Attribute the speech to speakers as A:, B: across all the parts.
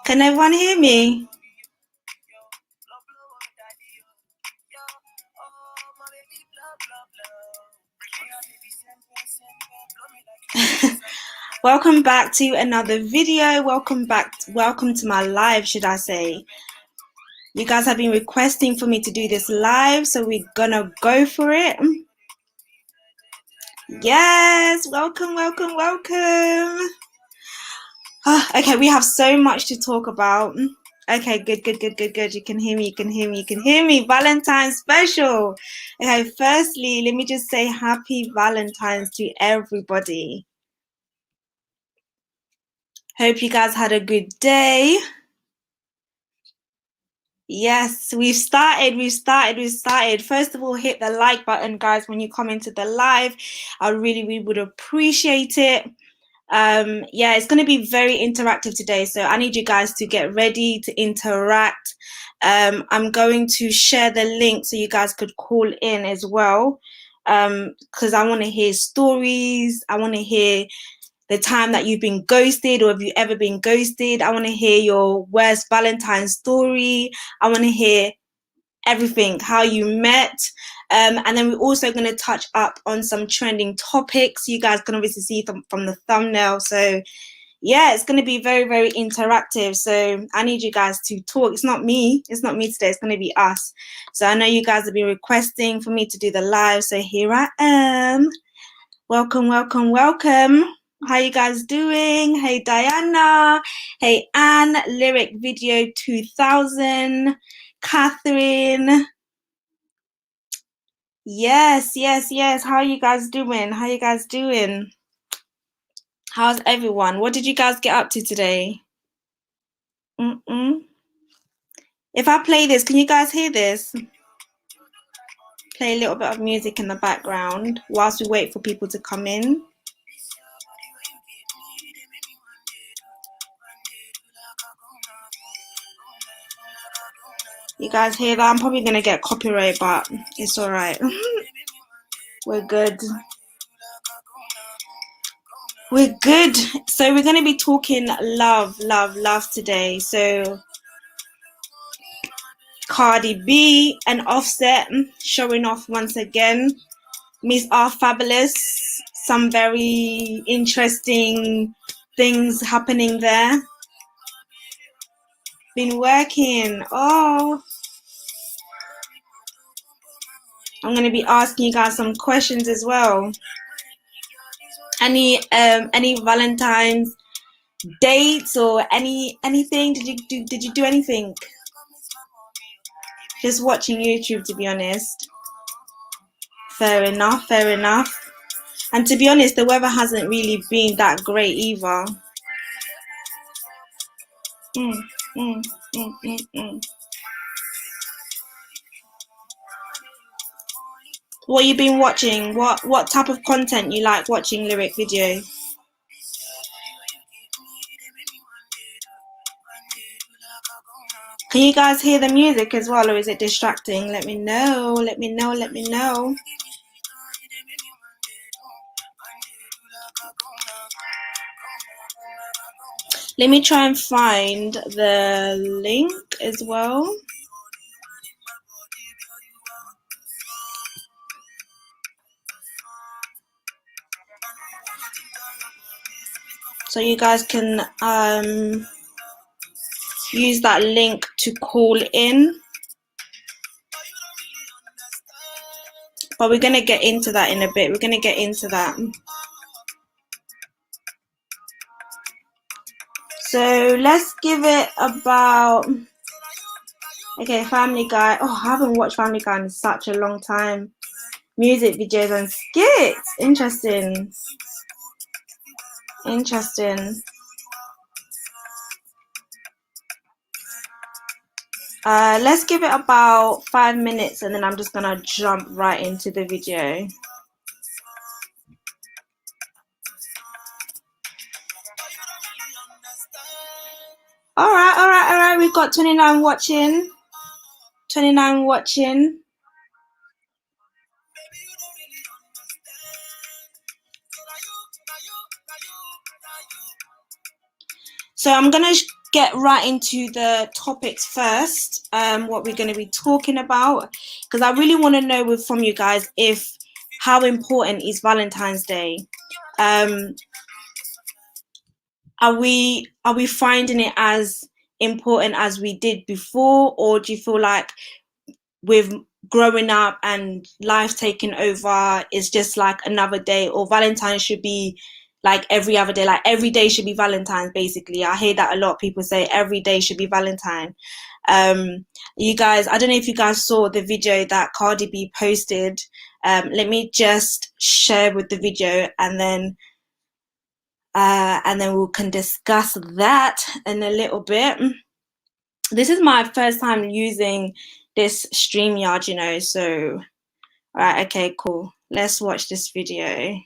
A: Can everyone hear me? Welcome back to another video. Welcome to my live, should I say. You guys have been requesting for me to do this live, so we're gonna go for it. Yes, welcome. Okay, we have so much to talk about. Okay, good. You can hear me. Valentine's special. Okay, firstly, let me just say happy Valentine's to everybody. Hope you guys had a good day. Yes, we've started. First of all, hit the like button, guys, when you come into the live. We would appreciate it. Yeah, it's going to be very interactive today, so I need you guys to get ready to interact. I'm going to share the link so you guys could call in as well, because I want to hear stories. I want to hear the time that you've been ghosted, or have you ever been ghosted. I want to hear your worst Valentine's story. I want to hear everything, how you met, and then we're also going to touch up on some trending topics. You guys can obviously see them from the thumbnail, so yeah, it's going to be very, very interactive. So I need you guys to talk. It's not me today, it's going to be us. So I know you guys have been requesting for me to do the live, so here I am. Welcome. How you guys doing? Hey Diana, hey Anne, Lyric Video 2000, Catherine. Yes. How are you guys doing? How's everyone? What did you guys get up to today? If I play this, can you guys hear this? Play a little bit of music in the background whilst we wait for people to come in. You guys hear that? I'm probably gonna get copyright, but it's all right. We're good. So we're gonna be talking love today. So Cardi B and Offset showing off once again. Miss R Fabulous. Some very interesting things happening there. Been working. Oh, I'm gonna be asking you guys some questions as well. Any Valentine's dates or anything? Did you do anything? Just watching YouTube, to be honest. Fair enough. And to be honest, the weather hasn't really been that great either. What you been watching? What type of content you like watching, Lyric Video? Can you guys hear the music as well, or is it distracting? Let me know. Let me know. Let me try and find the link as well. So you guys can use that link to call in. But we're going to get into that in a bit. So let's give it about... Okay, Family Guy. Oh, I haven't watched Family Guy in such a long time. Music videos and skits. Interesting. Let's give it about 5 minutes and then I'm just gonna jump right into the video. All right. We've got 29 watching. So I'm gonna get right into the topics first, what we're going to be talking about, because I really want to know from you guys if how important is Valentine's Day. Are we finding it as important as we did before, or do you feel like with growing up and life taking over, it's just like another day, or Valentine's should be like every other day, like every day should be Valentine's? Basically, I hear that a lot of people say every day should be Valentine. You guys, I don't know if you guys saw the video that Cardi B posted. Let me just share with the video, and then we can discuss that in a little bit. This is my first time using this StreamYard, you know, so, all right, okay, cool. Let's watch this video.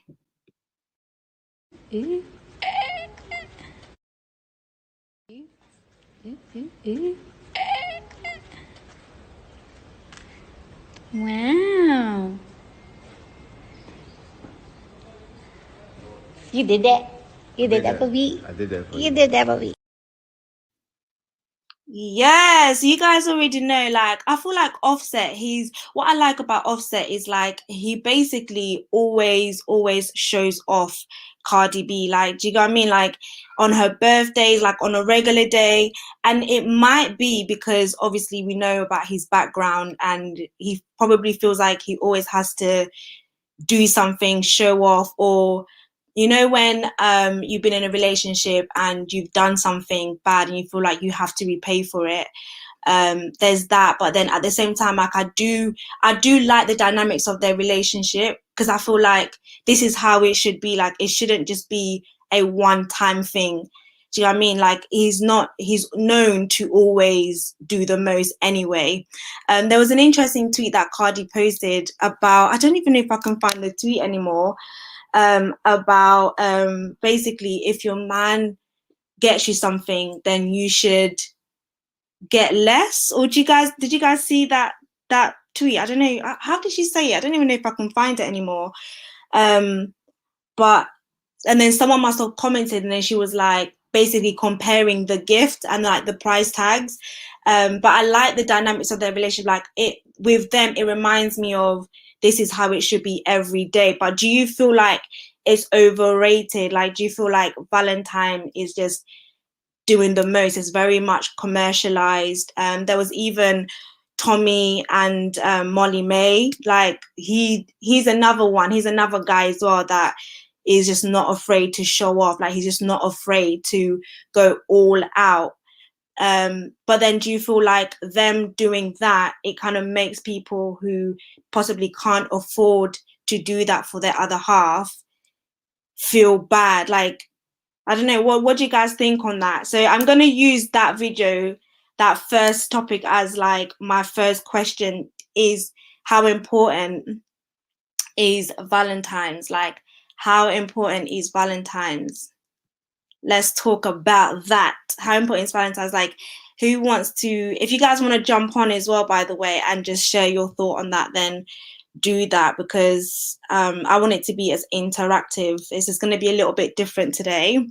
B: Wow. You did that. You did that for me.
C: I did that for you.
B: You did that for me.
A: Yes, you guys already know, like, I feel like Offset, what I like about Offset is like he basically always shows off Cardi B. Like, do you know what I mean? Like on her birthdays, like on a regular day. And it might be because obviously we know about his background, and he probably feels like he always has to do something, show off, or you know when you've been in a relationship and you've done something bad and you feel like you have to repay for it. There's that, but then at the same time, like I do like the dynamics of their relationship, because I feel like this is how it should be. Like it shouldn't just be a one-time thing. Do you know what I mean? Like he's known to always do the most anyway. There was an interesting tweet that Cardi posted about, I don't even know if I can find the tweet anymore, about basically if your man gets you something, then you should get less. Or did you guys see that tweet? I don't know, how did she say it? I don't even know if I can find it anymore. But and then someone must have commented, and then she was like basically comparing the gift and like the price tags. But I like the dynamics of their relationship. Like it with them, it reminds me of this is how it should be every day. But do you feel like it's overrated? Like, do you feel like Valentine is just doing the most? It's very much commercialized. There was even Tommy and Molly May. Like he's another one. He's another guy as well that is just not afraid to show off. Like he's just not afraid to go all out. But then do you feel like them doing that, it kind of makes people who possibly can't afford to do that for their other half feel bad? Like, I don't know, what do you guys think on that? So I'm going to use that video, that first topic, as like my first question is, how important is Valentine's? Like, how important is Valentine's? Let's talk about that. How important is Valentine's? Like, who wants to, if you guys want to jump on as well, by the way, and just share your thought on that, then do that, because I want it to be as interactive. It's just going to be a little bit different today.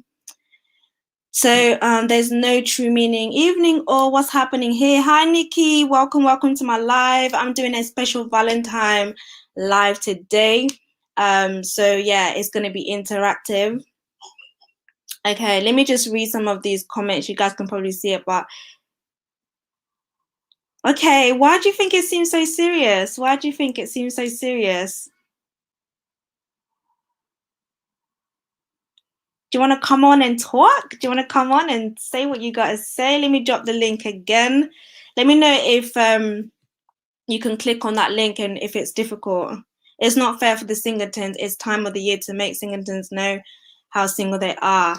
A: So there's no true meaning. Evening, or what's happening here? Hi, Nikki. Welcome to my live. I'm doing a special Valentine live today. So yeah, it's going to be interactive. Okay, let me just read some of these comments. You guys can probably see it, but okay, why do you think it seems so serious? Why do you think it seems so serious? Do you want to come on and talk? Do you want to come on and say what you got to say? Let me drop the link again. Let me know if you can click on that link and if it's difficult. It's not fair for the singletons. It's time of the year to make singletons know how single they are.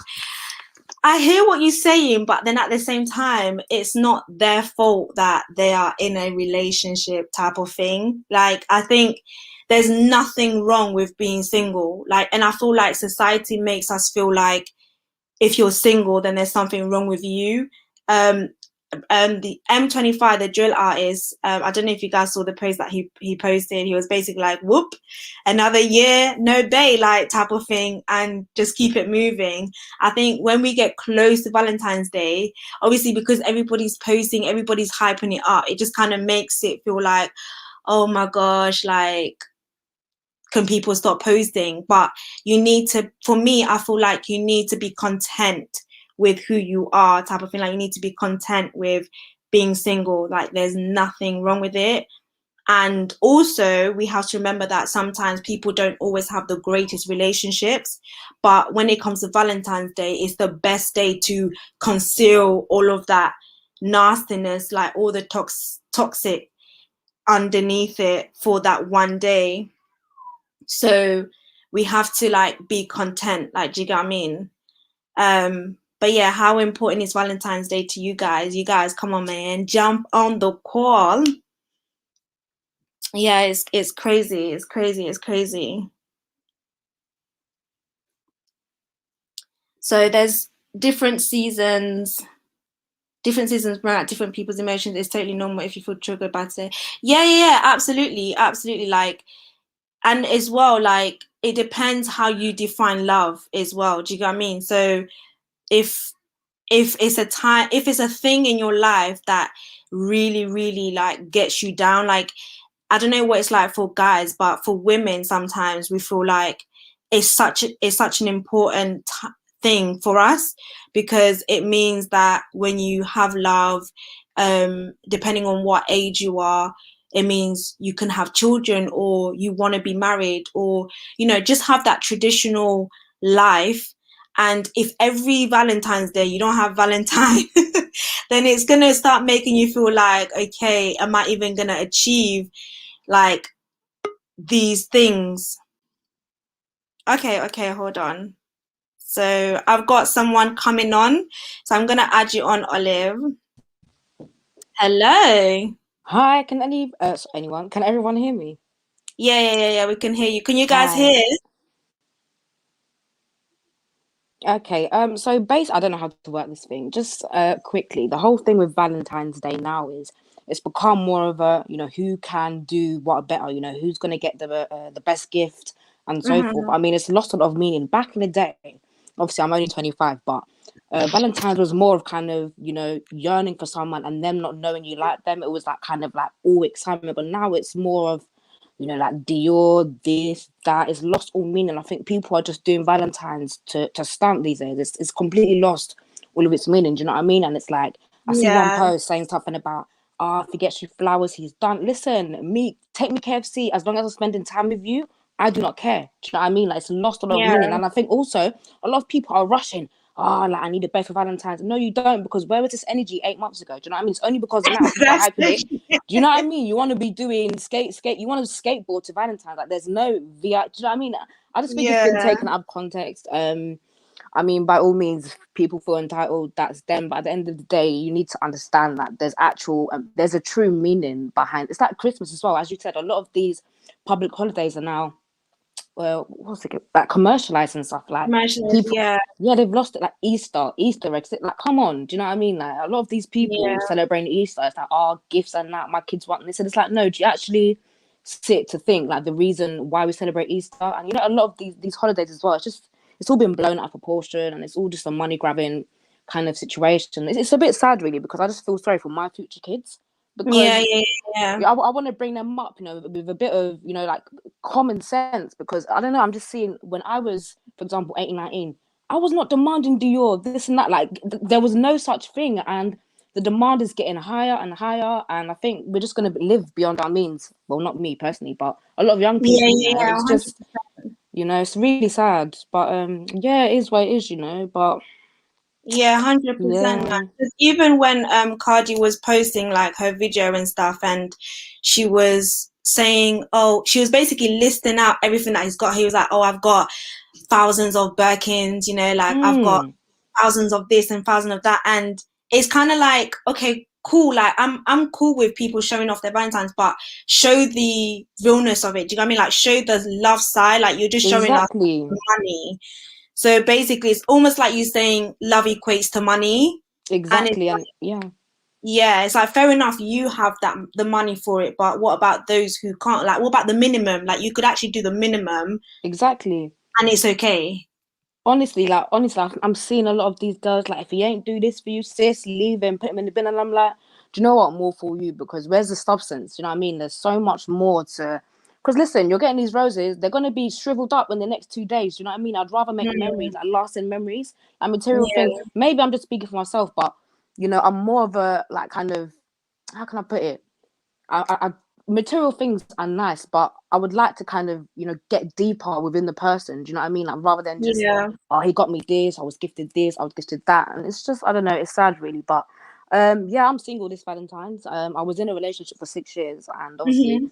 A: I hear what you're saying, but then at the same time, it's not their fault that they are in a relationship type of thing. Like, I think there's nothing wrong with being single. Like, and I feel like society makes us feel like if you're single, then there's something wrong with you. the M25, the drill artist, I don't know if you guys saw the post that he posted. He was basically like, whoop, another year, no day, like type of thing, and just keep it moving. I think when we get close to Valentine's Day, obviously because everybody's posting, everybody's hyping it up, it just kind of makes it feel like, oh my gosh, like, can people stop posting? But you need to, for me, I feel like you need to be content with who you are, type of thing. Like, you need to be content with being single. Like, there's nothing wrong with it. And also, we have to remember that sometimes people don't always have the greatest relationships. But when it comes to Valentine's Day, it's the best day to conceal all of that nastiness, like all the toxic underneath it for that one day. So we have to like be content. Like, do you get what I mean? But yeah, how important is Valentine's Day to you guys? You guys, come on, man, jump on the call. Yeah, it's crazy. It's crazy. It's crazy. So there's different seasons. Different seasons bring out different people's emotions. It's totally normal if you feel triggered by today. Yeah, absolutely, absolutely. Like, and as well, like, it depends how you define love as well. Do you get what I mean? So if it's a time, if it's a thing in your life that really, really like gets you down, like, I don't know what it's like for guys, but for women, sometimes we feel like it's such an important thing for us, because it means that when you have love, depending on what age you are, it means you can have children, or you want to be married, or, you know, just have that traditional life. And if every Valentine's Day you don't have Valentine, then it's gonna start making you feel like, okay, am I even gonna achieve like these things? Okay, hold on. So I've got someone coming on, so I'm gonna add you on, Olive. Hello.
C: Hi, anyone? Can everyone hear me?
A: Yeah, we can hear you. Can you guys
C: Hi.
A: hear?
C: Okay. I don't know how to work this thing. Just quickly, the whole thing with Valentine's Day now is it's become more of a, who can do what better, who's gonna get the best gift and so forth.
A: Mm-hmm.
C: I mean, it's lost a lot of meaning. Back in the day, obviously I'm only 25, but Valentine's was more of kind of, yearning for someone and them not knowing you like them. It was like kind of like all excitement, but now it's more of like Dior, this, that. It's lost all meaning. I think people are just doing Valentine's to stamp these days. It's completely lost all of its meaning. Do you know what I mean? And it's like, I see one
A: Yeah,
C: post saying something about, if he gets you flowers, he's done. Listen, take me KFC. As long as I'm spending time with you, I do not care. Do you know what I mean? Like, it's lost a lot of
A: yeah,
C: meaning. And I think also a lot of people are rushing. Oh, like, I need a bed for Valentine's. No, you don't, because where was this energy 8 months ago? Do you know what I mean? It's only because now people are
A: that's
C: hyping it. Do you know what I mean? You want to be doing skate. You want to skateboard to Valentine's. Like, there's no VI. Do you know what I mean? I just think it's been
A: yeah,
C: taken out of context. I mean, by all means, people feel entitled. That's them. But at the end of the day, you need to understand that there's a true meaning behind. It's like Christmas as well, as you said. A lot of these public holidays are now, well, what's it, like, commercialized and stuff. Like,
A: commercials.
C: people,
A: Yeah,
C: yeah, they've lost it. Like Easter eggs. Like, come on, do you know what I mean? Like, a lot of these people
A: yeah,
C: celebrating Easter, it's like, oh, gifts and that. My kids want this, and it's like, no, do you actually sit to think like the reason why we celebrate Easter? And a lot of these holidays as well. It's all been blown out of proportion, and it's all just a money grabbing kind of situation. It's a bit sad, really, because I just feel sorry for my future kids,
A: yeah,
C: because
A: yeah, yeah,
C: I want to bring them up, with a bit of, like, common sense, because I don't know, I'm just seeing when I was, for example, 18, 19, I was not demanding Dior, this and that. Like, there was no such thing. And the demand is getting higher and higher. And I think we're just going to live beyond our means. Well, not me personally, but a lot of young
A: yeah,
C: people.
A: yeah,
C: And
A: yeah,
C: it's
A: 100%.
C: just, it's really sad. But yeah, it is what it is, but
A: Yeah, 100%, man.
C: yeah.
A: 'Cause even when Cardi was posting like her video and stuff, and she was saying, oh, she was basically listing out everything that he's got. He was like, oh, I've got thousands of Birkins, like I've got
C: Mm,
A: thousands of this and thousands of that. And it's kind of like, okay, cool. Like, I'm cool with people showing off their Valentines, but show the realness of it. Do you know what I mean? Like, show the love side. Like, you're just showing us
C: exactly.
A: money. So basically, it's almost like you saying love equates to money, and it's
C: Exactly. And yeah.
A: Yeah, it's like fair enough, you have the money for it, but what about those who can't? Like, what about the minimum? Like, you could actually do the minimum
C: Exactly.
A: and it's okay.
C: Honestly, I'm seeing a lot of these girls like, if he ain't do this for you, sis, leave him, put him in the bin. And I'm like, do you know what? More for you, because where's the substance? You know what I mean? There's so much more to. Because listen, you're getting these roses, they're gonna be shriveled up in the next 2 days. You know what I mean? I'd rather make memories,
A: Mm,
C: like lasting memories, and material things.
A: yeah,
C: Maybe I'm just speaking for myself, but I'm more of a like kind of, how can I put it? I material things are nice, but I would like to kind of, get deeper within the person. Do you know what I mean? Like, rather than just,
A: yeah.
C: oh, he got me this, I was gifted this, I was gifted that, and it's just, I don't know, it's sad really. But yeah, I'm single this Valentine's. I was in a relationship for 6 years, and obviously,
A: Hmm.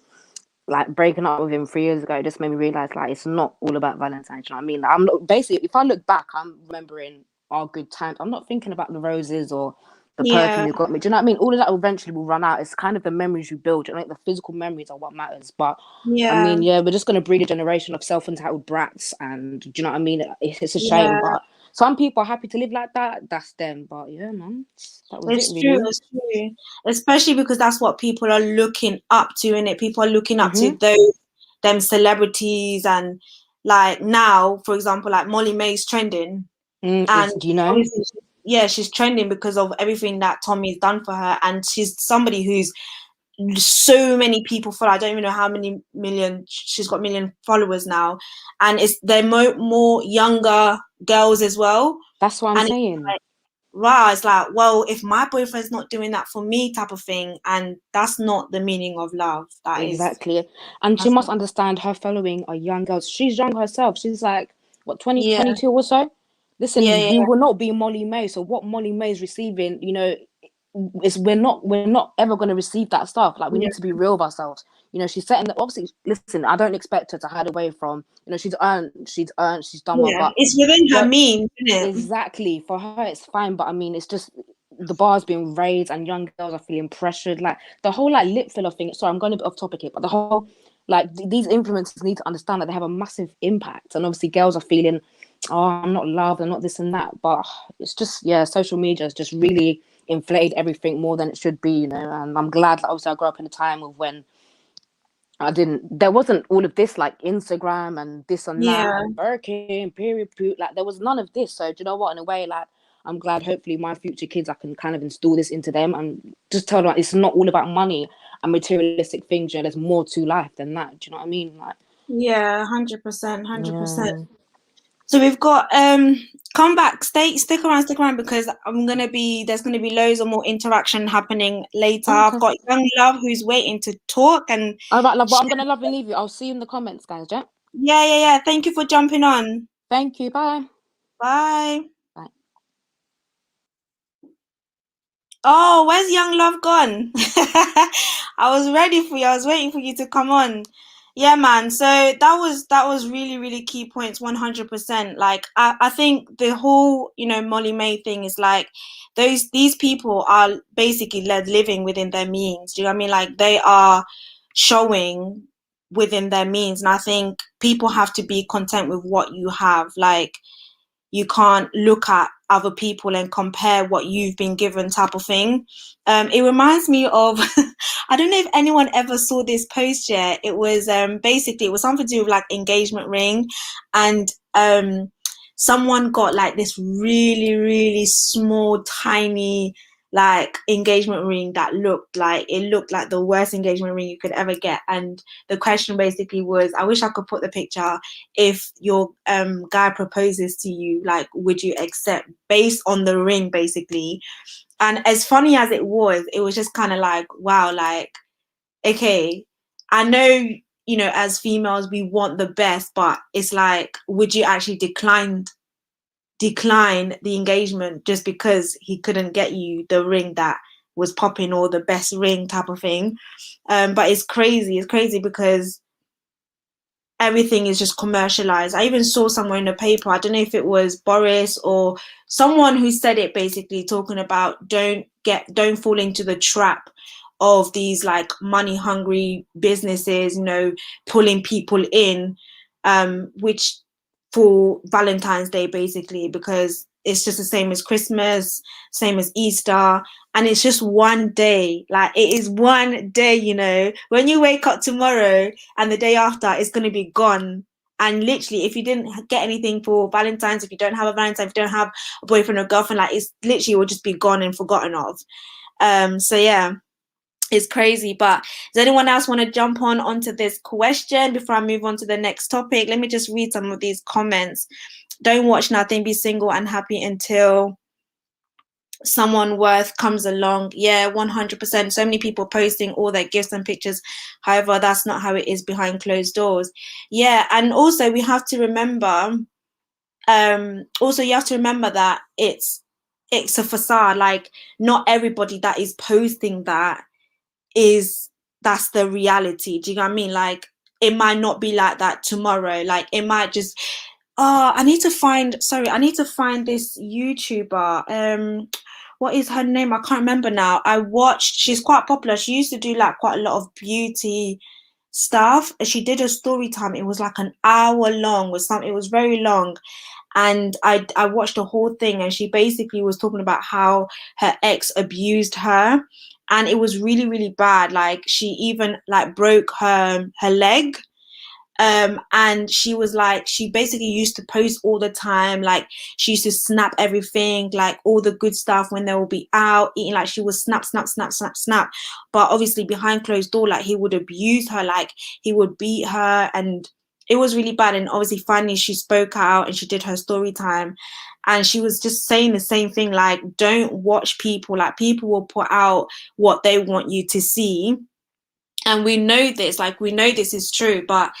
C: like, breaking up with him 3 years ago just made me realize, like, it's not all about Valentine's. You know what I mean? Like, I'm not, basically, if I look back, I'm remembering our good times. I'm not thinking about the roses or the perfume
A: Yeah,
C: you got me. Do you know what I mean? All of that eventually will run out. It's kind of the memories you build. You know, like, the physical memories are what matters. But I
A: yeah,
C: mean, yeah, we're just going to breed a generation of self-entitled brats, and do you know what I mean? It's a shame,
A: yeah.
C: but some people are happy to live like that. That's them. But yeah, man, that was it,
A: It's true,
C: really.
A: it's true. Especially because that's what people are looking up to, innit? People are looking up to
C: Mhm.
A: them celebrities, and like now, for example, like Molly May's trending, and
C: Do you know?
A: obviously, yeah, she's trending because of everything that Tommy's done for her, and she's somebody who's so many people follow. I don't even know how many million she's got, million followers now, and they're more younger girls as well,
C: That's what I'm
A: and it's
C: saying.
A: like, wow, it's like, well, if my boyfriend's not doing that for me, type of thing, and that's not the meaning of love.
C: Exactly. And she
A: That's
C: must
A: not,
C: understand her following are young girls. She's young herself. She's like, what, 20,
A: yeah,
C: 22 or so?
A: yeah,
C: Listen, we
A: yeah,
C: will not be Molly May. So what Molly May is receiving, is we're not ever going to receive that stuff. Like, we
A: yeah,
C: need to be real with ourselves. She's setting the, obviously, listen, I don't expect her to hide away from, she's done well,
A: yeah.
C: but
A: It's within her
C: there,
A: means, isn't it?
C: exactly, for her it's fine, but I mean, it's just the bar's being raised and young girls are feeling pressured. Like, the whole like lip filler thing. Sorry, I'm going a bit off topic here, but the whole like these influencers need to understand that they have a massive impact, and obviously girls are feeling, oh, I'm not loved, I'm not this and that. But it's just, yeah, social media has just really inflated everything more than it should be, And I'm glad that obviously I grew up in a time of when there wasn't all of this like Instagram and this and that
A: Yeah,
C: and Birkin, period, poot. Like, there was none of this. So, do you know what? In a way, like, I'm glad hopefully my future kids, I can kind of install this into them and just tell them, like, it's not all about money and materialistic things. There's more to life than that. Do you know what I mean? Like,
A: yeah, 100%, 100%.
C: yeah.
A: So we've got come back, stick around because there's gonna be loads of more interaction happening later. I've
C: Okay.
A: got Young Love who's waiting to talk and
C: All right, love. Well, I'm
A: share.
C: gonna love and leave you. I'll see you in the comments, guys. Yeah.
A: Yeah, yeah, yeah. Thank you for jumping on.
C: Thank you. Bye.
A: Bye.
C: Bye.
A: Oh, where's Young Love gone? I was ready for you. I was waiting for you to come on. Yeah, man. So that was really, really key points, 100%. Like I think the whole, Molly May thing is like these people are basically living within their means. Do you know what I mean? Like they are showing within their means. And I think people have to be content with what you have. Like you can't look at other people and compare what you've been given, type of thing. It reminds me of I don't know if anyone ever saw this post yet. It was basically, it was something to do with like engagement ring, and someone got like this really, really small, tiny like engagement ring that looked like the worst engagement ring you could ever get. And the question basically was, I wish I could put the picture, if your guy proposes to you, like, would you accept based on the ring, basically? And as funny as it was just kind of like, wow, like, okay, I know, as females, we want the best, but it's like, would you actually decline the engagement just because he couldn't get you the ring that was popping, or the best ring, type of thing? But it's crazy because everything is just commercialized. I even saw somewhere in the paper, I don't know if it was Boris or someone who said it, basically talking about don't fall into the trap of these like money hungry businesses, pulling people in, which for Valentine's Day, basically, because it's just the same as Christmas, same as Easter, and it's just one day. Like, it is one day, you know. When you wake up tomorrow and the day after, it's going to be gone. And literally, if you didn't get anything for Valentine's, if you don't have a Valentine, if you don't have a boyfriend or girlfriend, like, it's literally will just be gone and forgotten of. So yeah, it's crazy. But does anyone else want to jump onto this question before I move on to the next topic? Let me just read some of these comments. Don't watch nothing, be single and happy until someone worth comes along. Yeah, 100%. So many people posting all their gifts and pictures. However, that's not how it is behind closed doors. Yeah, and also we have to remember, you have to remember that it's a facade. Like, not everybody that is posting that's the reality. Do you know what I mean? Like, it might not be like that tomorrow. Like, it might just, I need to find this YouTuber. What is her name? I can't remember now. She's quite popular. She used to do like quite a lot of beauty stuff. She did a story time. It was like an hour long or something. It was very long. And I watched the whole thing, and she basically was talking about how her ex abused her, and it was really, really bad. Like, she even like broke her leg. And she was like, she basically used to post all the time. Like, she used to snap everything, like all the good stuff when they will be out eating. Like, she was snap. But obviously behind closed door, like, he would abuse her, like he would beat her, and it was really bad. And obviously finally she spoke out and she did her story time, and she was just saying the same thing, like, don't watch people. Like, people will put out what they want you to see. And we know this is true, but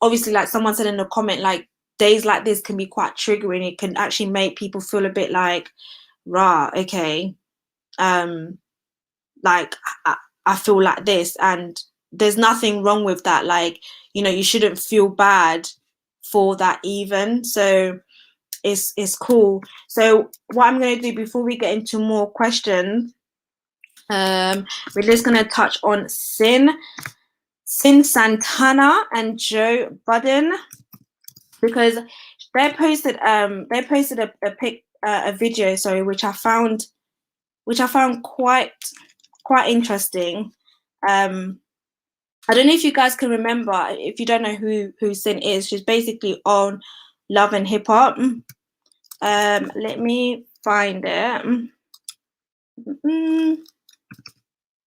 A: obviously, like someone said in the comment, like, days like this can be quite triggering. It can actually make people feel a bit like, rah, okay, like, I feel like this, and there's nothing wrong with that. Like, you know, you shouldn't feel bad for that even. So it's cool. So what I'm going to do before we get into more questions, we're just going to touch on Sin Santana and Joe Budden, because they posted a video, sorry, which I found quite interesting. I don't know if you guys can remember. If you don't know who Sin is, she's basically on Love and Hip Hop. Let me find it.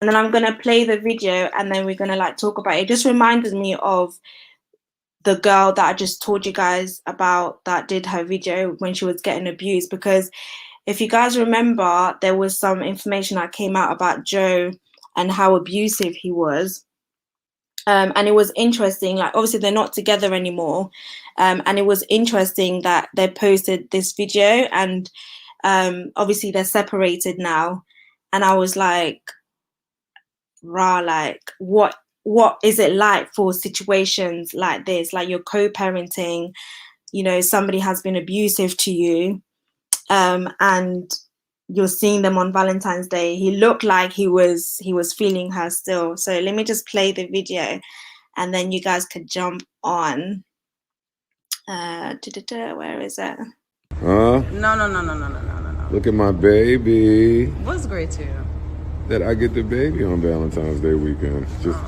A: And then I'm gonna play the video, and then we're gonna like talk about it. It just reminded me of the girl that I just told you guys about that did her video when she was getting abused. Because if you guys remember, there was some information that came out about Joe and how abusive he was. And it was interesting, like, obviously they're not together anymore. And it was interesting that they posted this video, and obviously they're separated now. And I was like, rah, like, what is it like for situations like this? Like, you're co-parenting, you know, somebody has been abusive to you, and you're seeing them on Valentine's Day. He looked like he was feeling her still. So let me just play the video, and then you guys could jump on. Where is it?
D: Huh?
E: No.
D: Look at my baby.
E: What's great to you?
D: That I get the baby on Valentine's Day weekend. Just,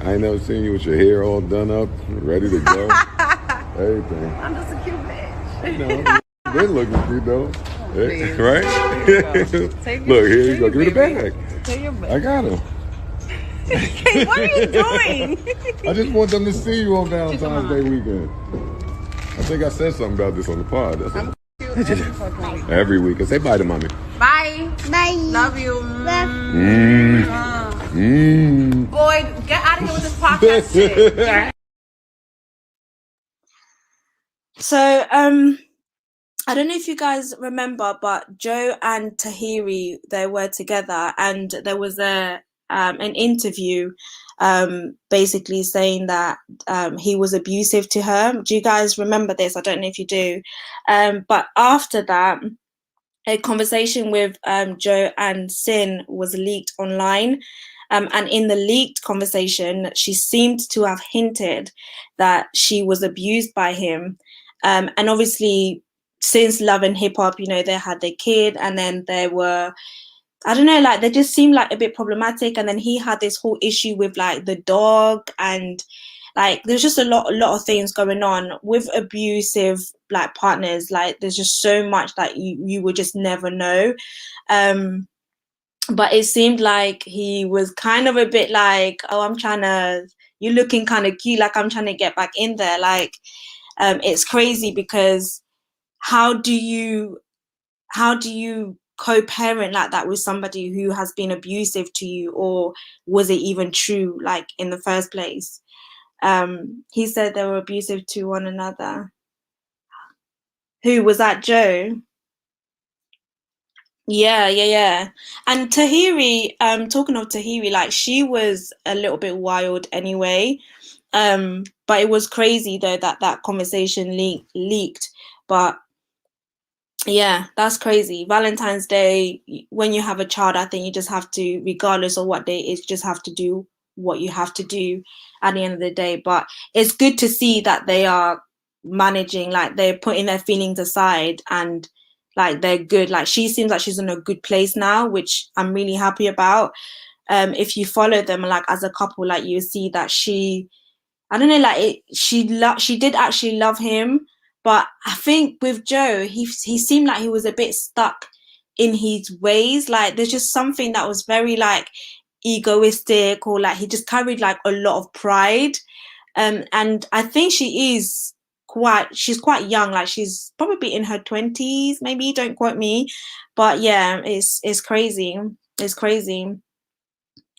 D: I ain't never seen you with your hair all done up, ready to go. Everything.
E: I'm just a cute bitch.
D: You know, they looking cute though.
E: Please.
D: Right?
E: Take
D: Look, here you go. Give me the
E: baby.
D: bag.
E: Take your bag.
D: I got him.
E: Hey, what are you doing?
D: I just want them to see you on Valentine's Day weekend. I think I said something about this on the pod. That's
E: I'm cute every fucking week.
D: every week. Say bye to mommy.
E: Bye.
B: Bye.
E: Love you. Boy, get out of here with this podcast shit.
A: So I don't know if you guys remember, but Joe and Tahiri, they were together, and there was an interview basically saying that he was abusive to her. Do you guys remember this? I don't know if you do. But after that, a conversation with Joe and Sin was leaked online. And in the leaked conversation, she seemed to have hinted that she was abused by him. And obviously, since Love and Hip Hop, you know, they had their kid, and then they were, I don't know, like they just seemed like a bit problematic. And then he had this whole issue with like the dog, and like there's just a lot of things going on with abusive like partners. Like there's just so much that you would just never know. But it seemed like he was kind of a bit like, oh, you're looking kind of cute, like I'm trying to get back in there. Like it's crazy because how do you co-parent like that with somebody who has been abusive to you, or was it even true like in the first place? He said they were abusive to one another. Who was that? Joe? Yeah. And Tahiri, talking of Tahiri, like she was a little bit wild anyway. But it was crazy though that conversation leaked. But yeah, that's crazy. Valentine's Day, when you have a child, I think you just have to, regardless of what day it is, just have to do what you have to do at the end of the day. But it's good to see that they are managing, like they're putting their feelings aside, and like they're good. Like she seems like she's in a good place now, which I'm really happy about. If you follow them like as a couple, like you see that I don't know, like she did actually love him, but I think with Joe, he seemed like he was a bit stuck in his ways. Like there's just something that was very like egoistic, or like he just carried like a lot of pride. And I think she's quite young, like she's probably in her 20s, maybe, don't quote me. But yeah, it's crazy. It's crazy.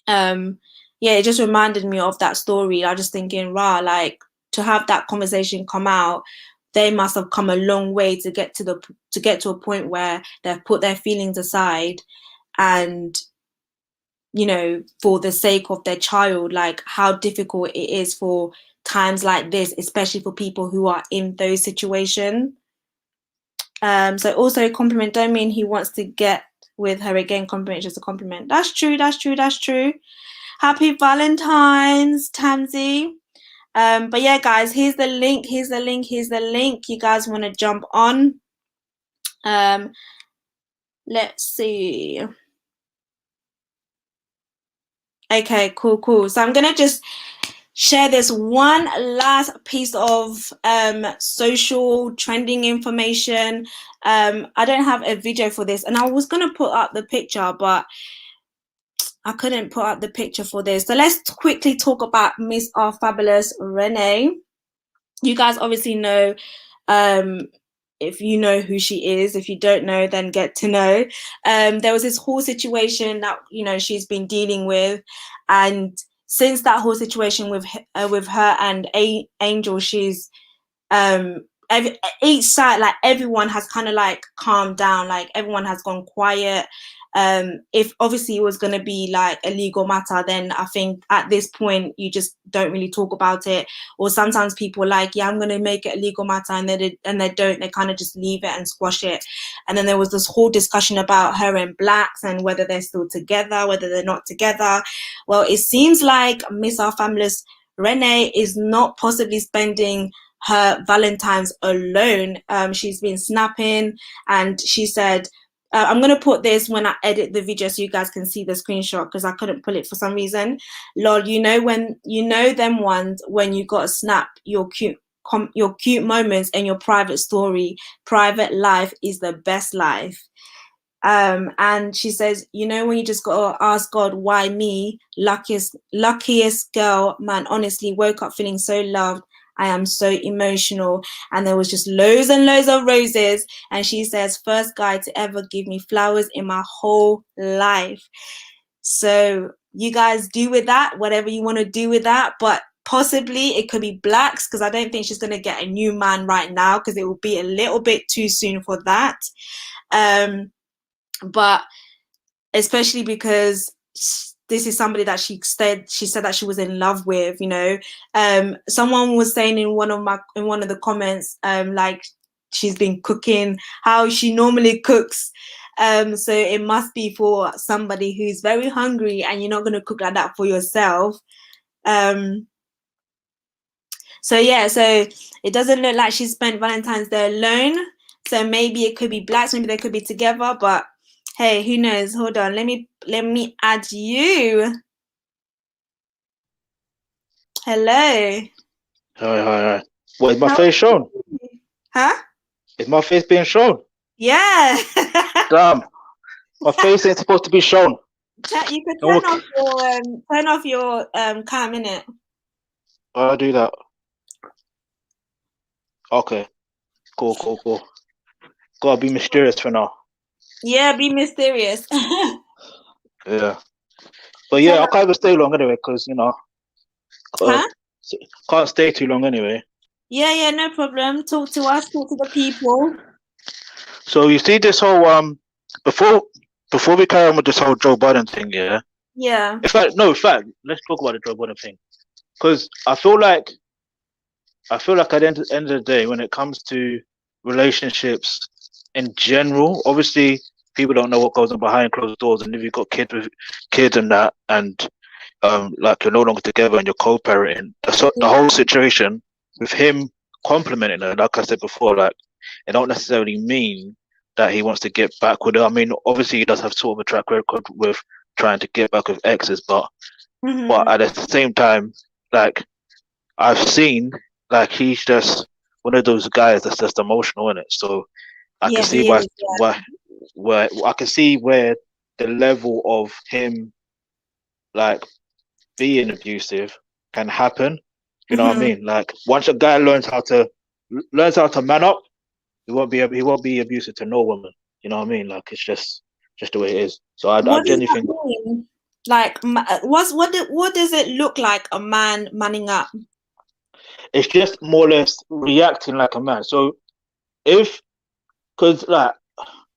A: Yeah, it just reminded me of that story. I was just thinking, rah, like to have that conversation come out, they must have come a long way to get to a point where they've put their feelings aside, and you know, for the sake of their child, like how difficult it is for times like this, especially for people who are in those situations. So also compliment, don't mean he wants to get with her again. Compliment is just a compliment. That's true. Happy Valentine's, Tamsi. But yeah, guys, here's the link. You guys want to jump on? Let's see. Okay, cool. So I'm gonna just share this one last piece of social trending information. I don't have a video for this, and I was gonna put up the picture, but I couldn't put up the picture for this. So let's quickly talk about Miss Our Fabulous Renee. You guys obviously know, if you know who she is. If you don't know, then get to know. There was this whole situation that, you know, she's been dealing with, and since that whole situation with her and Angel, she's each side, like everyone has kind of like calmed down, like everyone has gone quiet. If obviously it was going to be like a legal matter, then I think at this point you just don't really talk about it. Or sometimes people are like, yeah, I'm going to make it a legal matter, and they don't, they kind of just leave it and squash it. And then there was this whole discussion about her and Blacks and whether they're still together, whether they're not together. Well, it seems like Miss Our Fabulous Renee is not possibly spending her Valentine's alone. She's been snapping, and she said, I'm going to put this when I edit the video so you guys can see the screenshot, because I couldn't pull it for some reason. Lol, you know them ones when you got to snap your cute moments and your private story. Private life is the best life. And she says, you know, when you just got to ask God, why me? Luckiest girl, man, honestly, woke up feeling so loved. I am so emotional. And there was just loads and loads of roses. And she says, first guy to ever give me flowers in my whole life. So you guys do with that whatever you want to do with that. But possibly it could be Blacks, because I don't think she's going to get a new man right now, because it will be a little bit too soon for that. But especially because this is somebody that she said that she was in love with, you know. Someone was saying in one of the comments, like she's been cooking how she normally cooks. So it must be for somebody who's very hungry, and you're not going to cook like that for yourself. So yeah, so it doesn't look like she spent Valentine's Day alone. So maybe it could be blacks, maybe they could be together, but hey, who knows? Hold on, let me add you. Hello.
F: Hi. What, is my
A: How
F: face shown?
A: Huh?
F: Is my face being shown?
A: Yeah.
F: Damn, my face ain't supposed to be shown.
A: You could
F: No,
A: turn off your cam, innit?
F: I'll do that. Okay, cool. Gotta be mysterious for now.
A: Yeah, be mysterious.
F: Yeah, but yeah,
A: Turn
F: I
A: off.
F: can't even stay long anyway, because uh,
A: Huh?
F: can't stay too long anyway.
A: Yeah, no problem. Talk to us, talk to the people.
F: So you see this whole before we carry on with this whole Joe Biden thing, yeah.
A: Yeah.
F: In fact, let's talk about the Joe Biden thing, because I feel like at the end of the day, when it comes to relationships in general, obviously people don't know what goes on behind closed doors, and if you've got kids and that, and like you're no longer together and you're co-parenting, the whole situation with him complimenting her, like I said before, like it don't necessarily mean that he wants to get back with her. I mean, obviously he does have sort of a track record with trying to get back with exes, but
A: Mm-hmm.
F: at the same time, like I've seen, like he's just one of those guys that's just emotional in it. So I can
A: Yeah,
F: see
A: he is.
F: where I can see where the level of him like being abusive can happen. You know what I
A: Mm-hmm.
F: mean? Like once a guy learns how to man up, he won't be abusive to no woman. You know what I mean? Like it's just the way it is. So I
A: What does
F: genuinely
A: that
F: think
A: mean? Like, what does it look like a man manning up?
F: it's just more or less reacting like a man. So if because like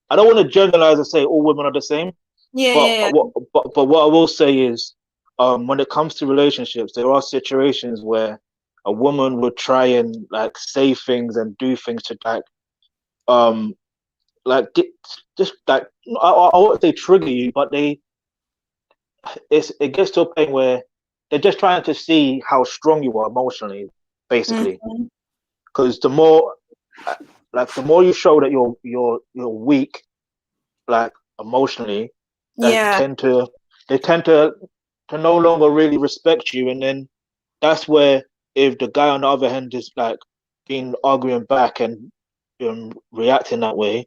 F: I don't want to generalize and say all women are the same,
A: Yeah,
F: but
A: yeah,
F: what I will say is, when it comes to relationships, there are situations where a woman would try and like say things and do things to um get just like I won't say trigger you, but it gets to a point where they're just trying to see how strong you are emotionally,
A: yeah.
F: basically. Because the more you show that you're weak, like emotionally, they
A: Yeah,
F: tend to they tend to no longer really respect you, and then that's where if the guy on the other hand is like being arguing back and reacting that way,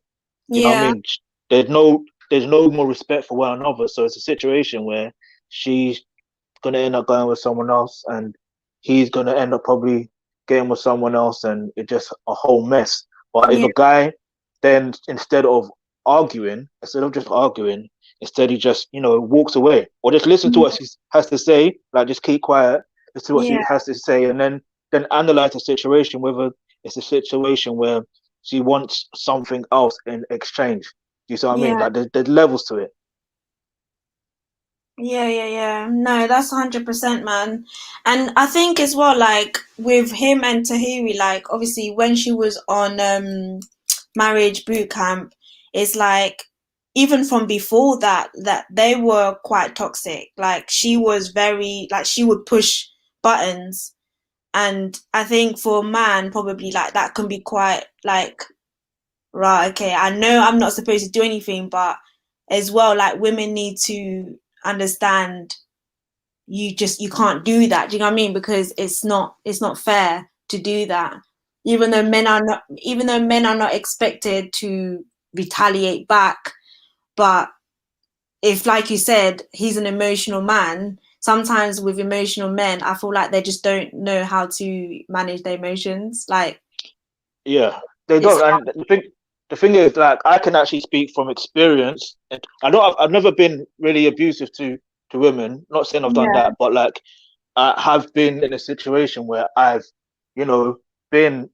F: you know what I
A: yeah,
F: mean? There's no more respect for one another, so it's a situation where she's gonna end up going with someone else, and he's gonna end up probably getting with someone else, and it's just a whole mess. But if
A: yeah,
F: a guy then instead of just arguing, instead he just walks away or just listen to what she has to say, like just keep quiet, listen to what
A: yeah,
F: she has to say, and then analyze the situation, whether it's a situation where she wants something else in exchange. You see what I mean?
A: yeah.
F: Like there's levels to it.
A: Yeah. No, that's 100%, man. And I think as well, like with him and Tahiri, like obviously when she was on marriage boot camp, it's like even from before that they were quite toxic. Like she was very like she would push buttons, and I think for a man probably like that can be quite like right, okay, I know I'm not supposed to do anything, but as well, like women need to understand you can't do that. Do you know what I mean? Because it's not fair to do that. Even though men are not expected to retaliate back, but if like you said, he's an emotional man, sometimes with emotional men, I feel like they just don't know how to manage their emotions. Like
F: Yeah, they
A: it's
F: don't. And the thing is, like, I can actually speak from experience. And I've never been really abusive to women. Not saying I've done
A: yeah,
F: that, but like, I have been in a situation where I've, you know, been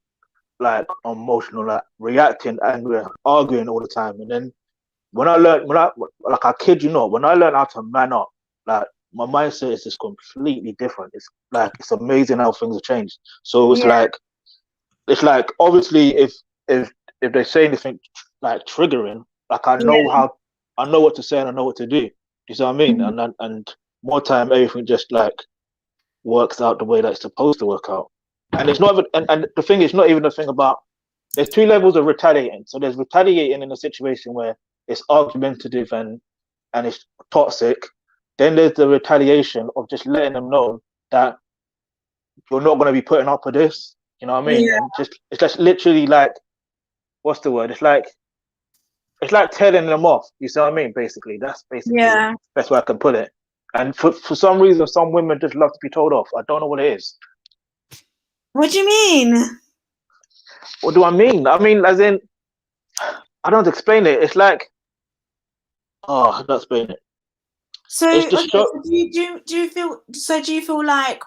F: like emotional, like reacting, angry, arguing all the time. And then like, I kid you not, when I learned how to man up, like, my mindset is just completely different. It's like, it's amazing how things have changed. So
A: yeah,
F: it's like obviously if they say anything like triggering, like
A: yeah,
F: I know what to say and I know what to do. You see what I mean? And more time everything just like works out the way that it's supposed to work out. And it's not even and the thing is not even the thing about there's two levels of retaliating. So there's retaliating in a situation where it's argumentative and it's toxic. Then there's the retaliation of just letting them know that you're not going to be putting up with this. You know what I mean?
A: Yeah.
F: And it's just literally like, what's the word? It's like telling them off. You see what I mean? Basically, that's basically
A: Yeah.
F: the best way I can put it. And for some reason, some women just love to be told off. I don't know what it is.
A: What do you mean?
F: What do I mean? I mean, as in, I don't explain it. It's like, oh, I don't explain it.
A: So,
F: It's
A: okay,
F: just
A: so do you feel like,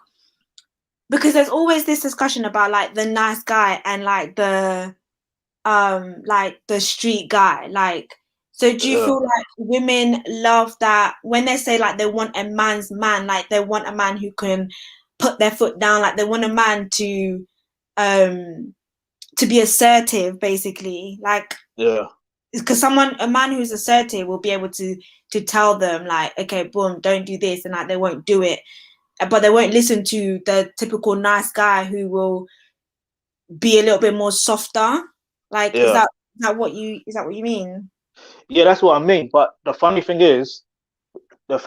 A: because there's always this discussion about like the nice guy and like the street guy, like, so do you feel like women love that when they say like they want a man's man, like they want a man who can put their foot down, like they want a man to be assertive, basically, like,
F: yeah.
A: because a man who's assertive will be able to tell them like, okay, boom, don't do this, and like they won't do it, but they won't listen to the typical nice guy who will be a little bit more softer. Like,
F: Yeah.
A: is that what you mean?
F: Yeah, that's what I mean. But the funny thing is, a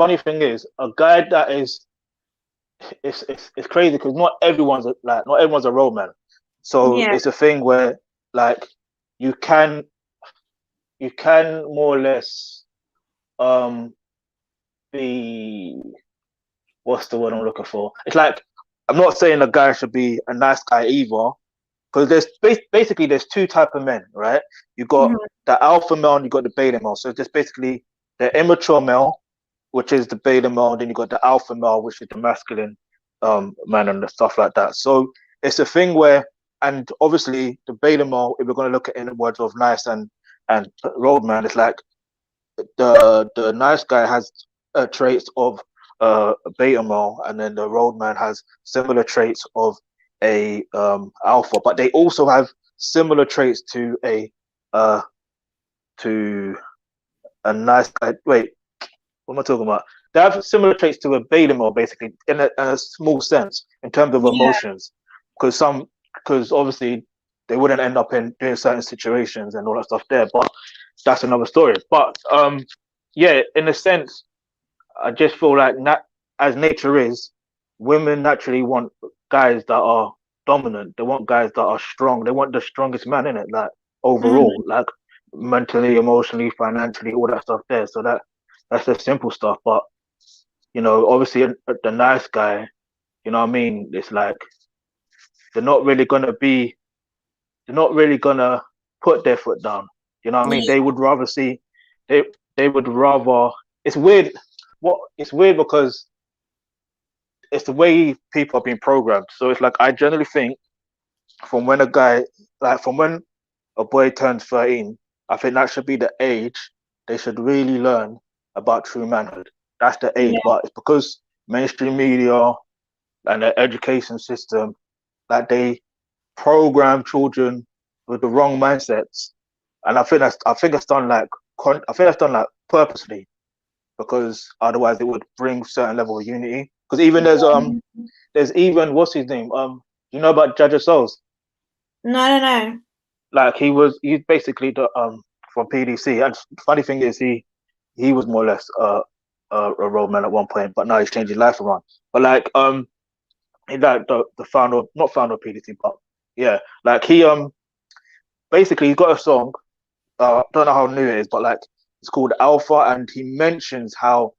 F: guy that is, it's crazy because not everyone's a role model. So
A: Yeah.
F: it's a thing where like you can more or less be, what's the word I'm looking for? It's like, I'm not saying a guy should be a nice guy either, because there's basically there's two type of men, right? You got the alpha male and you got the beta male. So just basically the immature male, which is the beta male, and then you got the alpha male, which is the masculine man and the stuff like that. So it's a thing where, and obviously the beta male, if we're going to look at it in the words of nice and roadman, it's like the nice guy has traits of a beta male, and then the roadman has similar traits of a alpha, but they also have similar traits to a nice guy. Wait, what am I talking about? They have similar traits to a beta male, basically, in a small sense, in terms of emotions, because obviously they wouldn't end up in doing certain situations and all that stuff there, but that's another story. But yeah, in a sense, I just feel like as nature is, women naturally want guys that are dominant. They want guys that are strong. They want the strongest man in it, like overall, like mentally, emotionally, financially, all that stuff there. So that's the simple stuff. But obviously, the nice guy, you know what I mean? It's like they're not really gonna put their foot down. You know what I mean? They would rather see, they would rather. It's weird. It's weird because it's the way people are being programmed. So it's like, I generally think from when a boy turns 13, I think that should be the age they should really learn about true manhood. That's the age. But it's because mainstream media and the education system, that they program children with the wrong mindsets. And I think that's done like purposely, because otherwise it would bring certain level of unity. Because even there's even, what's his name? You know about Judge of Souls?
A: No.
F: Like he's basically the from PDC. And funny thing is, he was more or less a roadman at one point, but now he's changed his life around. But like he like the founder, not founder of PDC, but yeah, like he basically he's got a song. Don't know how new it is, but like it's called Alpha, and he mentions how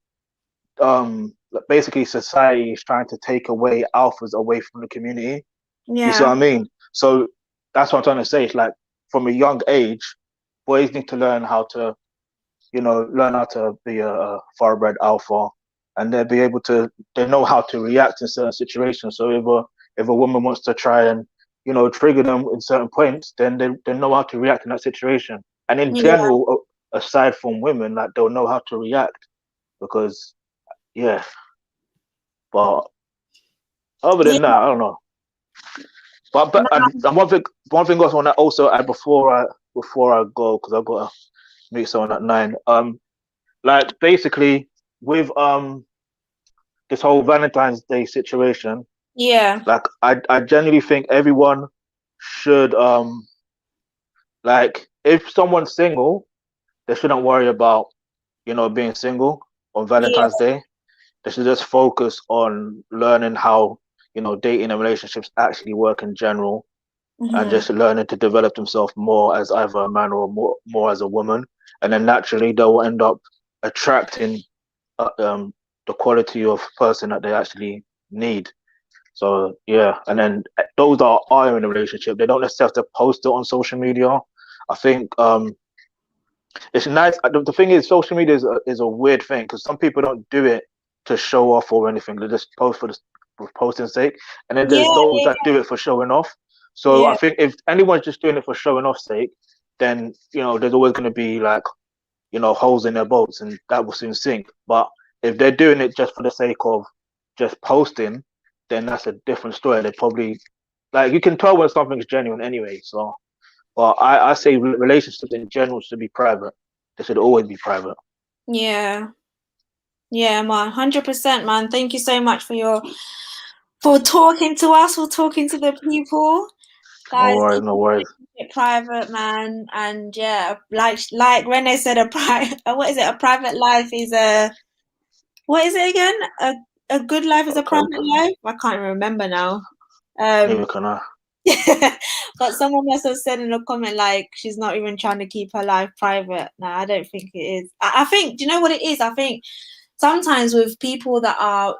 F: basically society is trying to take away alphas away from the community. You see what I mean? So that's what I'm trying to say. It's like from a young age, boys need to learn how to be a thoroughbred alpha, and they know how to react in certain situations. So if a woman wants to try and trigger them in certain points, then they know how to react in that situation. And in general, aside from women, like they'll know how to react, because yeah. But other than that, I don't know. But and one thing else on that also, before I go, because I've got to meet someone at 9. Like basically with this whole Valentine's Day situation, like I genuinely think everyone should Like, if someone's single, they shouldn't worry about, being single on
A: Yeah.
F: Valentine's Day. They should just focus on learning how, dating and relationships actually work in general, and
A: Mm-hmm.
F: just learning to develop themselves more as either a man or more as a woman. And then naturally they will end up attracting the quality of person that they actually need. So yeah, and then those that are in a relationship, they don't necessarily have to post it on social media. I think it's nice. The thing is, social media is a weird thing because some people don't do it to show off or anything. They just post for posting's sake, and then
A: Yeah,
F: there's those
A: yeah,
F: that do it for showing off. So
A: yeah.
F: I think if anyone's just doing it for showing off sake, then there's always going to be like holes in their boats, and that will soon sink. But if they're doing it just for the sake of just posting, then that's a different story. They probably like you can tell when something's genuine anyway. So, but I say relationships in general should be private. They should always be private.
A: Yeah. Yeah, man, 100%, man. Thank you so much for talking to us, for talking to the people.
F: No
A: Guys,
F: worries,
A: keep
F: no worries.
A: it private, man. And yeah, like Renee said, what is it? A private life is a what is it again? A good life is a
F: Okay,
A: private life. I can't remember now. Um,
F: neither can I.
A: but someone must have said in a comment like she's not even trying to keep her life private. No, I don't think it is. I think, do you know what it is? I think sometimes with people that are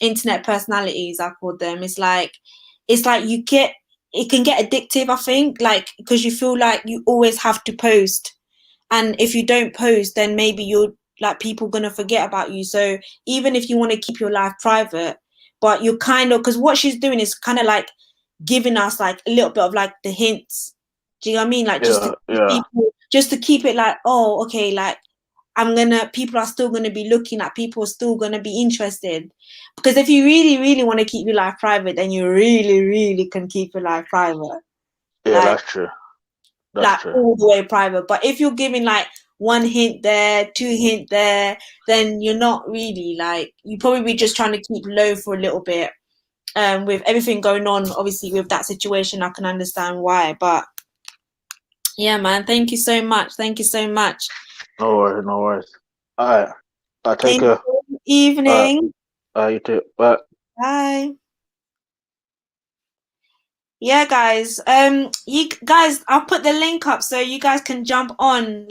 A: internet personalities, I call them, it's like it can get addictive, I think, like because you feel like you always have to post, and if you don't post then maybe you're like people gonna forget about you. So even if you want to keep your life private, but you're kind of, because what she's doing is kind of like giving us like a little bit of like the hints, do you know what I mean, like just to
F: Yeah,
A: keep
F: yeah,
A: people, just to keep it like, oh okay, like people are still gonna be looking at, people are still gonna be interested. Because if you really, really want to keep your life private, then you really, really can keep your life private.
F: yeah.
A: Like
F: That's true. That's true.
A: all the way private. But if you're giving like one hint there, two hint there, then you're not really like, you probably be just trying to keep low for a little bit. With everything going on, obviously with that situation, I can understand why. But yeah, man, thank you so much. Thank you so much.
F: No worries, no worries. All right. I take care.
A: Enjoy the
F: All
A: evening.
F: right. You too. Bye.
A: Bye. Yeah, guys. You guys, I'll put the link up so you guys can jump on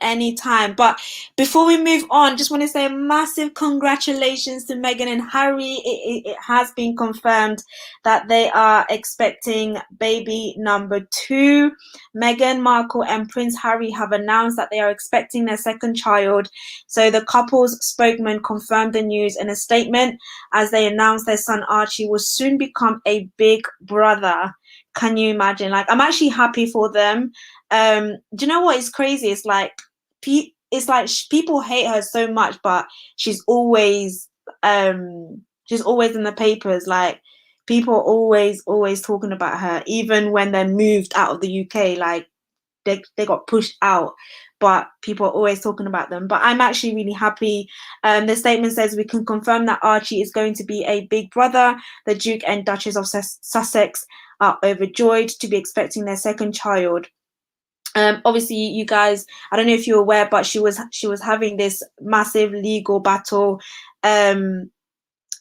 A: anytime. But before we move on, just want to say a massive congratulations to Meghan and Harry. It has been confirmed that they are expecting baby number 2. Meghan Markle and Prince Harry have announced that they are expecting their second child. So the couple's spokesman confirmed the news in a statement as they announced their son Archie will soon become a big brother. Can you imagine? Like, I'm actually happy for them. Do you know what is crazy? It's like people hate her so much, but she's always in the papers. Like, people are always talking about her, even when they're moved out of the UK. Like, they got pushed out, but people are always talking about them. But I'm actually really happy. The statement says we can confirm that Archie is going to be a big brother. The Duke and Duchess of Sussex are overjoyed to be expecting their second child. Obviously, you guys, I don't know if you're aware, but she was having this massive legal battle,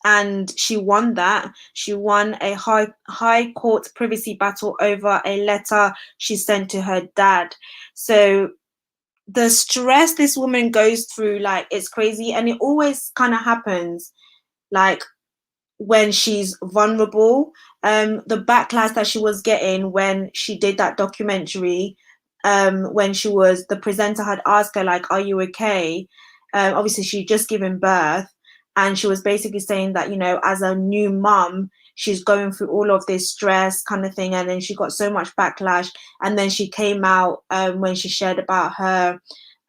A: and she won that. She won a high court privacy battle over a letter she sent to her dad. So the stress this woman goes through, like, it's crazy, and it always kind of happens like when she's vulnerable. The backlash that she was getting when she did that documentary, when the presenter had asked her like, are you okay? Obviously she just given birth, and she was basically saying that, as a new mum, she's going through all of this stress kind of thing, and then she got so much backlash. And then she came out, when she shared about her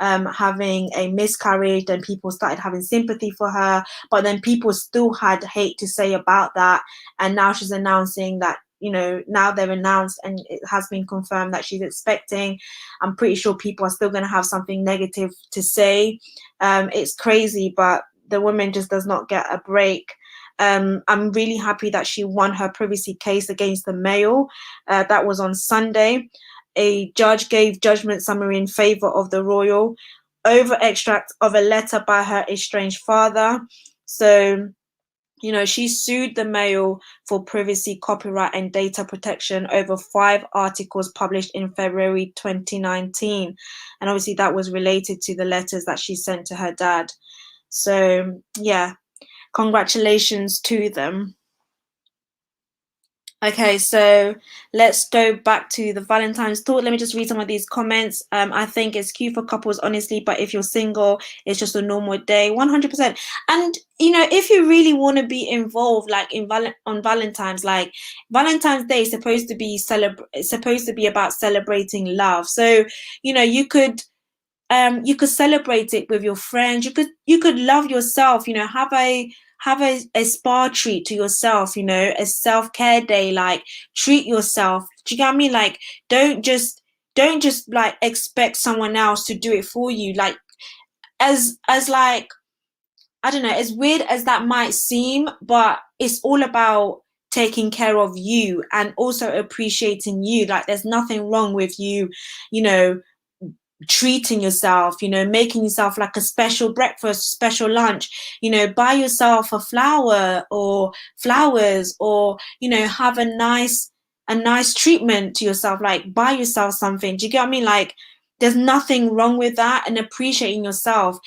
A: having a miscarriage, and people started having sympathy for her, but then people still had hate to say about that. And now she's announcing that, now they've announced and it has been confirmed that she's expecting. I'm pretty sure people are still going to have something negative to say. It's crazy, but the woman just does not get a break. I'm really happy that she won her privacy case against the Mail. That was on Sunday. a judge gave judgment summary in favor of the royal over extract of a letter by her estranged father. So, you know, she sued the Mail for privacy, copyright, and data protection over 5 articles published in February 2019. And obviously that was related to the letters that she sent to her dad. So, yeah, congratulations to them. Okay, so let's go back to the Valentine's talk. Let me just read some of these comments. I think it's cute for couples, honestly, but if you're single, it's just a normal day. 100%. And you know, if you really want to be involved, like on Valentine's, like Valentine's Day is supposed to be about celebrating love. So you know, you could celebrate it with your friends. You could love yourself. You know, have a spa treat to yourself, you know, a self-care day, like treat yourself. Do you get what I mean? Like don't just like expect someone else to do it for you. Like as like, I don't know, as weird as that might seem, but it's all about taking care of you and also appreciating you. Like there's nothing wrong with you, you know, treating yourself, you know, making yourself like a special breakfast, special lunch, you know, buy yourself a flower or flowers, or you know, have a nice treatment to yourself, like buy yourself something. Do you get what I mean? Like there's nothing wrong with that, and appreciating yourself,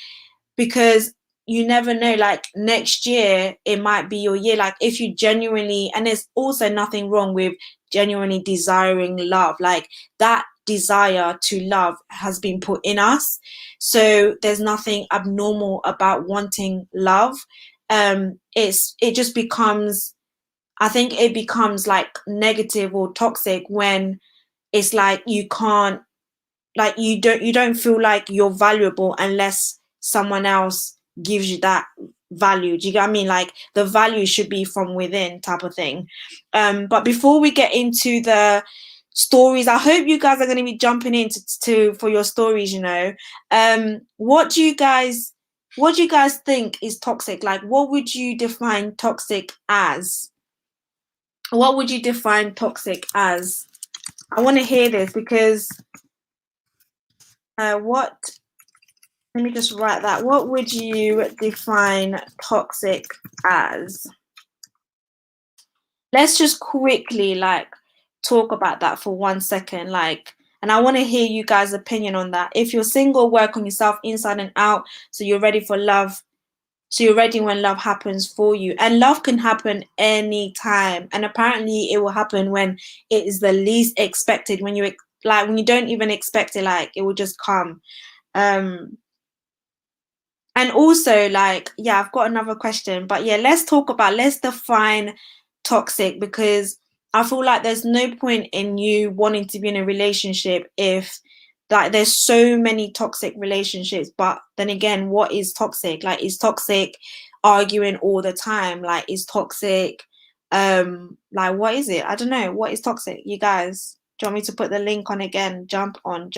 A: because you never know, like next year it might be your year. Like if you genuinely, and there's also nothing wrong with genuinely desiring love, like that desire to love has been put in us, so there's nothing abnormal about wanting love. It just becomes, I think it becomes like negative or toxic when it's like you can't, like you don't feel like you're valuable unless someone else gives you that value. Do you get what I mean? Like the value should be from within, type of thing. But before we get into the stories, I hope you guys are going to be jumping into for your stories, you know. What do you guys think is toxic? Like what would you define toxic as? What would you define toxic as? I want to hear this, because let me just write that. What would you define toxic as? Let's just quickly like talk about that for 1 second, like, and I want to hear you guys' opinion on that. If you're single, work on yourself inside and out, so you're ready for love, so you're ready when love happens for you. And love can happen anytime, and apparently it will happen when it is the least expected, when you like when you don't even expect it, like it will just come. And also, like, yeah, I've got another question, but yeah, let's define toxic, because I feel like there's no point in you wanting to be in a relationship if like there's so many toxic relationships. But then again, what is toxic? Like, is toxic arguing all the time? Like, is toxic like, what is it? I don't know. What is toxic? You guys, do you want me to put the link on again? Jump on.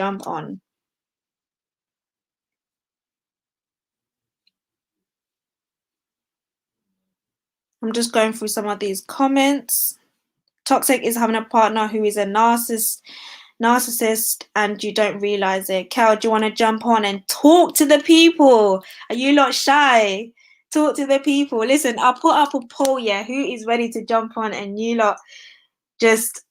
A: I'm just going through some of these comments. Toxic is having a partner who is a narcissist and you don't realize it. Kel, do you want to jump on and talk to the people? Are you lot shy? Talk to the people. Listen, I'll put up a poll, yeah, who is ready to jump on, and you lot just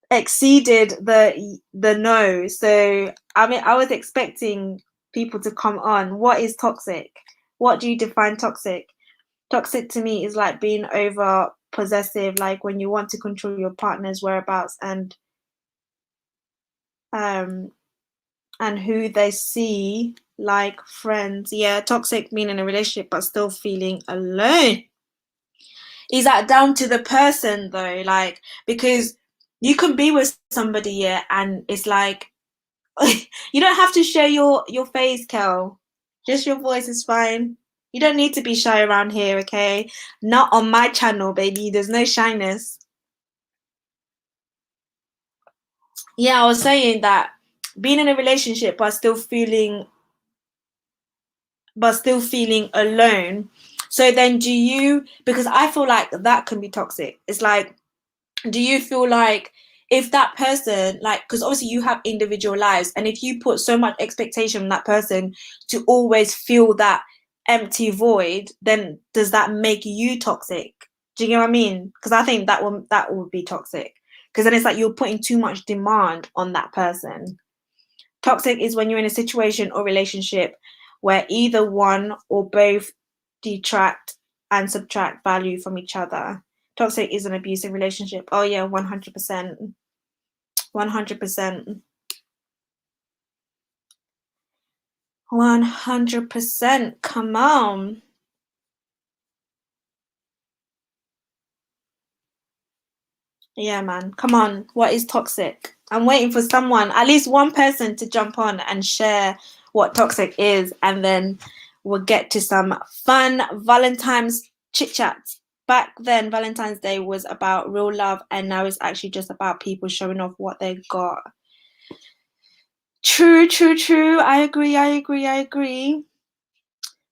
A: exceeded the no. So I mean, I was expecting people to come on. What is toxic? What do you define toxic? Toxic to me is like being over possessive, like when you want to control your partner's whereabouts and who they see, like friends. Yeah, toxic being in a relationship but still feeling alone. Is that down to the person though? Like, because you can be with somebody, yeah, and it's like you don't have to show your face, Kel. Just your voice is fine. You don't need to be shy around here, okay? Not on my channel, baby. There's no shyness. Yeah, I was saying that being in a relationship but still feeling alone. So then do you, because I feel like that can be toxic. It's like, do you feel like if that person, like, because obviously you have individual lives, and if you put so much expectation on that person to always feel that empty void, then does that make you toxic? Do you know what I mean? Because I think that would be toxic, because then it's like you're putting too much demand on that person. Toxic is when you're in a situation or relationship where either one or both detract and subtract value from each other. Toxic is an abusive relationship. Oh yeah, 100%. 100%. 100%. Come on. Yeah, man. Come on. What is toxic? I'm waiting for someone, at least one person, to jump on and share what toxic is, and then we'll get to some fun Valentine's chit chats. Back then, Valentine's Day was about real love, and now it's actually just about people showing off what they got. True, true, true. I agree.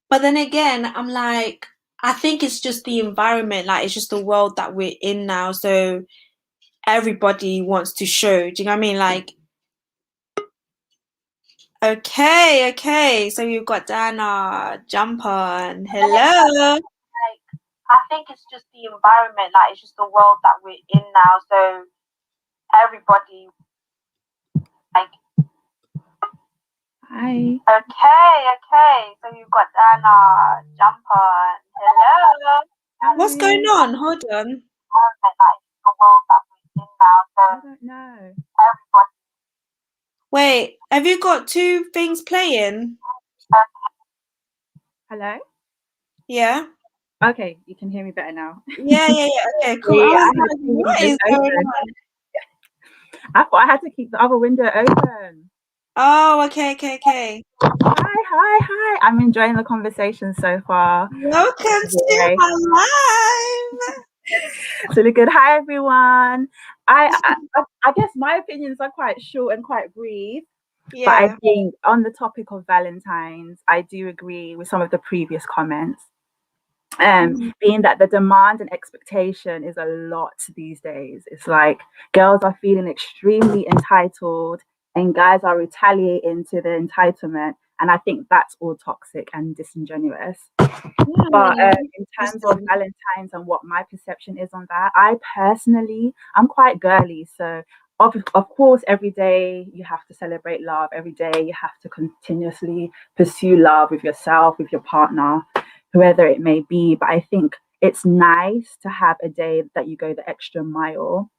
A: But then again, I'm like, I think it's just the environment, like it's just the world that we're in now. So everybody wants to show. Do you know what I mean? Like, okay. So you've got Dana, jump on. Hello. Like, I think it's just the environment, like it's just the world that we're in now. So everybody, like,
E: Hi.
A: okay. So you've got Dana, jump on. Hello. What's going on? Hold on. Like the world that we're in now. So
E: I don't know.
A: everybody. Wait, have you got two things playing?
E: Hello?
A: Yeah.
E: Okay, you can hear me better now.
A: Yeah. Okay, cool. I was like, what is going on?
E: I thought I had to keep the other window open.
A: Oh, okay.
E: Hi. I'm enjoying the conversation so far.
A: Welcome to my live.
E: It's really good. Hi, everyone. I guess my opinions are quite short and quite brief.
A: Yeah.
E: But I think on the topic of Valentine's, I do agree with some of the previous comments. Being that the demand and expectation is a lot these days. It's like girls are feeling extremely entitled and guys are retaliating to the entitlement. And I think that's all toxic and disingenuous. But in terms of Valentine's and what my perception is on that, I'm quite girly. So of course, every day you have to celebrate love. Every day you have to continuously pursue love with yourself, with your partner, whoever it may be. But I think it's nice to have a day that you go the extra mile.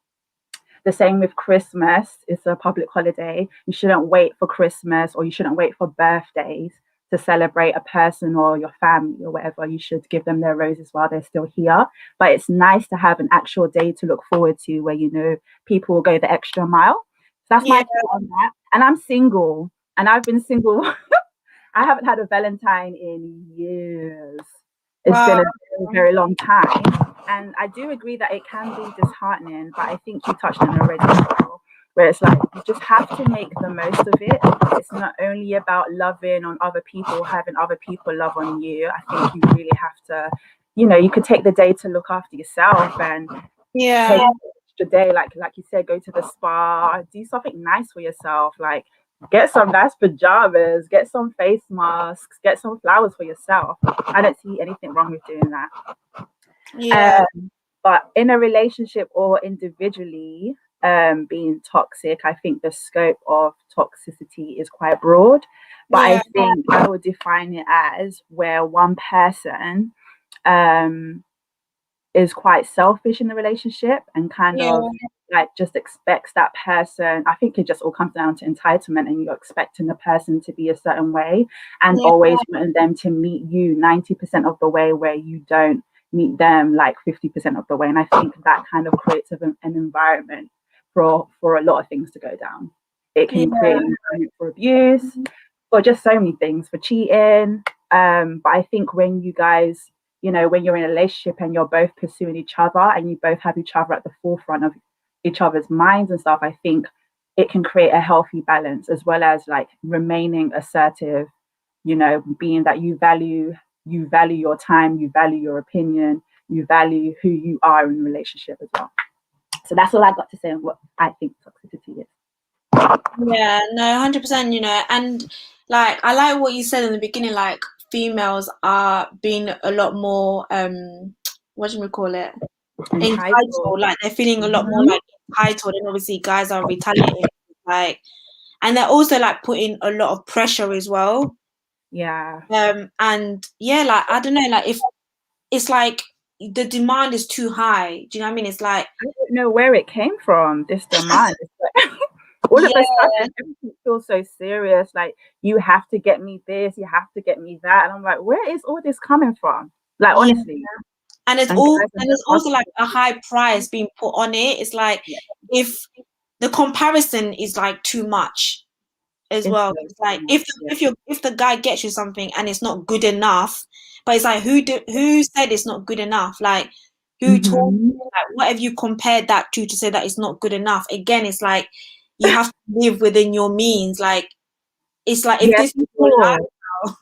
E: The same with Christmas. It's a public holiday. You shouldn't wait for Christmas, or you shouldn't wait for birthdays to celebrate a person or your family or whatever. You should give them their roses while they're still here. But it's nice to have an actual day to look forward to where, you know, people will go the extra mile. So that's my take on that. And I'm single, and I've been single. I haven't had a Valentine in years. It's been a very, very long time. And I do agree that it can be disheartening, but I think you touched on it already as well, where it's like you just have to make the most of it. It's not only about loving on other people, having other people love on you. I think you really have to, you know, you could take the day to look after yourself and take an extra day, like you said, go to the spa, do something nice for yourself, like get some nice pajamas, get some face masks, get some flowers for yourself. I don't see anything wrong with doing that. But in a relationship or individually, being toxic, I think the scope of toxicity is quite broad. But I think I would define it as where one person is quite selfish in the relationship and kind of like just expects that person. I think it just all comes down to entitlement, and you're expecting the person to be a certain way and always wanting them to meet you 90% of the way, where you don't meet them like 50% of the way. And I think that kind of creates an environment for a lot of things to go down. It can create an environment for abuse, for just so many things, for cheating. But I think when you guys, you know, when you're in a relationship and you're both pursuing each other and you both have each other at the forefront of each other's minds and stuff, I think it can create a healthy balance, as well as like remaining assertive, you know, being that you value your time, you value your opinion, you value who you are in a relationship as well. So that's all I got to say on what I think toxicity is.
A: Yeah, no, 100%, you know, and like I like what you said in the beginning, like females are being a lot more what do we call it? Entitled, like they're feeling a lot more like entitled, and obviously guys are retaliating, like, and they're also like putting a lot of pressure as well.
E: Yeah.
A: And yeah, like I don't know, like if it's like the demand is too high, do you know what I mean? It's like
E: I don't know where it came from, this demand. It's like, all of a sudden, everything feels so serious. Like, you have to get me this, you have to get me that. And I'm like, where is all this coming from? Like, honestly.
A: And it's also like a high price being put on it. It's like if the comparison is like too much as well. It's like if the guy gets you something and it's not good enough, but it's like who said it's not good enough? Like who told you, like what have you compared that to say that it's not good enough? Again, it's like you have to live within your means. Like it's like if this is your lifestyle.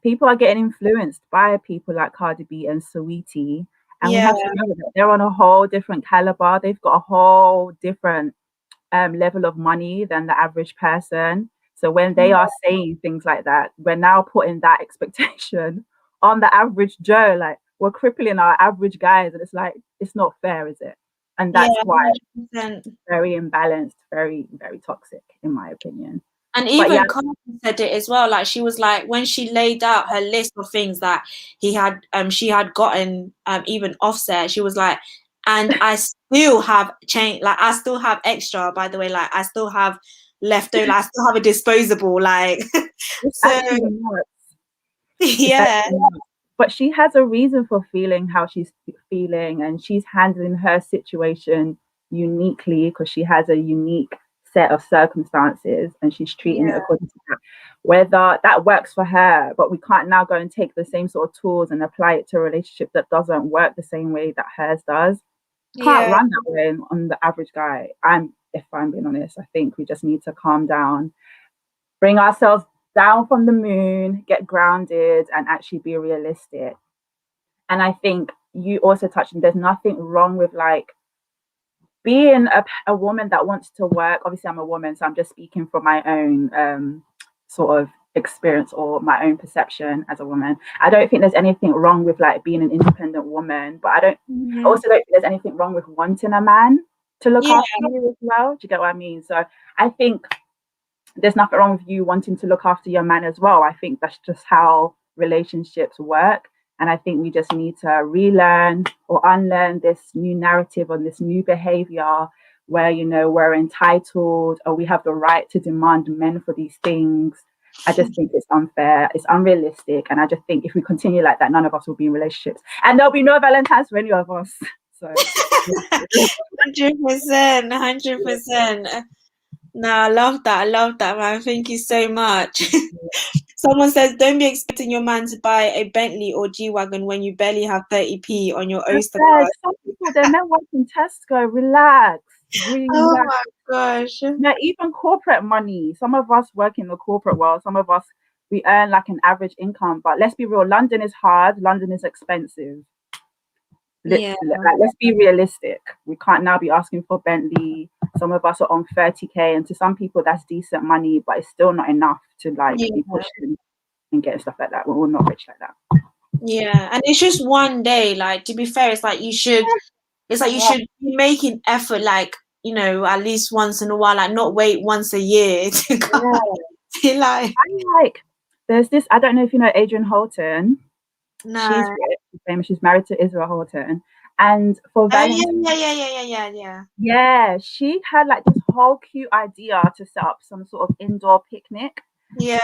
E: People are getting influenced by people like Cardi B and Saweetie, and we have to know that they're on a whole different caliber. They've got a whole different level of money than the average person. So when they are saying things like that, we're now putting that expectation on the average Joe. Like, we're crippling our average guys, and it's like, it's not fair, is it? And that's why it's very imbalanced, very, very toxic, in my opinion.
A: And even Cardi said it as well. Like she was like, when she laid out her list of things that she had gotten, even Offset, she was like, and I still have change, like I still have extra, by the way, like I still have leftover, like, I still have a disposable, like so yeah.
E: But she has a reason for feeling how she's feeling, and she's handling her situation uniquely because she has a unique set of circumstances, and she's treating it according to that. Whether that works for her, but we can't now go and take the same sort of tools and apply it to a relationship that doesn't work the same way that hers does. Can't run that way on the average guy. If I'm being honest, I think we just need to calm down, bring ourselves down from the moon, get grounded, and actually be realistic. And I think you also touched on, there's nothing wrong with like being a woman that wants to work. Obviously, I'm a woman, so I'm just speaking from my own sort of experience or my own perception as a woman. I don't think there's anything wrong with like being an independent woman, but I also don't think there's anything wrong with wanting a man to look after you as well. Do you get what I mean? So I think there's nothing wrong with you wanting to look after your man as well. I think that's just how relationships work. And I think we just need to relearn or unlearn this new narrative on this new behavior where, you know, we're entitled or we have the right to demand men for these things. I just think it's unfair, it's unrealistic. And I just think if we continue like that, none of us will be in relationships. And there'll be no Valentines for any of us. So
A: 100%, 100%. No, I love that, man. Thank you so much. Someone says, don't be expecting your man to buy a Bentley or G-Wagon when you barely have 30p on your Oyster card.
E: Some people, they're not working Tesco. Relax. Relax.
A: Oh my gosh.
E: Now, even corporate money. Some of us work in the corporate world. Some of us, we earn like an average income. But let's be real. London is hard. London is expensive. Let's be realistic. We can't now be asking for Bentley. Some of us are on 30k, and to some people that's decent money, but it's still not enough to like be pushing and getting stuff like that. We're not rich like that.
A: Yeah, and it's just one day. Like, to be fair, it's like you should be making effort, like, you know, at least once in a while, like not wait once a year to go.
E: There's this, I don't know if you know Adrian Holton.
A: No.
E: She's rich, she's famous. She's married to Israel Houghton, and for Valentine's, yeah, she had like this whole cute idea to set up some sort of indoor picnic.
A: Yeah.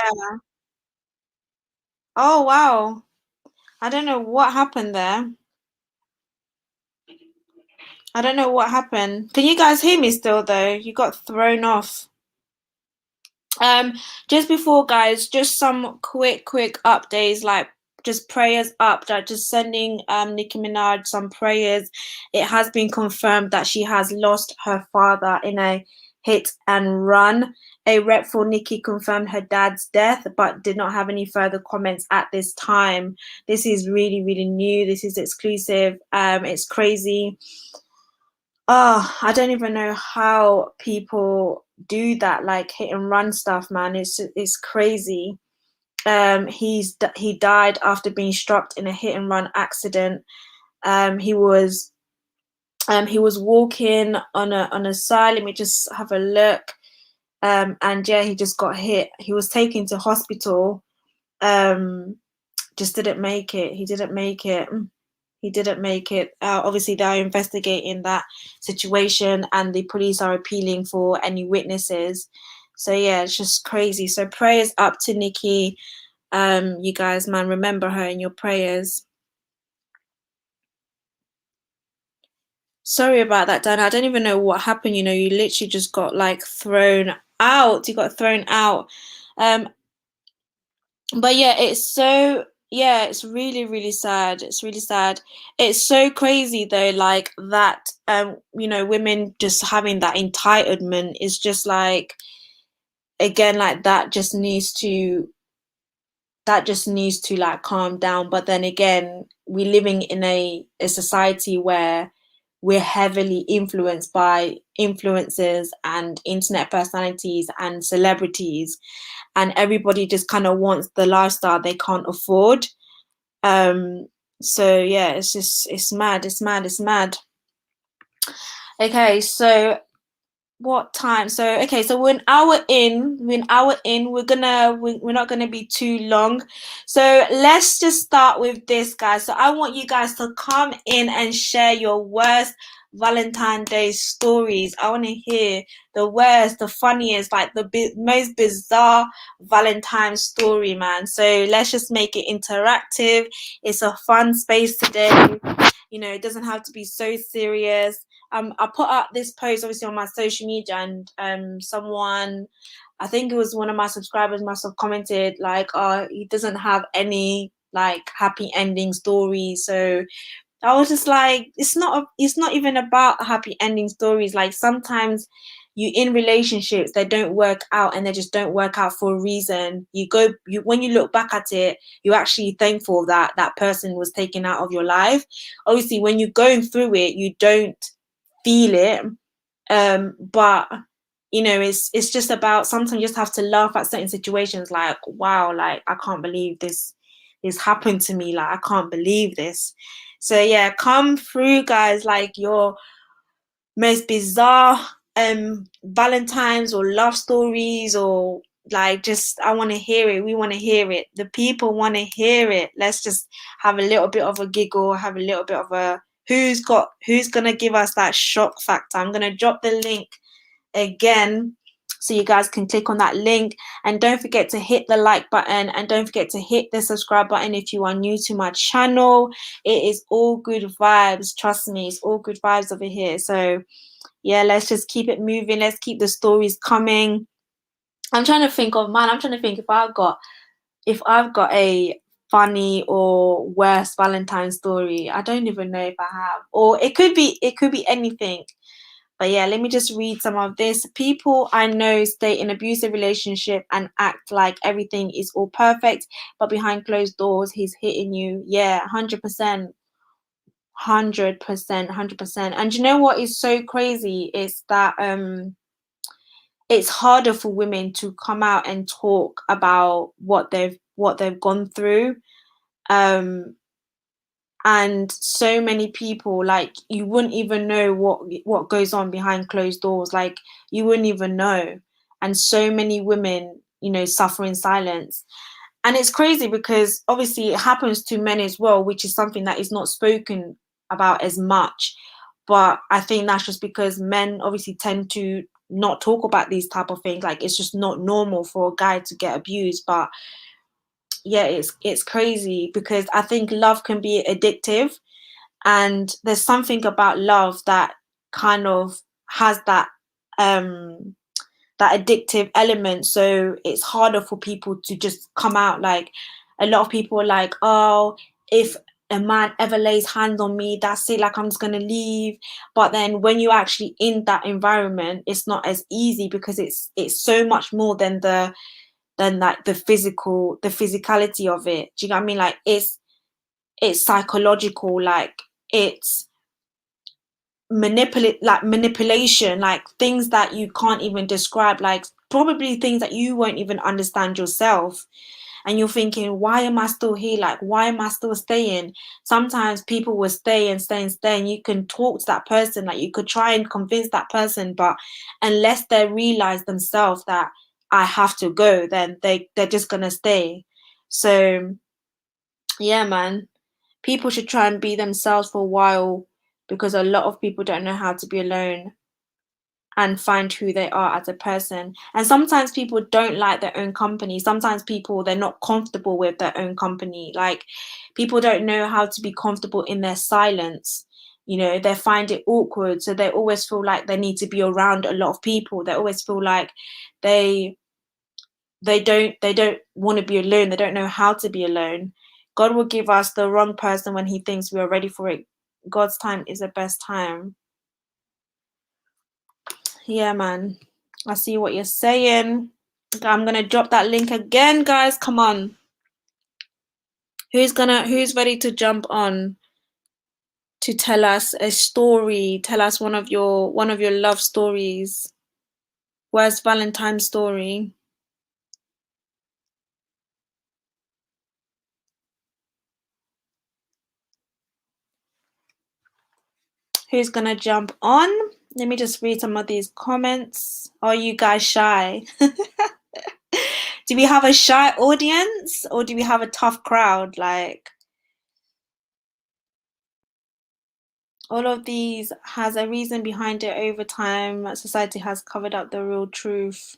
A: Oh wow, I don't know what happened there. I don't know what happened. Can you guys hear me still though? You got thrown off. Just before, guys, just some quick updates, like just prayers up, that just sending Nicki Minaj some prayers. It has been confirmed that she has lost her father in a hit and run. A rep for Nicki confirmed her dad's death, but did not have any further comments at this time. This is really new. This is exclusive. It's crazy. Oh, I don't even know how people do that, like hit and run stuff, man. It's crazy. He died after being struck in a hit and run accident. He was walking on a side. Let me just have a look. And yeah, he just got hit. He was taken to hospital. Just didn't make it. He didn't make it. He didn't make it. Obviously, they're investigating that situation, and the police are appealing for any witnesses. So yeah, it's just crazy. So prayers up to Nikki. You guys, man, remember her in your prayers. Sorry about that, Dan. I don't even know what happened. You know, you literally just got like thrown out. You got thrown out. But yeah, it's really, really sad. It's really sad. It's so crazy though, like that, you know, women just having that entitlement is just like, again, like that just needs to like calm down. But then again, we're living in a society where we're heavily influenced by influencers and internet personalities and celebrities, and everybody just kind of wants the lifestyle they can't afford. So yeah, it's mad, it's mad, it's mad. Okay, so what time? So okay, so we're an hour in. We're not gonna be too long. So let's just start with this, guys. So I want you guys to come in and share your worst Valentine's Day stories. I want to hear the worst, the funniest, like the most bizarre Valentine's story, man. So let's just make it interactive. It's a fun space today. You know, it doesn't have to be so serious. I put up this post obviously on my social media, and someone, I think it was one of my subscribers, must have commented like, he doesn't have any like happy ending stories. So I was just like, it's not even about happy ending stories. Like sometimes you in relationships that don't work out, and they just don't work out for a reason. When you look back at it, you're actually thankful that that person was taken out of your life. Obviously, when you're going through it, you don't feel it. But you know, it's just about, sometimes you just have to laugh at certain situations, like, wow, like I can't believe this happened to me, like I can't believe this. So yeah, come through, guys, like your most bizarre Valentines or love stories, or like, just, I want to hear it. We want to hear it. The people want to hear it. Let's just have a little bit of a giggle, have a little bit of a, who's gonna give us that shock factor. I'm gonna drop the link again so you guys can click on that link, and don't forget to hit the like button, and don't forget to hit the subscribe button if you are new to my channel. It is all good vibes, trust me, it's all good vibes over here. So yeah, let's just keep it moving, let's keep the stories coming. I'm trying to think if I've got a funny or worse Valentine's story. I don't even know if I have, or it could be anything. But yeah, let me just read some of this. People I know stay in abusive relationship and act like everything is all perfect, but behind closed doors, he's hitting you. Yeah, 100%. 100%. And you know what is so crazy is that it's harder for women to come out and talk about what they've gone through. And so many people, like, you wouldn't even know what goes on behind closed doors, like you wouldn't even know. And so many women, you know, suffer in silence. And it's crazy because obviously it happens to men as well, which is something that is not spoken about as much. But I think that's just because men obviously tend to not talk about these type of things. Like, it's just not normal for a guy to get abused. But yeah, it's crazy because I think love can be addictive, and there's something about love that kind of has that that addictive element. So it's harder for people to just come out. Like, a lot of people are like, oh, if a man ever lays hands on me, that's it, like I'm just gonna leave. But then when you're actually in that environment, it's not as easy because it's so much more than like the physicality of it. Do you know what I mean? Like, it's psychological. Like, it's manipulation, like things that you can't even describe, like probably things that you won't even understand yourself. And you're thinking, why am I still here? Like, why am I still staying? Sometimes people will stay and stay and stay, and you can talk to that person, like you could try and convince that person, but unless they realize themselves that I have to go, then they're just gonna stay. So yeah, man, people should try and be themselves for a while, because a lot of people don't know how to be alone and find who they are as a person. And sometimes people don't like their own company. Sometimes people, they're not comfortable with their own company. Like, people don't know how to be comfortable in their silence. You know, they find it awkward, so they always feel like they need to be around a lot of people. They always feel like they don't want to be alone. They don't know how to be alone. God will give us the wrong person when he thinks we are ready for it. God's time is the best time. Yeah, man, I see what you're saying. I'm gonna drop that link again, guys. Come on, who's ready to jump on to tell us a story? Tell us one of your love stories. Where's Valentine's story? Who's gonna jump on? Let me just read some of these comments. Are you guys shy? Do we have a shy audience, or do we have a tough crowd? Like, all of these has a reason behind it. Over time, society has covered up the real truth.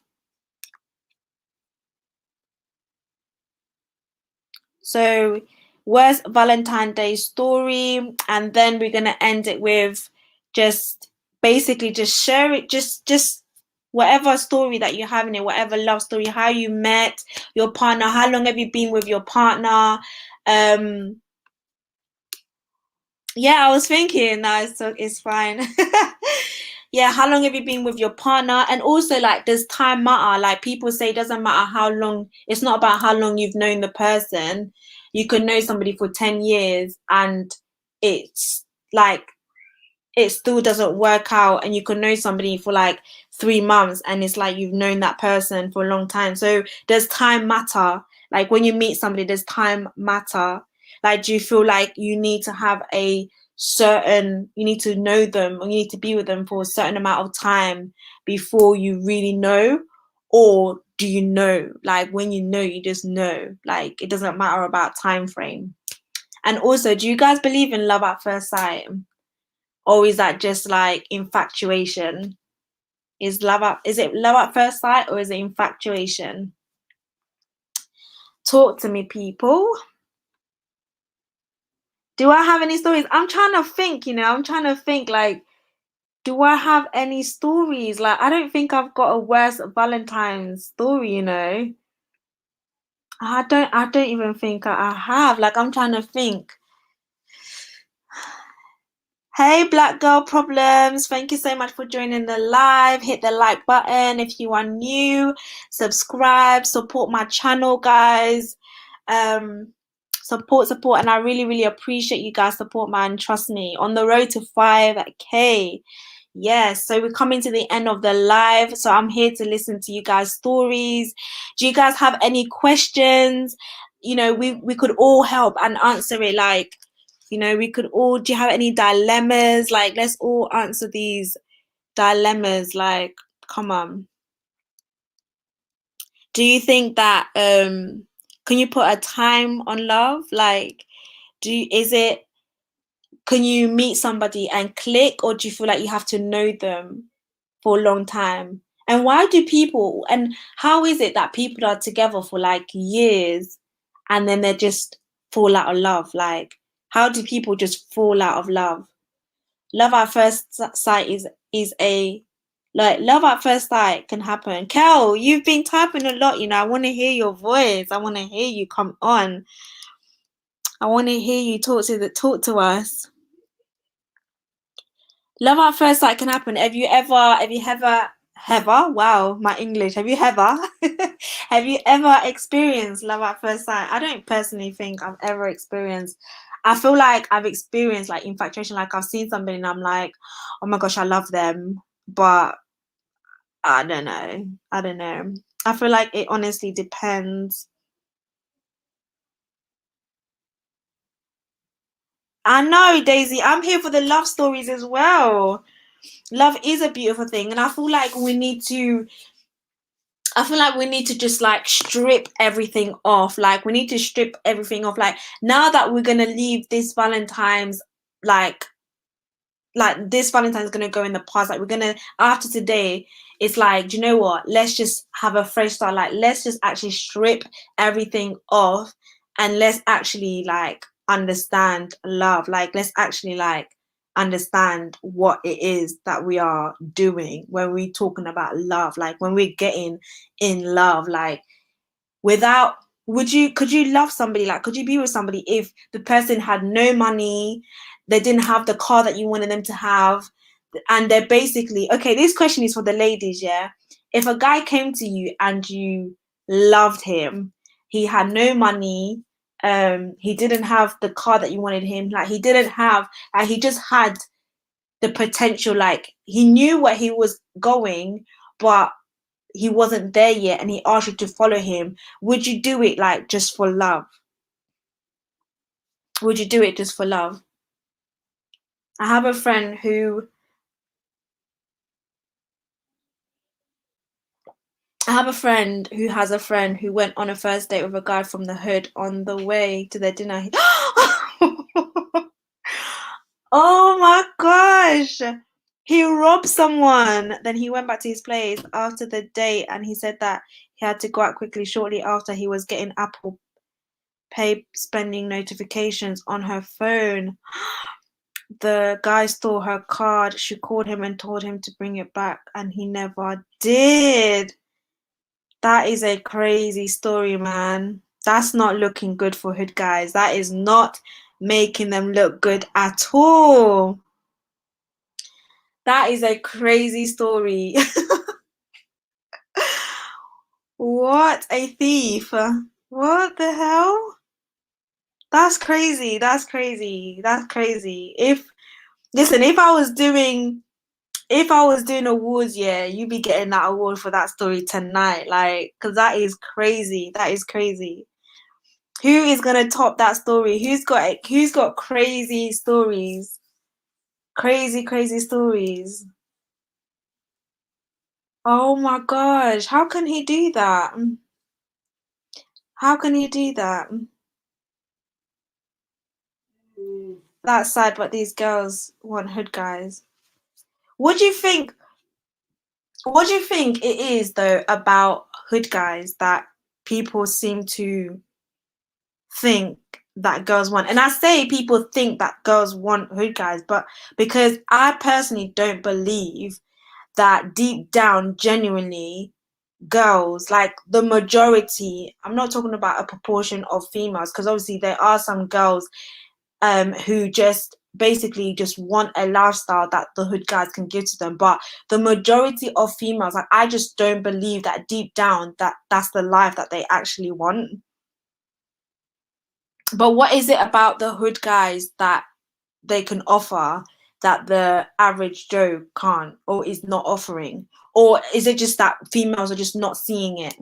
A: So, where's Valentine's Day story? And then we're gonna end it with just basically just share it, just whatever story that you have in it, whatever love story, how you met your partner, how long have you been with your partner? Yeah, I was thinking, no, it's fine. Yeah, how long have you been with your partner? And also, like, does time matter? Like, people say it doesn't matter how long, it's not about how long you've known the person. You could know somebody for 10 years and it's like, it still doesn't work out, and you can know somebody for like 3 months and it's like you've known that person for a long time. So does time matter? Like, when you meet somebody, does time matter? Like, do you feel like you need to have you need to know them, or you need to be with them for a certain amount of time before you really know? Or do you know, like, when you know, you just know, like, it doesn't matter about time frame? And also, do you guys believe in love at first sight? Or is that just like infatuation? Is it love at first sight, or is it infatuation? Talk to me, people. Do I have any stories? I'm trying to think, like, do I have any stories? Like, I don't think I've got a worse Valentine's story, I don't even think I have. Like, I'm trying to think. Hey, Black Girl Problems, thank you so much for joining the live. Hit the like button if you are new. Subscribe, support my channel, guys. Support, and I really, really appreciate you guys' support, man. Trust me, on the road to 5K. Yes, so we're coming to the end of the live, so I'm here to listen to you guys' stories. Do you guys have any questions? We could all help and answer it. Like, we could all, do you have any dilemmas? Like, let's all answer these dilemmas. Like, come on. Do you think that, can you put a time on love? Like, can you meet somebody and click, or do you feel like you have to know them for a long time? And how is it that people are together for like years and then they just fall out of love? Like, how do people just fall out of love? Love at first sight love at first sight can happen. Kel, you've been typing a lot, I want to hear your voice. I want to hear you. Come on. I want to hear you talk to us. Love at first sight can happen. Have you ever, wow, my English. Have you ever, have you ever experienced love at first sight? I don't personally think I've ever experienced I feel like I've experienced like infatuation. Like I've seen somebody and I'm like, oh my gosh, I love them, but I don't know. I don't know. I feel like it honestly depends. I know, Daisy. I'm here for the love stories as well. Love is a beautiful thing, and I feel like we need to. I feel like we need to just like strip everything off. Like we need to strip everything off. Like now that we're gonna leave this Valentine's, like this Valentine's gonna go in the past. Like we're gonna after today, it's like, do you know what? Let's just have a fresh start. Like let's just actually strip everything off and let's actually like understand love. Like let's actually like understand what it is that we are doing when we're talking about love. Like when we're getting in love, like without could you love somebody, like could you be with somebody if the person had no money, they didn't have the car that you wanted them to have, and they're basically okay, this question is for the ladies, yeah? If a guy came to you and you loved him, he had no money, he didn't have the car that you wanted him, like he didn't have, like he just had the potential, like he knew what he was going, but he wasn't there yet, and he asked you to follow him, would you do it like just for love? Would you do it just for love? I have a friend who has a friend who went on a first date with a guy from the hood. On the way to their dinner, oh my gosh, he robbed someone. Then he went back to his place after the date, and he said that he had to go out quickly. Shortly after, he was getting Apple Pay spending notifications on her phone. The guy stole her card. She called him and told him to bring it back, and he never did. That is a crazy story, man. That's not looking good for hood guys. That is not making them look good at all. That is a crazy story. What a thief. What the hell? That's crazy. That's crazy. That's crazy. If I was doing awards, yeah, you'd be getting that award for that story tonight. Like, because that is crazy. That is crazy. Who is gonna top that story? Who's got crazy stories? Crazy stories. Oh my gosh, how can he do that? How can he do that? That's sad, but these girls want hood guys. What do you think? What do you think it is though about hood guys that people seem to think that girls want? And I say people think that girls want hood guys, but because I personally don't believe that deep down, genuinely, girls, like the majority, I'm not talking about a proportion of females, because obviously there are some girls who just basically just want a lifestyle that the hood guys can give to them, but the majority of females, like I just don't believe that deep down that that's the life that they actually want. But what is it about the hood guys that they can offer that the average Joe can't or is not offering? Or is it just that females are just not seeing it?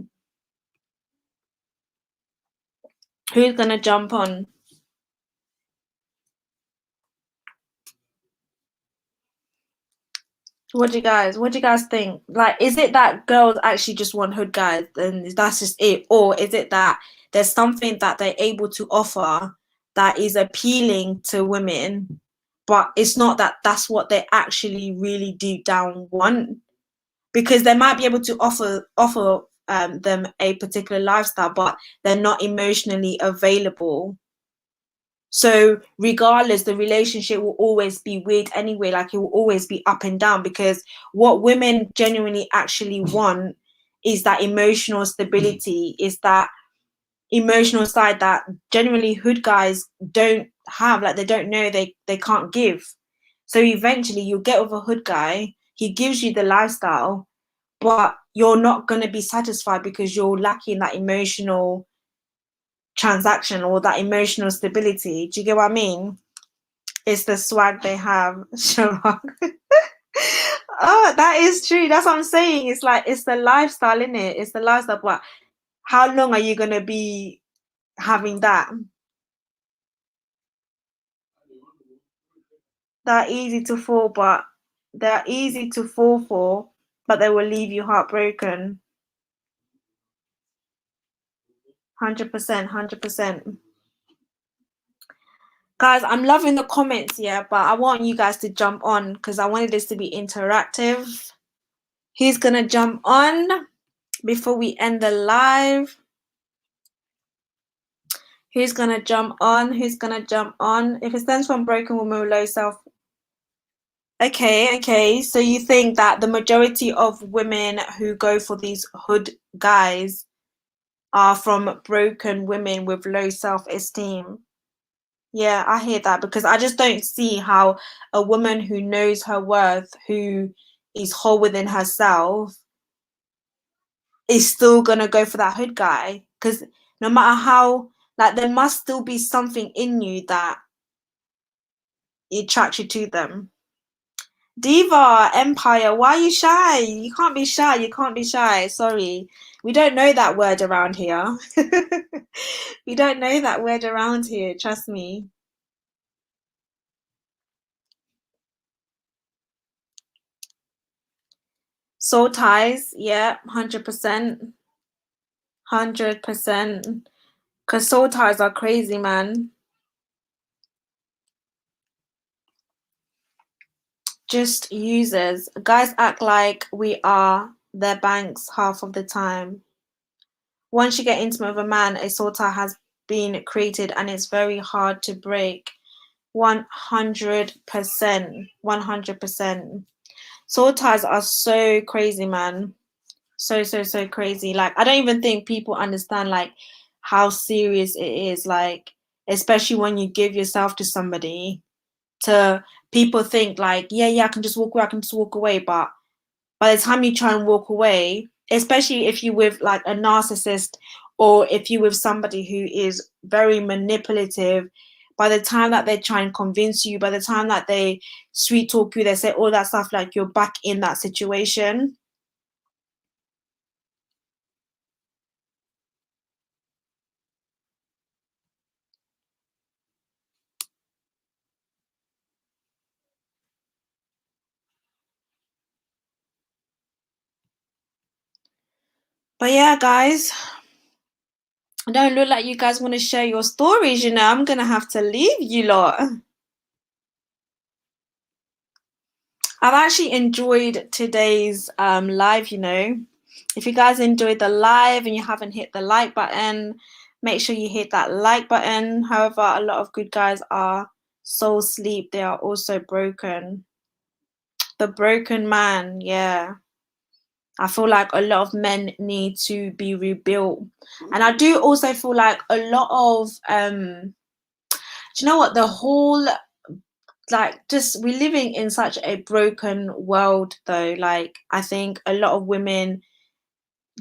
A: Who's gonna jump on? What do you guys think? Like, is it that girls actually just want hood guys and that's just it? Or is it that there's something that they're able to offer that is appealing to women, but it's not that that's what they actually really deep down want? Because they might be able to offer them a particular lifestyle, but they're not emotionally available. So regardless, the relationship will always be weird anyway. Like it will always be up and down, because what women genuinely actually want is that emotional stability, is that emotional side that generally hood guys don't have. Like they don't know, they can't give. So eventually you'll get with a hood guy, he gives you the lifestyle, but you're not going to be satisfied because you're lacking that emotional transaction or that emotional stability. Do you get what I mean? It's the swag they have. Sherlock. Oh, that is true. That's what I'm saying. It's like, it's the lifestyle, isn't it? It's the lifestyle. But how long are you going to be having that? They're easy to fall, but they're easy to fall for, but they will leave you heartbroken. 100%, 100%. Guys, I'm loving the comments, yeah, but I want you guys to jump on because I wanted this to be interactive. Who's gonna jump on before we end the live? Who's gonna jump on? Who's gonna jump on? If it stems from broken woman with low self. Okay. So you think that the majority of women who go for these hood guys are from broken women with low self-esteem? Yeah, I hear that because I just don't see how a woman who knows her worth, who is whole within herself, is still gonna go for that hood guy. Because no matter how, like, there must still be something in you that attracts you to them. Diva Empire, why are you shy? You can't be shy. You can't be shy. Sorry, we don't know that word around here. We don't know that word around here. Trust me. Soul ties, yeah, 100%. 100%. Because soul ties are crazy, man. Just users. Guys act like we are their banks half of the time. Once you get intimate with a man, a soul tie has been created and it's very hard to break. 100%. 100%. Soul ties are so crazy, man. So crazy. Like, I don't even think people understand like how serious it is, like, especially when you give yourself to somebody. To people think like, yeah, I can just walk away, but by the time you try and walk away, especially if you with like a narcissist or if you with somebody who is very manipulative, by the time that they try and convince you, by the time that they sweet talk you, they say all that stuff, like, you're back in that situation. But yeah, guys, don't look like you guys want to share your stories, you know. I'm gonna have to leave you lot. I've actually enjoyed today's live, you know. If you guys enjoyed the live and you haven't hit the like button, make sure you hit that like button. However, a lot of good guys are soul sleep. They are also broken. The broken man, yeah. I feel like a lot of men need to be rebuilt. And I do also feel like a lot of do you know what, the whole, like, just we're living in such a broken world though. Like, I think a lot of women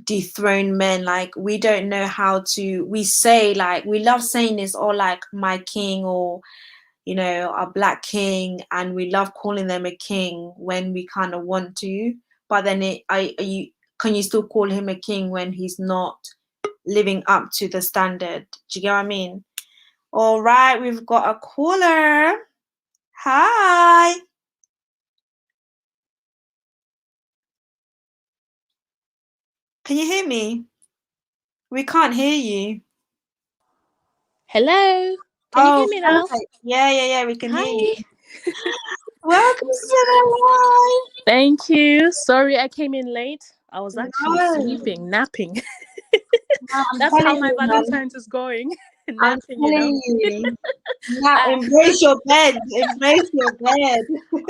A: dethrone men. Like, we don't know how to, we say, like, we love saying this, or like my king, or you know, our black king, and we love calling them a king when we kind of want to, but then can you still call him a king when he's not living up to the standard? Do you get what I mean? All right, we've got a caller. Hi. Can you hear me? We can't hear you.
G: Hello. Can you hear me now?
A: Perfect. Yeah, we can hear you.
G: Hi.
A: Welcome to the live.
G: Thank you. Sorry I came in late. I was actually
A: No,
G: napping.
A: I'm
G: That's how
A: telling
G: my
A: you, man.
G: Valentine's is going.
A: I'm
G: Napping, you know.
A: telling you. Now
G: Uh,
A: embrace your bed. Embrace your bed.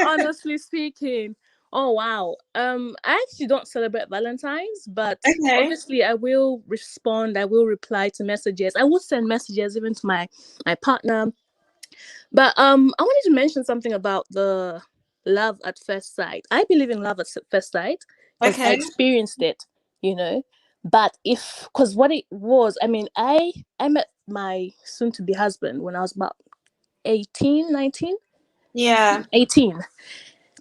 G: honestly speaking. Oh wow. I actually don't celebrate Valentine's, but
A: Okay.
G: obviously I will respond, I will reply to messages. I will send messages even to my partner. But I wanted to mention something about the love at first sight. I believe in love at first sight because I
A: Okay.
G: experienced it, you know. But because what it was, I mean, I met my soon-to-be husband when I was about 18, 19,
A: Yeah.
G: 18,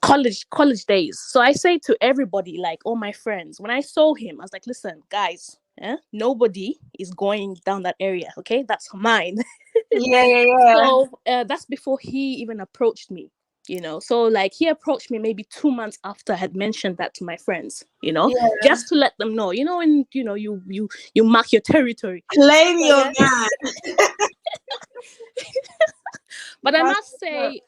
G: college days. So I say to everybody, like all my friends, when I saw him, I was like, listen, guys, nobody is going down that area, okay? That's mine.
A: Yeah, yeah, yeah.
G: So that's before he even approached me, you know. So like he approached me maybe 2 months after I had mentioned that to my friends, you know,
A: Yeah.
G: just to let them know, you know, and you know, you mark your territory.
A: Claim
G: So,
A: your
G: yeah.
A: man.
G: But I
A: That's
G: must say,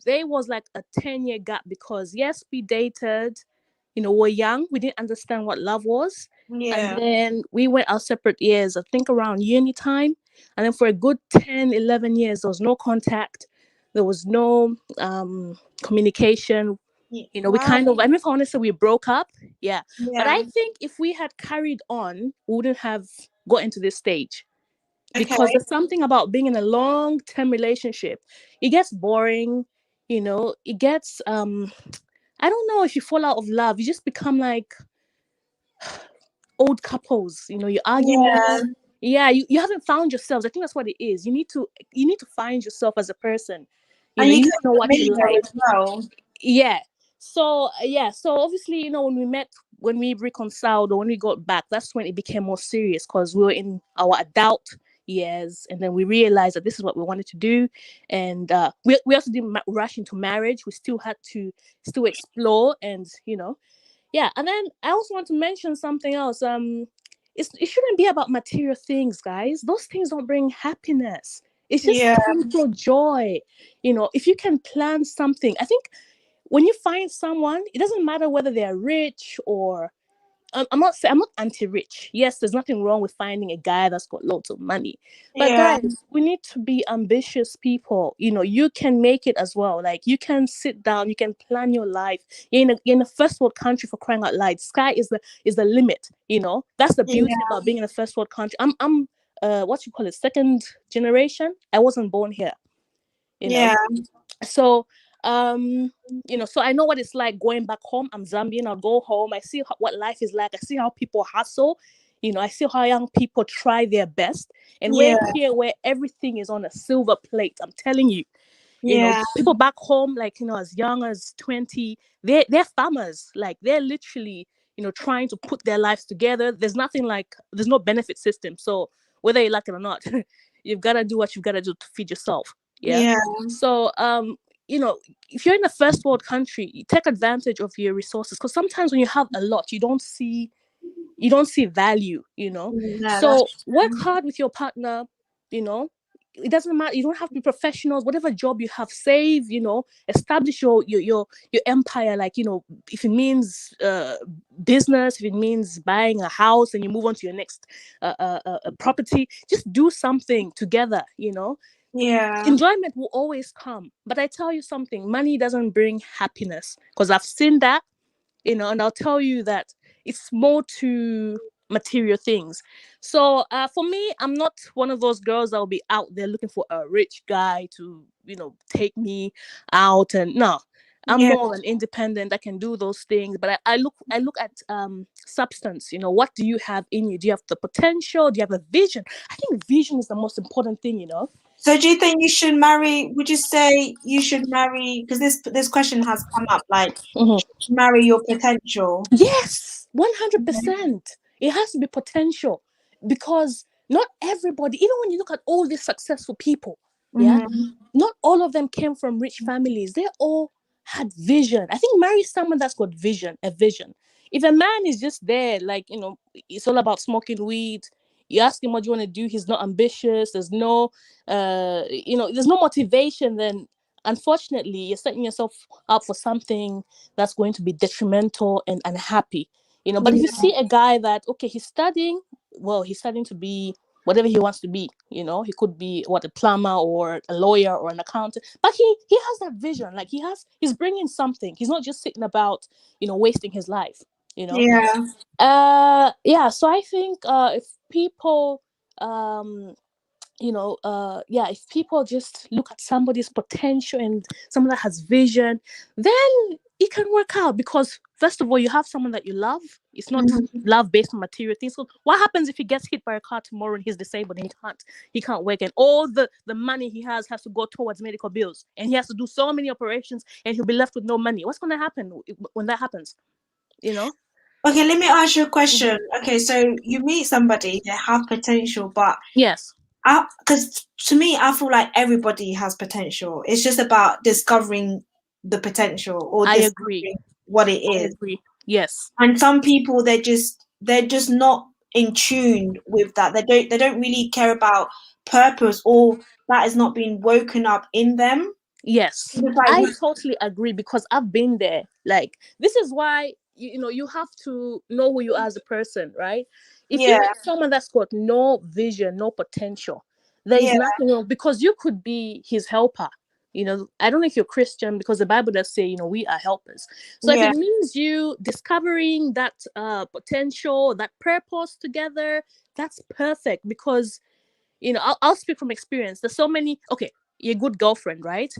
G: there was like a 10-year gap because yes, we dated, you know, we're young, we didn't understand what love was. And
A: yeah.
G: then we went our separate years, I think around uni time. And then for a good 10, 11 years, there was no contact. There was no communication. You know, we
A: Wow.
G: kind of, I mean, if I want to say we broke up, yeah. But
A: Yeah.
G: I think if we had carried on, we wouldn't have gotten to this stage.
A: Okay.
G: Because there's something about being in a long-term relationship. It gets boring, you know, it gets, I don't know if you fall out of love, you just become like old couples, you know, you argue
A: Yeah.
G: more. Yeah, you haven't found yourselves. I think that's what it is. You need to find yourself as a person. You
A: And
G: know,
A: you
G: you need
A: can
G: to know what you
A: familiar
G: like.
A: as well.
G: Yeah. So yeah, so obviously, you know, when we met, when we reconciled, or when we got back, that's when it became more serious because we were in our adult years, and then we realized that this is what we wanted to do. And we also didn't rush into marriage. We still had to still explore, and you know, yeah. And then I also want to mention something else. It shouldn't be about material things, guys. Those things don't bring happiness. It's just
A: Yeah.
G: total joy. You know, if you can plan something, I think when you find someone, it doesn't matter whether they're rich or I'm not saying, I'm not anti-rich. Yes, there's nothing wrong with finding a guy that's got loads of money. But
A: Yeah.
G: guys, we need to be ambitious people. You know, you can make it as well. Like you can sit down, you can plan your life. You're in a first world country, for crying out loud. Sky is the limit. You know, that's the beauty
A: Yeah.
G: about being in a first world country. I'm what you call it, second generation. I wasn't born here. You know,
A: Yeah.
G: so you know, so I know what it's like going back home. I'm Zambian. I'll go home, I see what life is like. I see how people hustle. You know, I see how young people try their best, and we're
A: Yeah.
G: here where everything is on a silver plate. I'm telling you. You know,
A: Yeah.
G: people back home, like, you know, as young as 20, they're farmers. Like they're literally, you know, trying to put their lives together. There's no benefit system. So whether you like it or not, you've got to do what you've got to do to feed yourself. Yeah.
A: Yeah.
G: So you know, if you're in a first world country, you take advantage of your resources, because sometimes when you have a lot, you don't see value, you know.
A: Yeah,
G: So
A: that's
G: work
A: true.
G: hard with your partner, you know. It doesn't matter, you don't have to be professionals. Whatever job you have, save, you know, establish your empire. Like, you know, if it means business, if it means buying a house and you move on to your next property, just do something together, you know.
A: Yeah.
G: Enjoyment will always come, but I tell you something, money doesn't bring happiness, because I've seen that, you know. And I'll tell you that it's more to material things. So for me, I'm not one of those girls that will be out there looking for a rich guy to, you know, take me out. And no, I'm
A: Yeah.
G: more of an independent. I can do those things, but I look at substance. You know, what do you have in you? Do you have the potential? Do you have a vision? I think vision is the most important thing, you know.
A: So do you think you should marry? Would you say you should marry? Because this question has come up. Like,
G: Mhm.
A: marry your potential.
G: Yes,
A: Okay.
G: 100%. It has to be potential, because not everybody, even when you look at all these successful people, yeah,
A: Mm-hmm.
G: not all of them came from rich families. They all had vision. I think marry someone that's got vision, a vision. If a man is just there, like, you know, it's all about smoking weed, you ask him what you want to do, he's not ambitious, there's no, you know, there's no motivation, then unfortunately, you're setting yourself up for something that's going to be detrimental and unhappy, you know. But if you
A: Yeah.
G: see a guy that, okay, he's studying, well, he's studying to be whatever he wants to be, you know. He could be a plumber or a lawyer or an accountant, but he has that vision. Like he's bringing something. He's not just sitting about, you know, wasting his life, you know.
A: Yeah.
G: Yeah, so I think if people um you know, yeah, if people just look at somebody's potential and someone that has vision, then it can work out. Because first of all, you have someone that you love. It's not love based on material things. So what happens if he gets hit by a car tomorrow and he's disabled and he can't work, and all the money he has to go towards medical bills, and he has to do so many operations and he'll be left with no money? What's going to happen when that happens? You know?
A: Okay, let me ask you a question. Okay, so you meet somebody, they have potential, but
G: Yes.
A: Because to me, I feel like everybody has potential. It's just about discovering the potential or
G: I
A: discovering
G: agree.
A: what it
G: I
A: is.
G: agree. Yes.
A: And some people, they're just not in tune with that. They don't really care about purpose, or that is not being woken up in them.
G: Yes,
A: It's like,
G: I totally agree, because I've been there. Like, this is why you have to know who you are as a person, right? If you
A: yeah,
G: meet someone that's got no vision, no potential, there is
A: yeah,
G: nothing wrong, because you could be his helper. I don't know if you're Christian, because the Bible does say, we are helpers. So if
A: yeah,
G: it means you discovering that potential, that purpose together, that's perfect. Because I'll speak from experience. There's so many. Okay, you're a good girlfriend, right?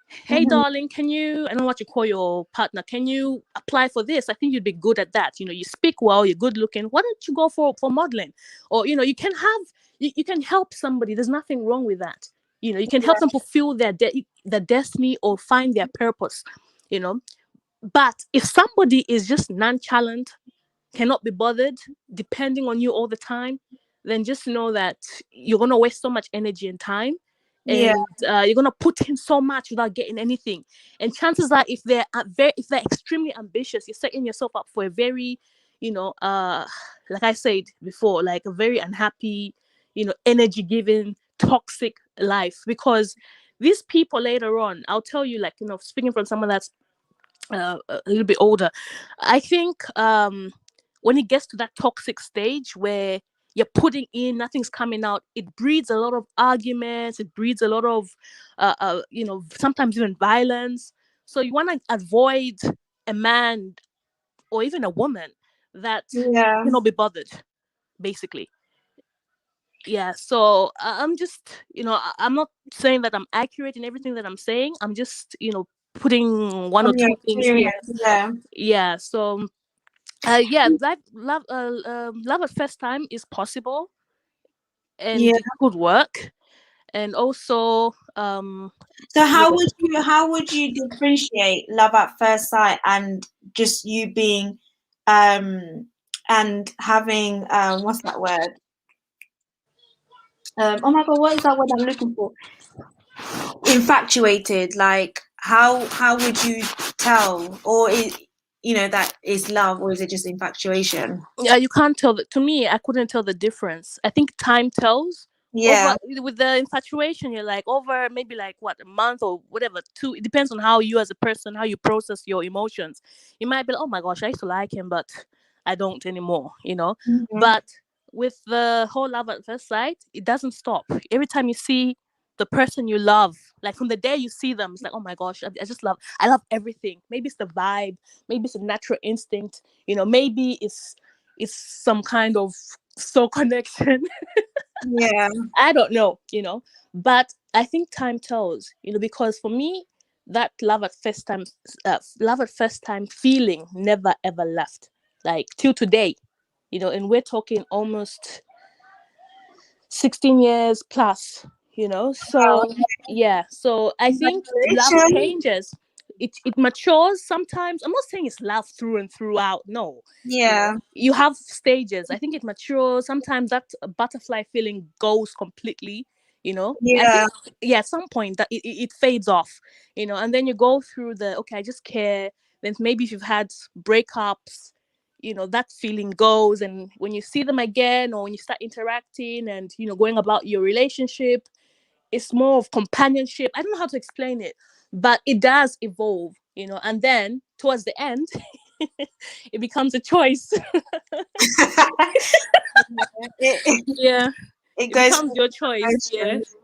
G: Hey, darling, I don't know what you call your partner, can you apply for this? I think you'd be good at that. You speak well, you're good looking. Why don't you go for modeling? Or, you can you can help somebody. There's nothing wrong with that. You can help them fulfill their destiny or find their purpose, But if somebody is just nonchalant, cannot be bothered, depending on you all the time, then just know that you're going to waste so much energy and time,
A: yeah,
G: and you're going to put in so much without getting anything. And chances are, if they're extremely ambitious, you're setting yourself up for a very, like I said before, like a very unhappy, energy giving, toxic life. Because these people later on, I'll tell you, like, speaking from someone that's a little bit older, I think when it gets to that toxic stage where you're putting in, nothing's coming out, it breeds a lot of arguments, it breeds a lot of sometimes even violence. So you want to avoid a man or even a woman that
A: yeah.
G: cannot be bothered, basically. Yeah, so I'm just, I'm not saying that I'm accurate in everything that I'm saying. I'm just, putting one or
A: From your
G: two things here.
A: experience,
G: Yeah, so yeah, love at first time is possible, and
A: yeah.
G: it could work. And also,
A: So
G: yeah,
A: how would you differentiate love at first sight and just you being and having what's that word? Oh my god, what is that word I'm looking for? Infatuated. Like how would you tell, or that is love, or is it just infatuation?
G: yeah, you can't tell. To me, I couldn't tell the difference. I think time tells.
A: Yeah,
G: Over with the infatuation, you're like, over maybe like what, a month or whatever, two. It depends on how you as a person, how you process your emotions. You might be like, oh my gosh, I used to like him, but I don't anymore. But with the whole love at first sight, it doesn't stop. Every time you see the person you love, like from the day you see them, it's like, oh my gosh, I love everything. Maybe it's the vibe, maybe it's a natural instinct, maybe it's some kind of soul connection.
A: yeah,
G: I don't know, but I think time tells, because for me, that love at first time feeling never ever left, like till today, and we're talking almost 16 years plus, so yeah, so I think love
A: congratulations.
G: changes. It matures sometimes. I'm not saying it's love through and throughout, no.
A: Yeah,
G: You have stages. I think it matures. Sometimes that butterfly feeling goes completely, I
A: yeah,
G: think, yeah, at some point that it fades off, and then you go through the, okay, I just care. Then maybe if you've had breakups, that feeling goes, and when you see them again, or when you start interacting and going about your relationship, it's more of companionship. I don't know how to explain it, but it does evolve, and then towards the end it becomes a choice.
A: it,
G: Yeah,
A: it
G: it
A: goes
G: becomes
A: through
G: your choice. Yeah.
A: emotions.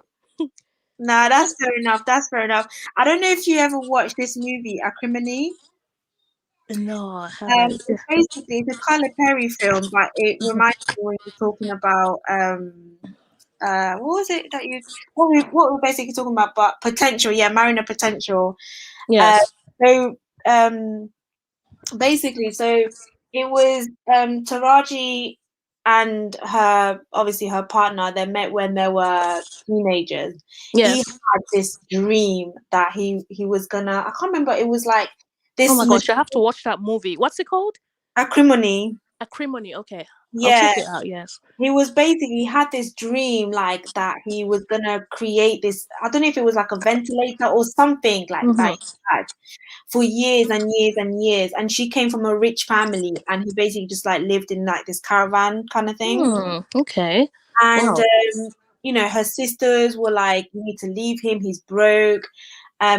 A: No, that's fair enough. That's fair enough. I don't know if you ever watched this movie, Acrimony.
G: No, I haven't.
A: It's basically it's a Tyler Perry film, but it reminds me when you're talking about what was it that what we're basically talking about, but potential, yeah, marrying a potential. Uh,
G: Yes.
A: so um basically, so it was Taraji and obviously her partner. They met when they were teenagers. He
G: Yes.
A: had this dream that he was gonna. I can't remember. It was like
G: Oh
A: this
G: my gosh, I have to watch that movie. What's it called?
A: acrimony.
G: Acrimony. Okay, I'll
A: Yeah,
G: check it out. Yes.
A: he was basically he had this dream like that he was gonna create this. I don't know if it was like a ventilator or something like that.
G: Mm-hmm.
A: He had for years and years and years. And she came from a rich family, and he basically just like lived in like this caravan kind of thing.
G: Okay.
A: And
G: Wow.
A: you know, her sisters were like, "You need to leave him. He's broke.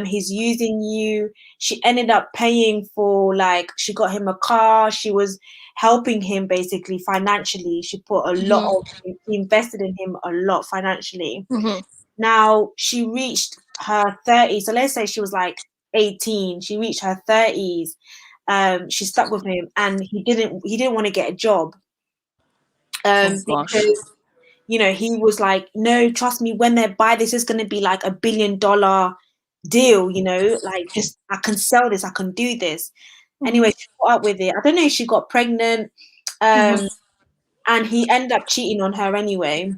A: He's using you." She ended up paying for like she got him a car. She was helping him basically financially. She put a lot of she invested in him a lot financially.
G: Mm-hmm.
A: Now she reached her 30s. So let's say she was like 18. She reached her 30s. She stuck with him, and he didn't want to get a job.
G: Oh gosh.
A: Because you know, he was like, "No, trust me, when they buy this, is going to be like $1 billion deal, you know, like just I can sell this, I can do this." Anyway, she put up with it. I don't know if she got pregnant,
G: Mm-hmm.
A: and he ended up cheating on her anyway.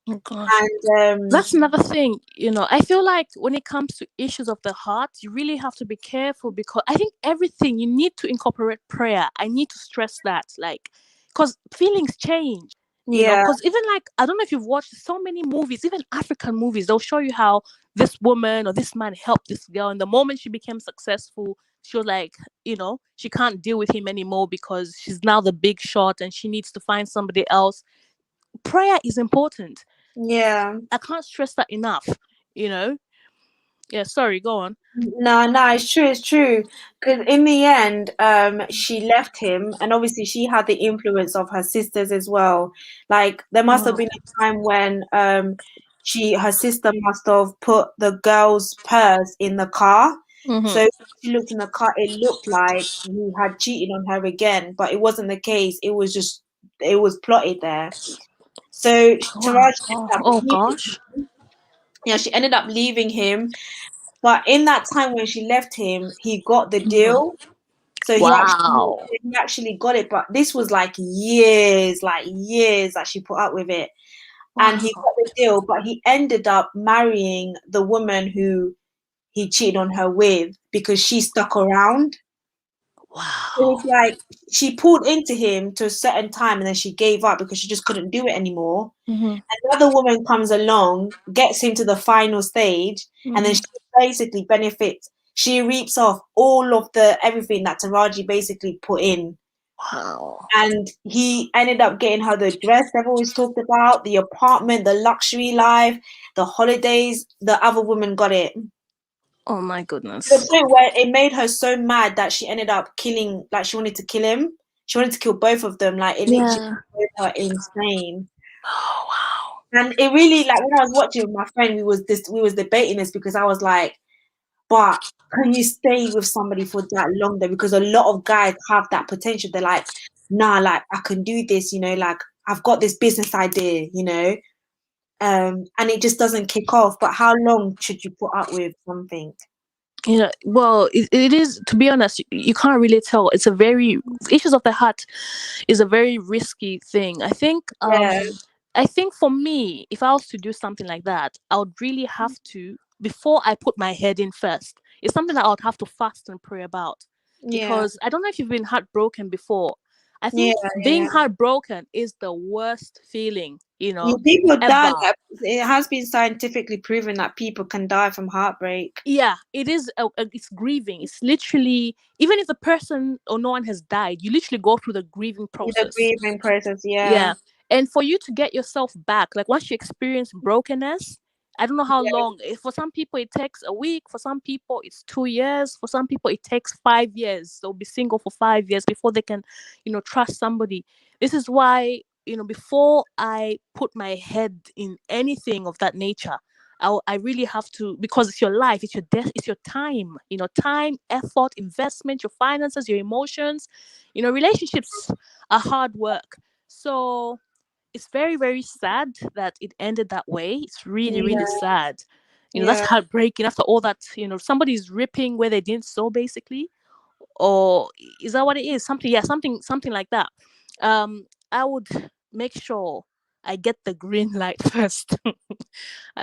G: Oh gosh.
A: And
G: That's another thing, I feel like when it comes to issues of the heart, you really have to be careful, because I think everything you need to incorporate prayer. I need to stress that, like, because feelings change,
A: yeah,
G: because even like, I don't know if you've watched so many movies, even African movies, they'll show you how this woman or this man helped this girl, and the moment she became successful, she was like, she can't deal with him anymore because she's now the big shot and she needs to find somebody else. Prayer is important.
A: yeah.
G: I can't stress that enough, you know? Yeah, sorry, go on.
A: No, no, it's true, it's true. Because in the end, she left him, and obviously she had the influence of her sisters as well. Like there must have been a time when her sister must have put the girl's purse in the car. So
G: Mm-hmm.
A: when she looked in the car, it looked like he had cheated on her again, but it wasn't the case. It was plotted there. So
G: Wow.
A: Taraji ended
G: Oh,
A: up
G: oh
A: leaving.
G: gosh.
A: Yeah, she ended up leaving him. But in that time when she left him, he got the
G: Mhm.
A: deal. So
G: Wow.
A: he actually got it. But this was like years that she put up with it. And he
G: Wow.
A: got the deal, but he ended up marrying the woman who he cheated on her with because she stuck around. It was
G: Wow.
A: like she pulled into him to a certain time and then she gave up because she just couldn't do it anymore.
G: Mm-hmm.
A: Another woman comes along, gets him to the final stage, and then
G: Mm-hmm.
A: she basically benefits. She reaps off all of the everything that Taraji basically put in.
G: Wow.
A: And he ended up getting her the dress they've always talked about, the apartment, the luxury life, the holidays. The other woman got it. To
G: Oh my
A: the
G: goodness.
A: point where it made her so mad that she ended up killing, like she wanted to kill him. She wanted to kill both of them. Like it literally
G: Yeah.
A: made her insane.
G: Oh wow.
A: And it really, like when I was watching with my friend, we was debating this because I was like, but can you stay with somebody for that long though? Because a lot of guys have that potential. They're like, nah, like I can do this, you know, like I've got this business idea, you know. And it just doesn't kick off. But how long should you put up with something?
G: Well, it is, to be honest, you can't really tell. It's a very, issues of the heart is a very risky thing.
A: Yeah,
G: I think for me, if I was to do something like that, I would really have to, before I put my head in first, it's something that I would have to fast and pray about.
A: yeah,
G: Because I don't know if you've been heartbroken before. I
A: yeah,
G: think being
A: yeah.
G: heartbroken is the worst feeling,
A: People die.
G: ever.
A: Like, it has been scientifically proven that people can die from heartbreak.
G: Yeah, it is. It's grieving. It's literally, even if the person or no one has died, you literally go through the grieving
A: The
G: process.
A: grieving process, yeah.
G: Yeah. And for you to get yourself back, like once you experience brokenness, I don't know how long. For some people, it takes a week. For some people, it's 2 years. For some people, it takes 5 years. They'll be single for 5 years before they can, trust somebody. This is why, before I put my head in anything of that nature, I really have to, because it's your life, it's your death, it's your time, time, effort, investment, your finances, your emotions. Relationships are hard work. So it's very, very sad that it ended that way. It's really, really
A: Yeah,
G: sad. That's
A: yeah,
G: heartbreaking after all that, somebody's ripping where they didn't sow, basically. or is that what it is? Something, yeah, something like that. I would make sure I get the green light first.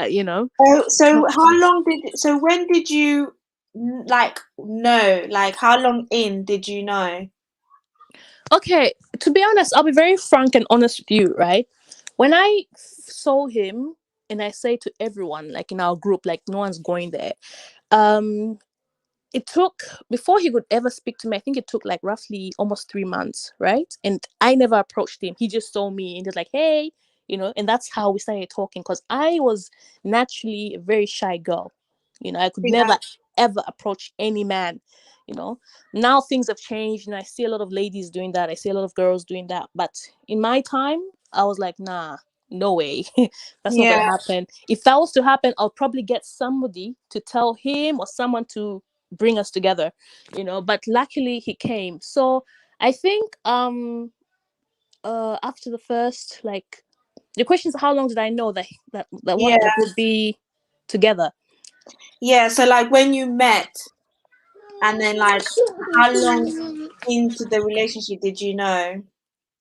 G: You know.
A: So how long so when did you like know? Like how long in did you know?
G: Okay, to be honest, I'll be very frank and honest with you, right? When I saw him, and I say to everyone, like in our group, like no one's going there. Um, it took, before he could ever speak to me, I think it took like roughly almost 3 months, right? And I never approached him. He just saw me and just like, hey, and that's how we started talking. Because I was naturally a very shy girl. I could
A: Yeah.
G: never ever approach any man. Now things have changed, and I see a lot of ladies doing that. I see a lot of girls doing that. But in my time, I was like, nah, no way. That's not
A: Yeah.
G: gonna happen. If that was to happen, I'll probably get somebody to tell him or someone to bring us together, but luckily he came. So I think after the first, like, the question is, how long did I know that
A: Yeah.
G: would be together?
A: Yeah, so like when you met, and then like how long into the relationship did you know?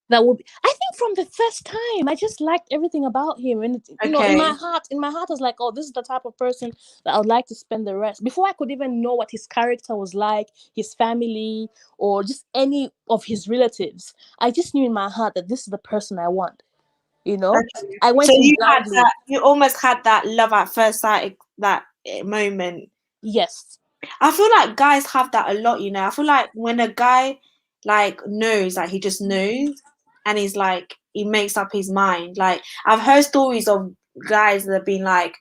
G: That would be, I think, from the first time. I just liked everything about him, and in
A: Okay.
G: my heart, I was like, oh, this is the type of person that I would like to spend the rest. Before I could even know what his character was like, his family, or just any of his relatives, I just knew in my heart that this is the person I want.
A: Okay.
G: I went
A: So
G: in
A: you had
G: blindly.
A: that, you almost had that love at first sight, that moment.
G: Yes.
A: I feel like guys have that a lot, I feel like when a guy like knows, like he just knows, and he's like he makes up his mind. Like I've heard stories of guys that have been like,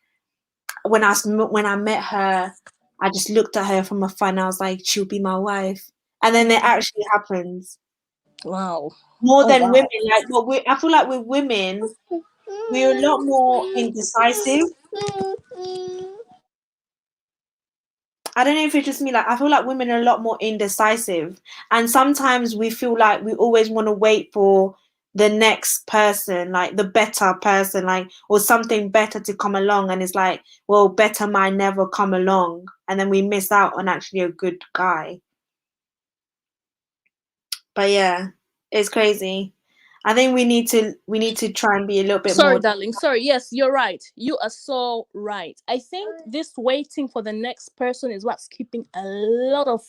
A: when I met her, I just looked at her from afar and I was like, she'll be my wife, and then it actually happens.
G: Wow.
A: More
G: Oh,
A: than
G: wow.
A: women, like, but I feel like with women, we're a lot more indecisive. I don't know if it's just me, like I feel like women are a lot more indecisive, and sometimes we feel like we always want to wait for the next person, like the better person, like, or something better to come along, and it's like, well, better might never come along, and then we miss out on actually a good guy. But yeah, it's crazy. I think we need to try and be a little bit
G: Sorry,
A: more.
G: darling. Sorry. Yes, you're right. You are so right. I think this waiting for the next person is what's keeping a lot of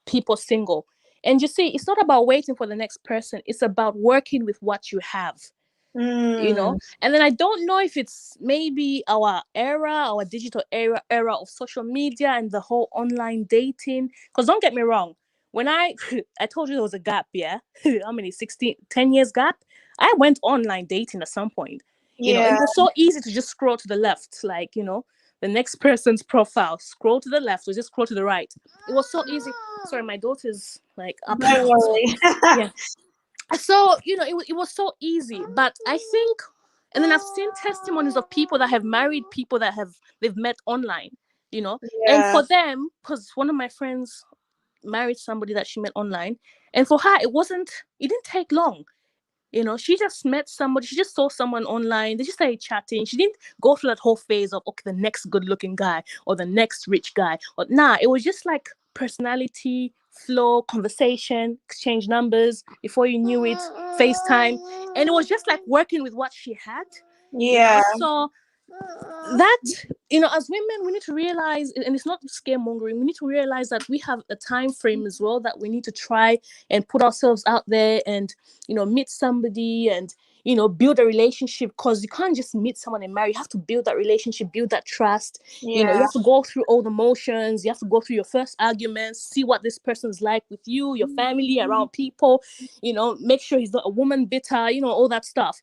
G: people single. And you see, it's not about waiting for the next person. It's about working with what you have. And then I don't know if it's maybe our digital era of social media and the whole online dating. Because don't get me wrong, when I told you there was a gap, yeah, how many, 10 years gap, I went online dating at some point. And it was so easy to just scroll to the left, like, the next person's profile, scroll to the left or just scroll to the right. It was so easy. Sorry, my daughter's like up
A: Don't
G: now. So,
A: worry.
G: yeah. So it was so easy. But I think, and then I've seen testimonies of people that have married people that they've met online, and
A: Yeah.
G: for them, because one of my friends married somebody that she met online, and for her it didn't take long. She just met somebody, she just saw someone online, they just started chatting. She didn't go through that whole phase of, okay, the next good looking guy or the next rich guy, or nah, it was just like personality, flow, conversation, exchange numbers, before you knew it, FaceTime. And it was just like working with what she had.
A: Yeah.
G: So that, as women, we need to realize, and it's not scaremongering, we need to realize that we have a time frame as well, that we need to try and put ourselves out there and meet somebody and build a relationship. Because you can't just meet someone and marry. You have to build that relationship, build that trust. You have to go through all the motions. You have to go through your first arguments, see what this person's like with you, your family, around people, make sure he's not a woman bitter, all that stuff.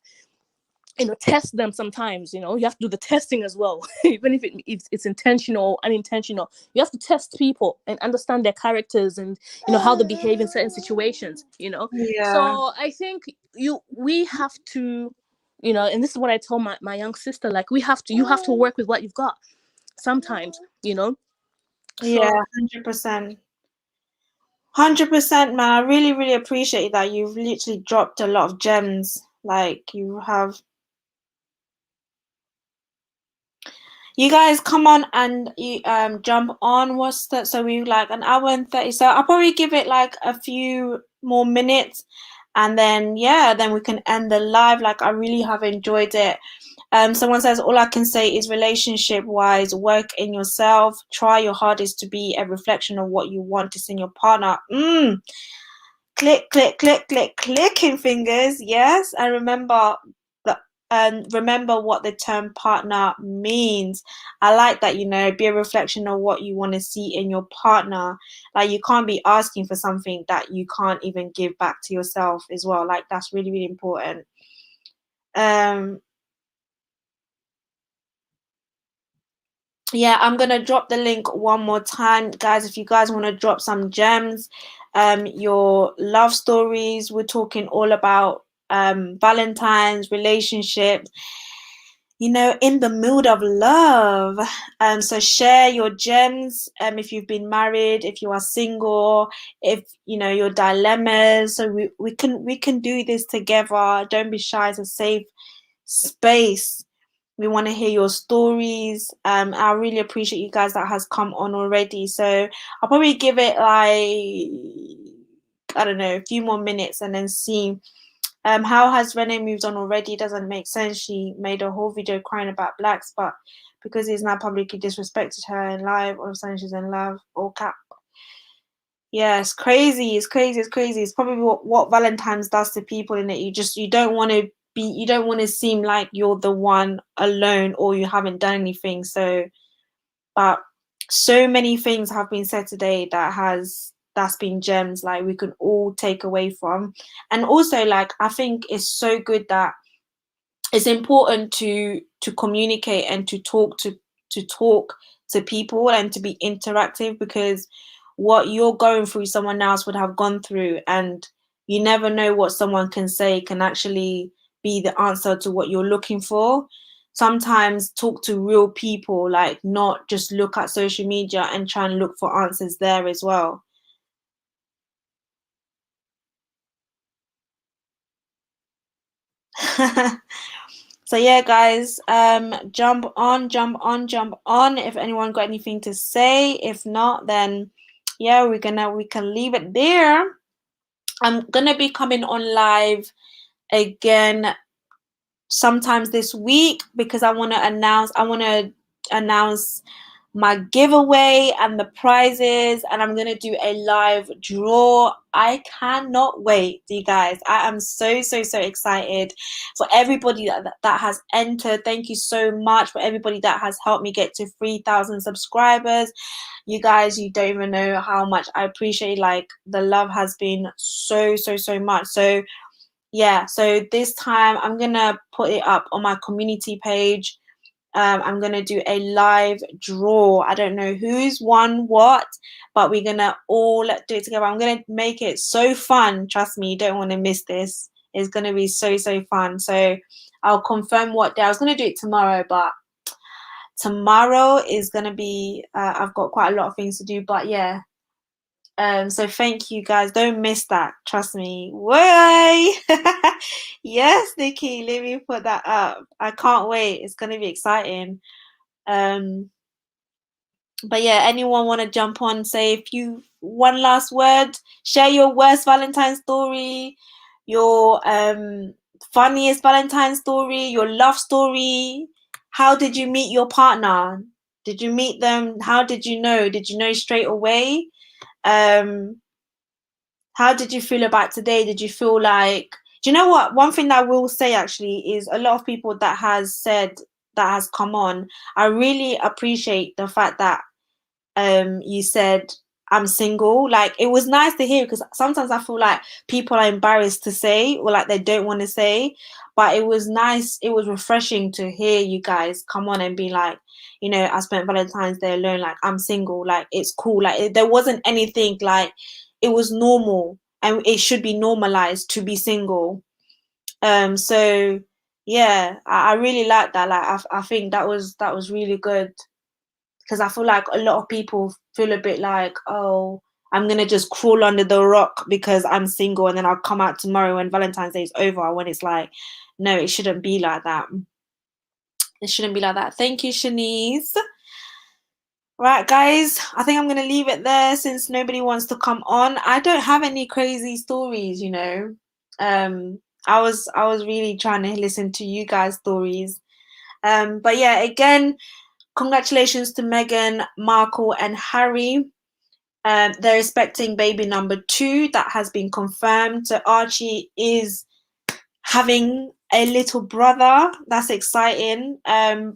G: Test them sometimes. You have to do the testing as well. Even if it's intentional or unintentional, you have to test people and understand their characters and how they behave in certain situations. So I think we have to, and this is what I told my young sister, like, you have to work with what you've got sometimes.
A: Yeah,
G: So
A: 100%. 100%, man. I really, really appreciate that. You've literally dropped a lot of gems. Like you have. You guys come on and you jump on. What's that? So we like an hour and 30. So I'll probably give it like a few more minutes, and then yeah, then we can end the live. Like I really have enjoyed it. Someone says all I can say is relationship wise, work in yourself, try your hardest to be a reflection of what you want to see in your partner. Click, click, click, click, clicking fingers. Yes, and remember that. And remember what the term partner means. I like that, be a reflection of what you want to see in your partner. Like you can't be asking for something that you can't even give back to yourself as well. Like that's really, really important. Yeah, I'm gonna drop the link one more time, guys. If you guys want to drop some gems, your love stories. We're talking all about Valentine's, relationships, in the mood of love. So share your gems. If you've been married, if you are single, if your dilemmas. So we can do this together. Don't be shy. It's a safe space. We want to hear your stories. I really appreciate you guys that has come on already. So I'll probably give it like, I don't know, a few more minutes and then see. How has Renee moved on already? Doesn't make sense. She made a whole video crying about blacks, but because he's now publicly disrespected her in live, all of a sudden she's in love. All cap. Yeah, it's crazy. It's crazy. It's crazy. It's probably what Valentine's does to people, in it. You don't want to seem like you're the one alone or you haven't done anything. But so many things have been said today that's been gems, like we can all take away from. And also, like, I think it's so good that it's important to communicate and to talk to people and to be interactive, because what you're going through someone else would have gone through, and you never know what someone can say can actually be the answer to what you're looking for. Sometimes talk to real people, like not just look at social media and try and look for answers there as well. So yeah, guys, jump on if anyone got anything to say. If not, then yeah, we can leave it there. I'm gonna be coming on live again sometimes this week because I want to announce my giveaway and the prizes, and I'm gonna do a live draw. I cannot wait, you guys. I am so excited for everybody that has entered. Thank you so much for everybody that has helped me get to 3,000 subscribers. You guys, you don't even know how much I appreciate. Like, the love has been so much. So yeah, so this time I'm gonna put it up on my community page. I'm gonna do a live draw. I don't know who's won what, but we're gonna all do it together. I'm gonna make it so fun. Trust me, you don't want to miss this. It's gonna be so fun. So I'll confirm what day. I was gonna do it tomorrow, but tomorrow is gonna be. I've got quite a lot of things to do, but yeah. So thank you guys. Don't miss that. Trust me. Way. Yes, Nikki. Let me put that up. I can't wait. It's gonna be exciting. But yeah, anyone want to jump on, say one last word, share your worst Valentine story, your funniest Valentine story, your love story. How did you meet your partner? Did you meet them? How did you know? Did you know straight away? How did you feel about today? Did you feel like, do you know what? One thing that I will say actually is a lot of people that has come on, I really appreciate the fact that you said I'm single. Like, it was nice to hear, because sometimes I feel like people are embarrassed to say, or like they don't want to say, but it was nice, it was refreshing to hear you guys come on and be like, I spent Valentine's Day alone, like I'm single, like it's cool, like there wasn't anything, like it was normal and it should be normalized to be single. So yeah, I really like that. Like I think that was really good, because I feel like a lot of people feel a bit like, oh, I'm gonna just crawl under the rock because I'm single, and then I'll come out tomorrow when Valentine's Day is over, when it's like, no, it shouldn't be like that. It shouldn't be like that. Thank you, Shanice. Right, guys, I think I'm going to leave it there since nobody wants to come on. I don't have any crazy stories, you know. I was really trying to listen to you guys' stories. But yeah, again, congratulations to Meghan, Markle, and Harry. They're expecting baby number 2. That has been confirmed. So Archie is having a little brother. That's exciting.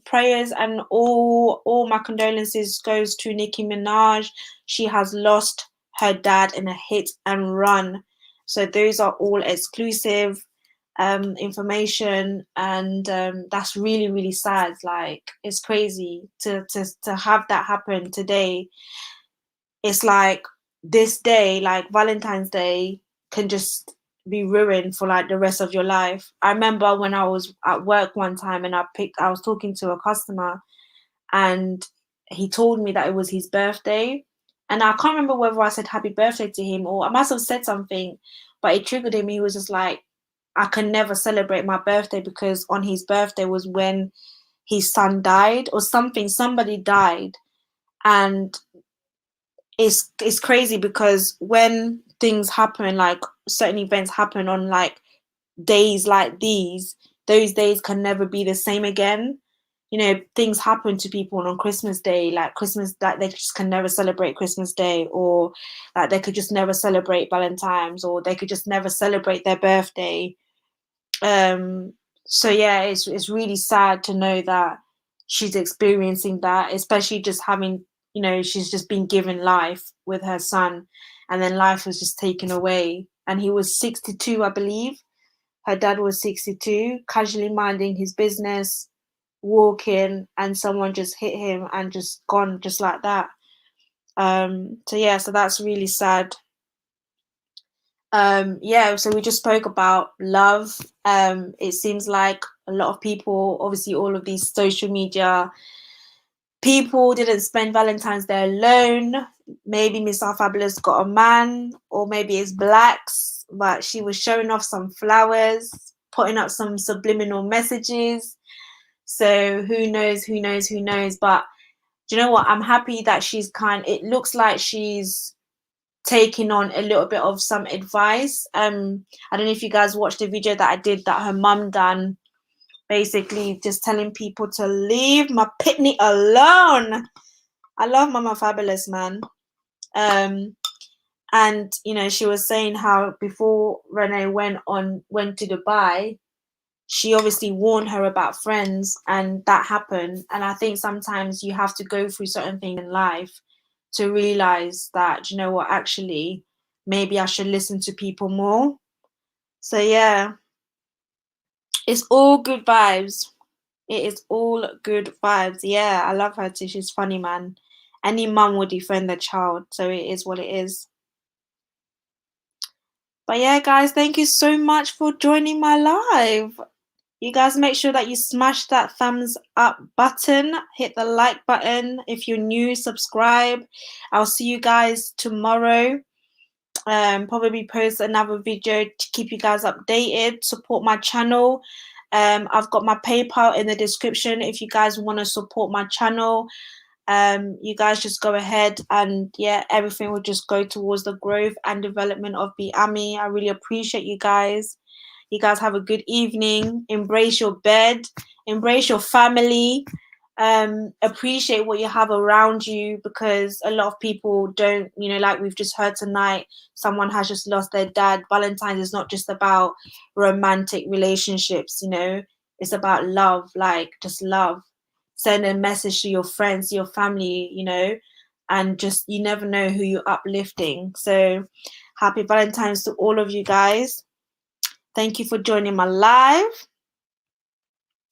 A: Prayers and all my condolences goes to Nicki Minaj. She has lost her dad in a hit and run. So those are all exclusive information, and that's really, really sad. Like, it's crazy to have that happen today. It's like this day, like Valentine's Day, can just be ruined for like the rest of your life. I remember when I was at work one time and I was talking to a customer, and he told me that it was his birthday, and I can't remember whether I said happy birthday to him or I must have said something, but it triggered him. He was just like, I can never celebrate my birthday because on his birthday was when his son died or something. Somebody died, and it's crazy because when things happen, like certain events happen on like days like these, those days can never be the same again. You know, things happen to people on Christmas Day, like Christmas, that they just can never celebrate Christmas Day, or like they could just never celebrate Valentine's, or they could just never celebrate their birthday. So yeah, it's really sad to know that she's experiencing that, especially just having, you know, she's just been given life with her son, and then life was just taken away. And he was 62, I believe. Her dad was 62, casually minding his business, walking, and someone just hit him and just gone just like that. So yeah, so that's really sad. Yeah, so we just spoke about love. It seems like a lot of people, obviously all of these social media people, didn't spend Valentine's Day alone. Maybe Miss Our Fabulous got a man, or maybe it's blacks, but she was showing off some flowers, putting up some subliminal messages. So who knows, who knows, who knows. But do you know what? I'm happy that it looks like she's taking on a little bit of some advice. I don't know if you guys watched the video that I did that her mum done, basically just telling people to leave my pitney alone. I love Mama Fabulous, man. And you know, she was saying how before Renee went to Dubai, she obviously warned her about friends, and that happened. And I think sometimes you have to go through certain things in life to realize that, you know what, actually maybe I should listen to people more. So yeah, it's all good vibes. It is all good vibes. Yeah, I love her too. She's funny, man. Any mum would defend their child, so it is what it is. But yeah, guys, thank you so much for joining my live. You guys make sure that you smash that thumbs up button, hit the like button. If you're new, subscribe. I'll see you guys tomorrow. Probably post another video to keep you guys updated. Support my channel. I've got my PayPal in the description if you guys want to support my channel. You guys just go ahead, and yeah, everything will just go towards the growth and development of BeAmi. I really appreciate you guys. You guys have a good evening. Embrace your bed, embrace your family, appreciate what you have around you, because a lot of people don't, you know, like we've just heard tonight, someone has just lost their dad. Valentine's is not just about romantic relationships, you know, it's about love, like just love. Send a message to your friends, your family, you know, and just, you never know who you're uplifting. So happy Valentine's to all of you guys. Thank you for joining my live,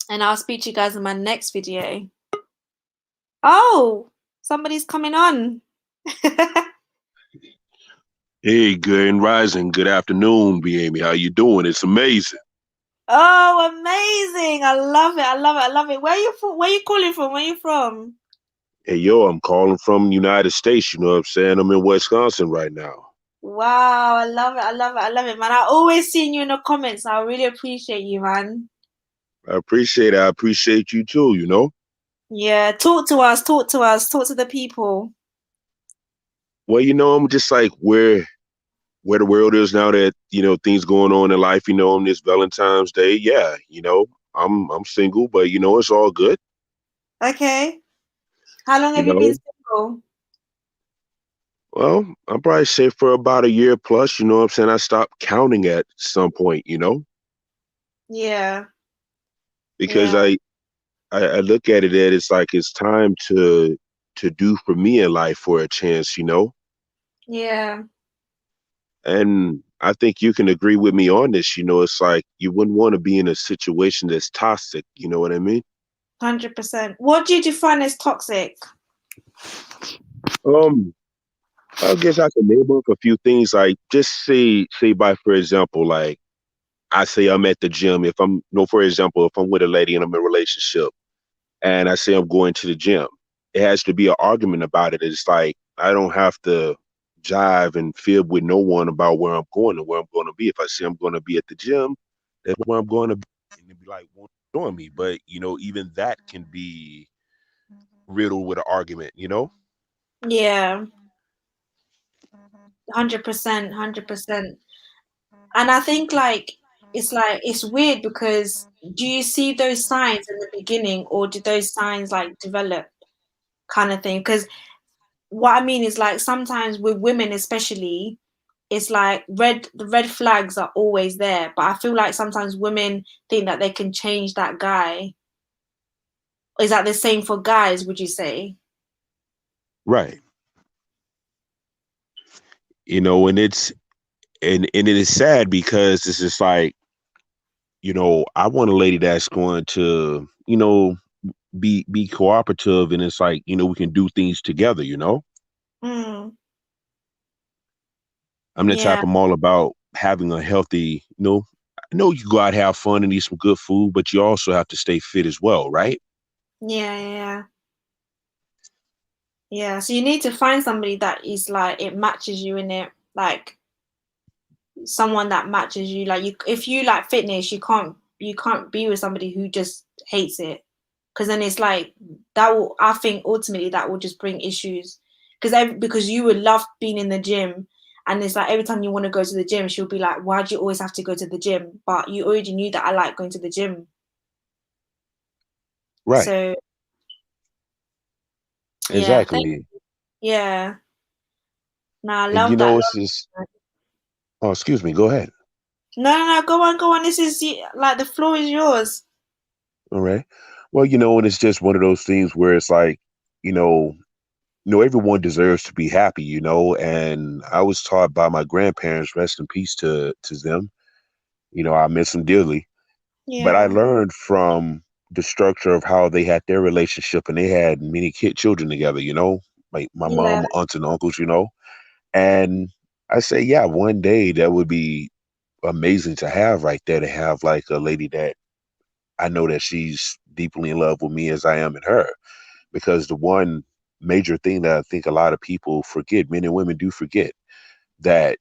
A: and I'll speak to you guys in my next video. Oh, somebody's coming on.
H: Hey, Grand Rising. Good afternoon, BeAmi. How you doing? It's amazing.
A: Oh, amazing. I love it. I love it. I love it. Where are you from? Where are you calling from? Where are you from?
H: Hey, yo, I'm calling from the United States. You know what I'm saying? I'm in Wisconsin right now.
A: Wow, I love it. I love it. I love it, man. I always see you in the comments. I really appreciate you, man.
H: I appreciate it. I appreciate you too, you know?
A: Yeah, talk to us, talk to us, talk to the people.
H: Well, you know, I'm just like where the world is now that, you know, things going on in life, you know, on this Valentine's Day. Yeah, you know, I'm single, but you know, it's all good.
A: Okay. How long
H: You
A: have you been
H: know,
A: single?
H: well, I'll probably say for about a year plus, you know what I'm saying? I stopped counting at some point, you know,
A: Yeah,
H: because
A: yeah,
H: I look at it that it's like it's time to do for me in life for a chance, you know?
A: yeah,
H: And I think you can agree with me on this, you know, it's like you wouldn't want to be in a situation that's toxic, you know what I mean?
A: 100%. What do you define as toxic?
H: Um, I guess I can name up a few things like just say by for example, like I say I'm at the gym. If I'm no, for example, if I'm with a lady and I'm in a relationship and I say I'm going to the gym, it has to be an argument about it. It's like I don't have to jive and fib with no one about where I'm going and where I'm going to be. If I say I'm going to be at the gym, that's where I'm going to be. And they'd be like, "Won't join me?" But you know, even that can be riddled with an argument. You know?
A: Yeah, 100%, 100%. And I think like it's weird because do you see those signs in the beginning or do those signs like develop kind of thing? Because what I mean is like sometimes with women especially, it's like the red flags are always there, but I feel like sometimes women think that they can change that guy. Is that the same for guys, would you say?
H: Right. You know, and it is sad because it's just like, you know, I want a lady that's going to, you know, be cooperative, and it's like, you know, we can do things together, you know.
A: Mm,
H: I'm the type
A: yeah,
H: I'm all about having a healthy, you know, I know you go out, have fun and eat some good food, but you also have to stay fit as well, right?
A: yeah, yeah, yeah. Yeah, so you need to find somebody that is like it matches you in it, like someone that matches you. Like you, if you like fitness, you can't be with somebody who just hates it, because then it's like that will. I think ultimately that will just bring issues, because you would love being in the gym, and it's like every time you want to go to the gym, she'll be like, "Why do you always have to go to the gym?" But you already knew that I like going to the gym,
H: Right.
A: so yeah,
H: Exactly.
A: yeah. No, I
H: And you
A: love that.
H: know, it's just, oh, excuse me, go ahead.
A: No, no, no. Go on. This is like the floor is yours.
H: All right. Well, you know, and it's just one of those things where it's like, you know, everyone deserves to be happy, you know, and I was taught by my grandparents, rest in peace to them. You know, I miss them dearly. But I
A: Yeah,
H: learned from the structure of how they had their relationship, and they had many children together, you know, like my
A: yeah,
H: mom, aunts and uncles, you know. And I say, yeah, one day that would be amazing to have right there, to have like a lady that I know that she's deeply in love with me as I am in her. Because the one major thing that I think a lot of people forget, men and women do forget, that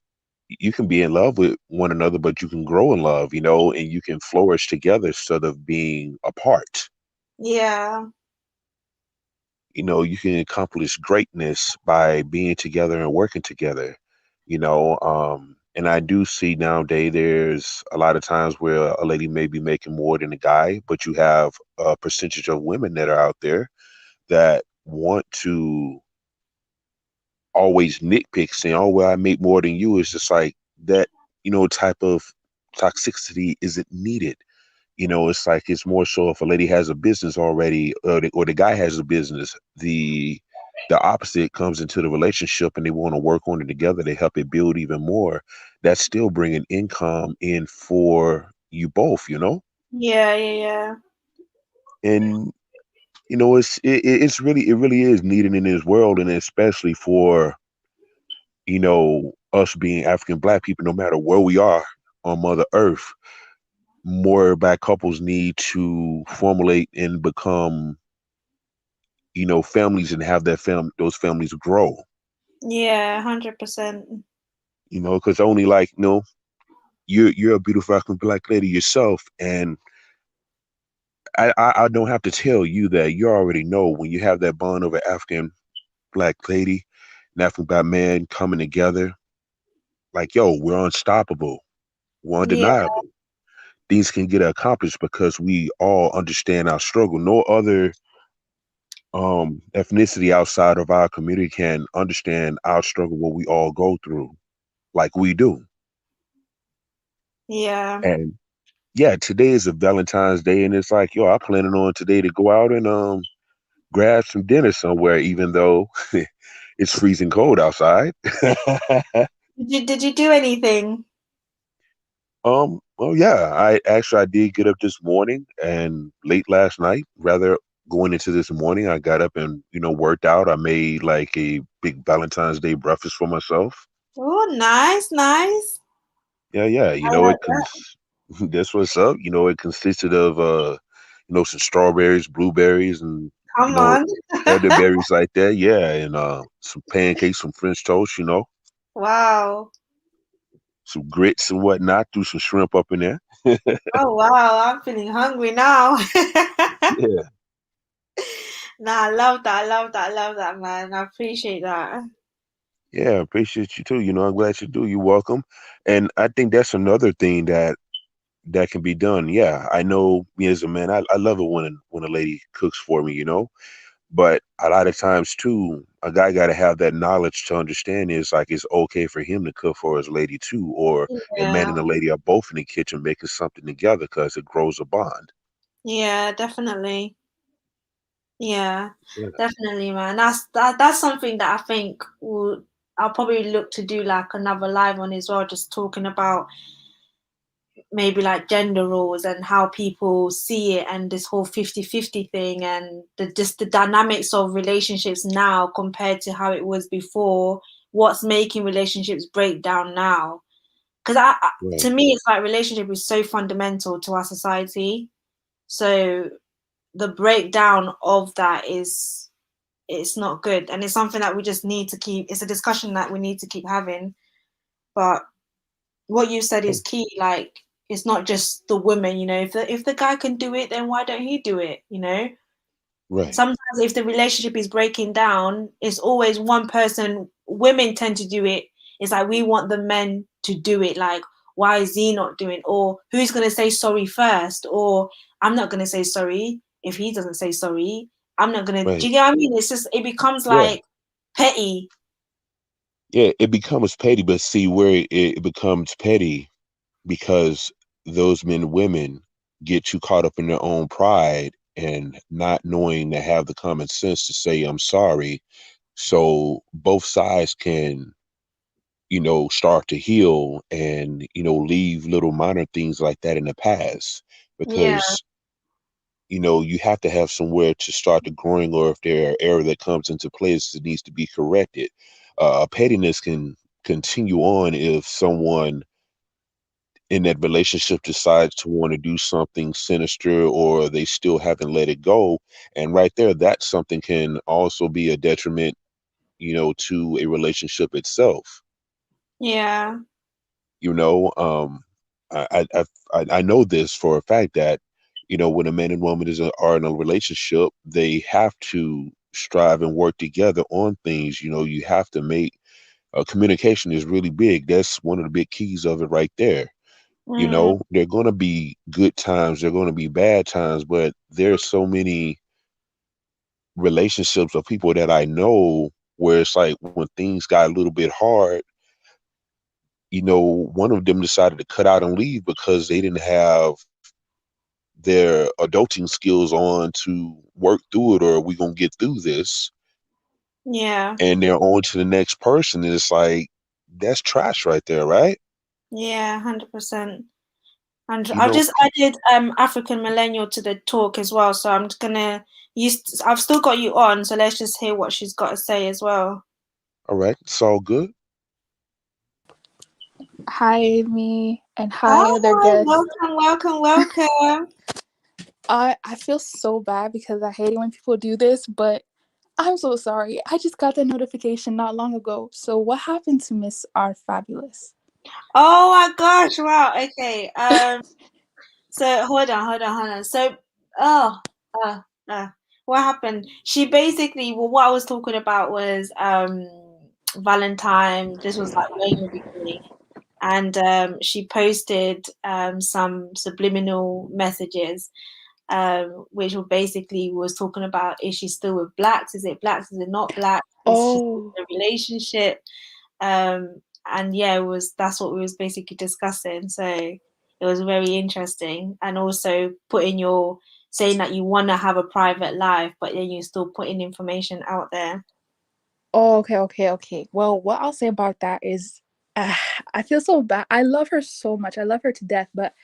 H: you can be in love with one another, but you can grow in love, you know, and you can flourish together instead of being apart.
A: yeah,
H: You know, you can accomplish greatness by being together and working together, you know. And I do see nowadays there's a lot of times where a lady may be making more than a guy, but you have a percentage of women that are out there that want to always nitpick, saying, "Oh, well, I make more than you." It's just like that, you know, type of toxicity isn't needed. You know, it's like it's more so if a lady has a business already, or the guy has a business, the opposite comes into the relationship, and they want to work on it together to help it build even more. That's still bringing income in for you both, you know.
A: yeah, yeah, yeah.
H: And you know, it's really, it really is needed in this world, and especially for, you know, us being African Black people, no matter where we are on Mother Earth, more Black couples need to formulate and become, you know, families, and have those families grow.
A: Yeah, 100%.
H: You know, because only like, you know, you're a beautiful African Black lady yourself, and I don't have to tell you that. You already know when you have that bond of an African black lady, an African black man coming together. Like, yo, we're unstoppable. We're
A: Yeah,
H: undeniable. Things can get accomplished because we all understand our struggle. No other ethnicity outside of our community can understand our struggle, what we all go through, like we do.
A: yeah.
H: And yeah, today is a Valentine's Day, and it's like, yo, I'm planning on today to go out and grab some dinner somewhere, even though it's freezing cold outside.
A: Did you do anything?
H: Well, yeah, I did get up this morning and late last night, rather going into this morning, I got up and, worked out. I made like a big Valentine's Day breakfast for myself.
A: Oh, nice, nice.
H: Yeah, yeah.
A: I like that.
H: That's what's up. It consisted of some strawberries, blueberries, and
A: Come on.
H: elderberries like that. Yeah, and some pancakes, some French toast.
A: Wow.
H: Some grits and whatnot. Threw some shrimp up in there.
A: Oh wow, I'm feeling hungry now.
H: Yeah,
A: Nah, I love that. I love that. I love that, man. I appreciate that.
H: yeah. Appreciate you too. I'm glad you do. You're welcome. And I think that's another thing that can be done. Yeah, I know me as a man, I love it when a lady cooks for me. But a lot of times too, a guy got to have that knowledge to understand is like it's okay for him to cook for his lady too, or a man
A: Yeah.
H: and a lady are both in the kitchen making something together because it grows a bond.
A: Yeah, definitely. Yeah,
H: Yeah.
A: definitely, man. That's something that I think I'll probably look to do like another live on as well, just talking about maybe like gender roles and how people see it and this whole 50-50 thing and just the dynamics of relationships now compared to how it was before, what's making relationships break down now. Because to
H: Right.
A: me, it's like relationship is so fundamental to our society. So the breakdown of that is it's not good, and it's something that we just need to keep. It's a discussion that we need to keep having. But what you said is key. Like it's not just the woman. If the guy can do it, then why don't he do it?
H: Right.
A: Sometimes if the relationship is breaking down, it's always one person. Women tend to do it. It's like we want the men to do it. Like, why is he not doing? Or who's gonna say sorry first? Or I'm not gonna say sorry if he doesn't say sorry. I'm not gonna. Do
H: Right.
A: you get what I mean? It's just it becomes
H: Yeah.
A: like petty.
H: Yeah. It becomes petty, but see where it becomes petty because those men and women get too caught up in their own pride and not knowing to have the common sense to say I'm sorry, so both sides can start to heal and leave little minor things like that in the past,
A: Yeah,
H: because you have to have somewhere to start the growing, or if there are error that comes into place that needs to be corrected. Pettiness can continue on if someone in that relationship decides to want to do something sinister, or they still haven't let it go. And right there, that something can also be a detriment, to a relationship itself.
A: yeah,
H: You know, I know this for a fact that, when a man and woman are in a relationship, they have to strive and work together on things. You have to make communication is really big. That's one of the big keys of it right there.
A: mm,
H: There are going to be good times, there are going to be bad times, but there's so many relationships of people that I know where it's like when things got a little bit hard, one of them decided to cut out and leave because they didn't have their adulting skills on to work through it, or we gonna get through this.
A: yeah,
H: And they're on to the next person. And it's like, that's trash right there, right?
A: yeah, 100%. And
H: You
A: I've
H: know,
A: just added African Millennial to the talk as well. So I'm just gonna use. I've still got you on, so let's just hear what she's got to say as well.
H: all right, it's all good.
I: Hi, Amy, and hi, other
A: Hi,
I: guests.
A: welcome, welcome, welcome.
I: I feel so bad because I hate it when people do this, but I'm so sorry. I just got the notification not long ago. So what happened to Miss R Fabulous?
A: Oh my gosh! Wow. Okay. So hold on. So Oh, uh, what happened? She basically, well, what I was talking about was Valentine. This was like way in the beginning, and she posted some subliminal messages, which were basically was talking about, is she still with blacks? Is it blacks? Is it not blacks? Is she still
I: Oh,
A: in a relationship? And yeah, that's what we was basically discussing. So it was very interesting, and also saying that you want to have a private life, but then you're still putting information out there.
I: oh, okay. Well, what I'll say about that is, I feel so bad. I love her so much. I love her to death, but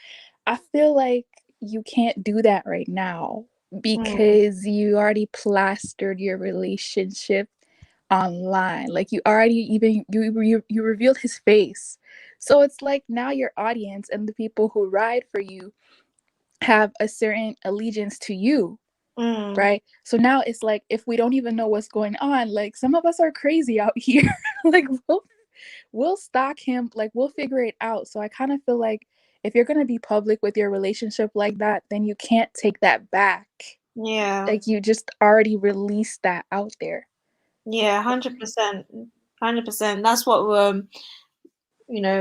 I: I feel like you can't do that right now
A: Mm,
I: because you already plastered your relationship online. Like you already even you revealed his face. So it's like now your audience and the people who ride for you have a certain allegiance to you,
A: mm,
I: right? So now it's like if we don't even know what's going on, like some of us are crazy out here. Like we'll stalk him, like we'll figure it out. So I kind of feel like if you're going to be public with your relationship like that, then you can't take that back.
A: yeah,
I: Like you just already released that out there.
A: yeah, 100%, 100%. That's what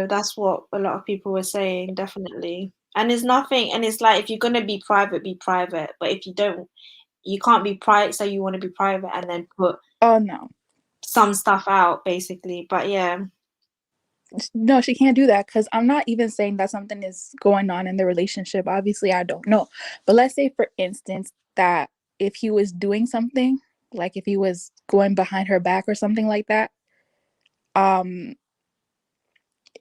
A: that's what a lot of people were saying, definitely. And it's nothing, and it's like if you're gonna be private, be private. But if you don't, you can't be private. So you want to be private and then put
I: Oh no.
A: some stuff out, basically. But yeah,
I: No, she can't do that because I'm not even saying that something is going on in the relationship. Obviously, I don't know. But let's say, for instance, that if he was doing something, like if he was going behind her back or something like that, um,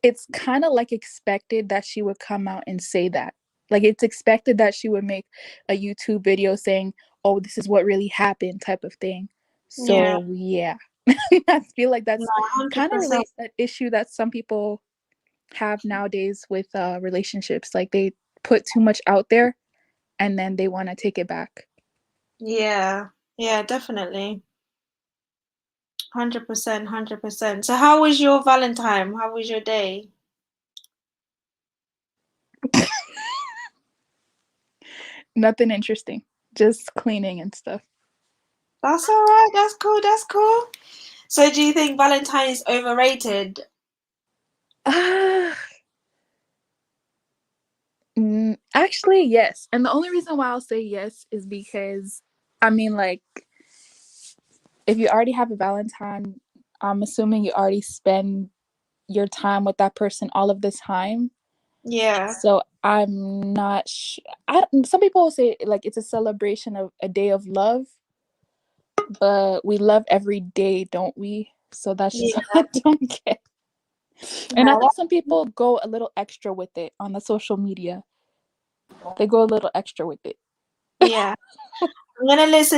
I: it's kind of like expected that she would come out and say that. Like it's expected that she would make a YouTube video saying, "Oh, this is what really happened," type of thing.
A: yeah,
I: So yeah, I feel like
A: no,
I: that's
A: hundred
I: kind of
A: percent.
I: relates an issue that some people have nowadays with relationships. Like they put too much out there and then they want to take it back.
A: Yeah, yeah, definitely. 100%, 100%. So how was your Valentine? How was your day?
I: Nothing interesting, just cleaning and stuff.
A: That's all right. That's cool. That's cool. So do you think Valentine is overrated?
I: Ah, actually, yes. And the only reason why I'll say yes is because, I mean, like, if you already have a Valentine, I'm assuming you already spend your time with that person all of the time.
A: Yeah,
I: So I'm not some people will say like it's a celebration of a day of love, but we love every day, don't we? So that's just what
A: yeah.
I: I don't get. And I
A: No,
I: think some people go a little extra with it on the social media. They go a little extra with it.
A: yeah. I'm gonna let's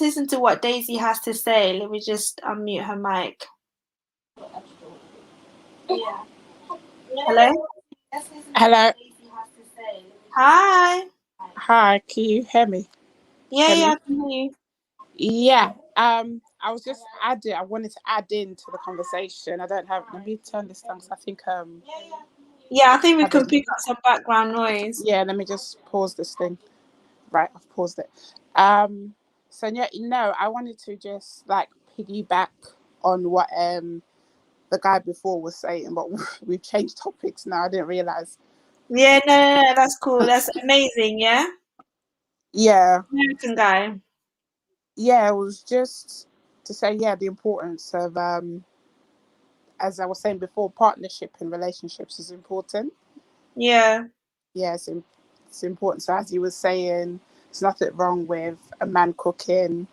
A: listen to what Daisy has to say. Let me just unmute her mic. Yeah. Hello?
J: Hello.
A: Hi.
J: Hi, can you hear me?
A: Yeah,
J: Hear
A: yeah,
J: me?
A: I can hear you.
J: Yeah. I was just adding, I wanted to add into the conversation. I don't have, let me turn this down 'cause I think
A: Yeah, I think we can
J: having,
A: pick up some background noise.
J: yeah, let me just pause this thing. Right, I've paused it. So yeah, no, I wanted to just like piggyback on what the guy before was saying, but we've changed topics now. I didn't realize.
A: Yeah, no, no, no, that's cool. That's amazing, yeah?
J: Yeah,
A: American guy.
J: yeah, it was just to say, yeah, the importance of as I was saying before, partnership in relationships is important.
A: Yeah,
J: Yeah, it's important. So as you were saying, there's nothing wrong with a man cooking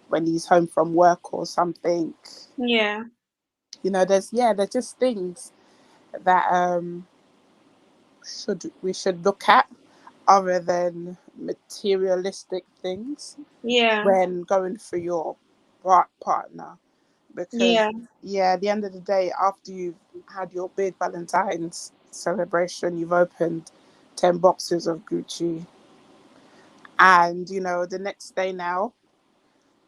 J: when he's home from work or something.
A: yeah,
J: You know, there's just things that we should look at other than materialistic things
A: yeah,
J: when going through your partner. Because
A: yeah,
J: yeah, at the end of the day, after you've had your big Valentine's celebration, you've opened 10 boxes of Gucci, and you know the next day now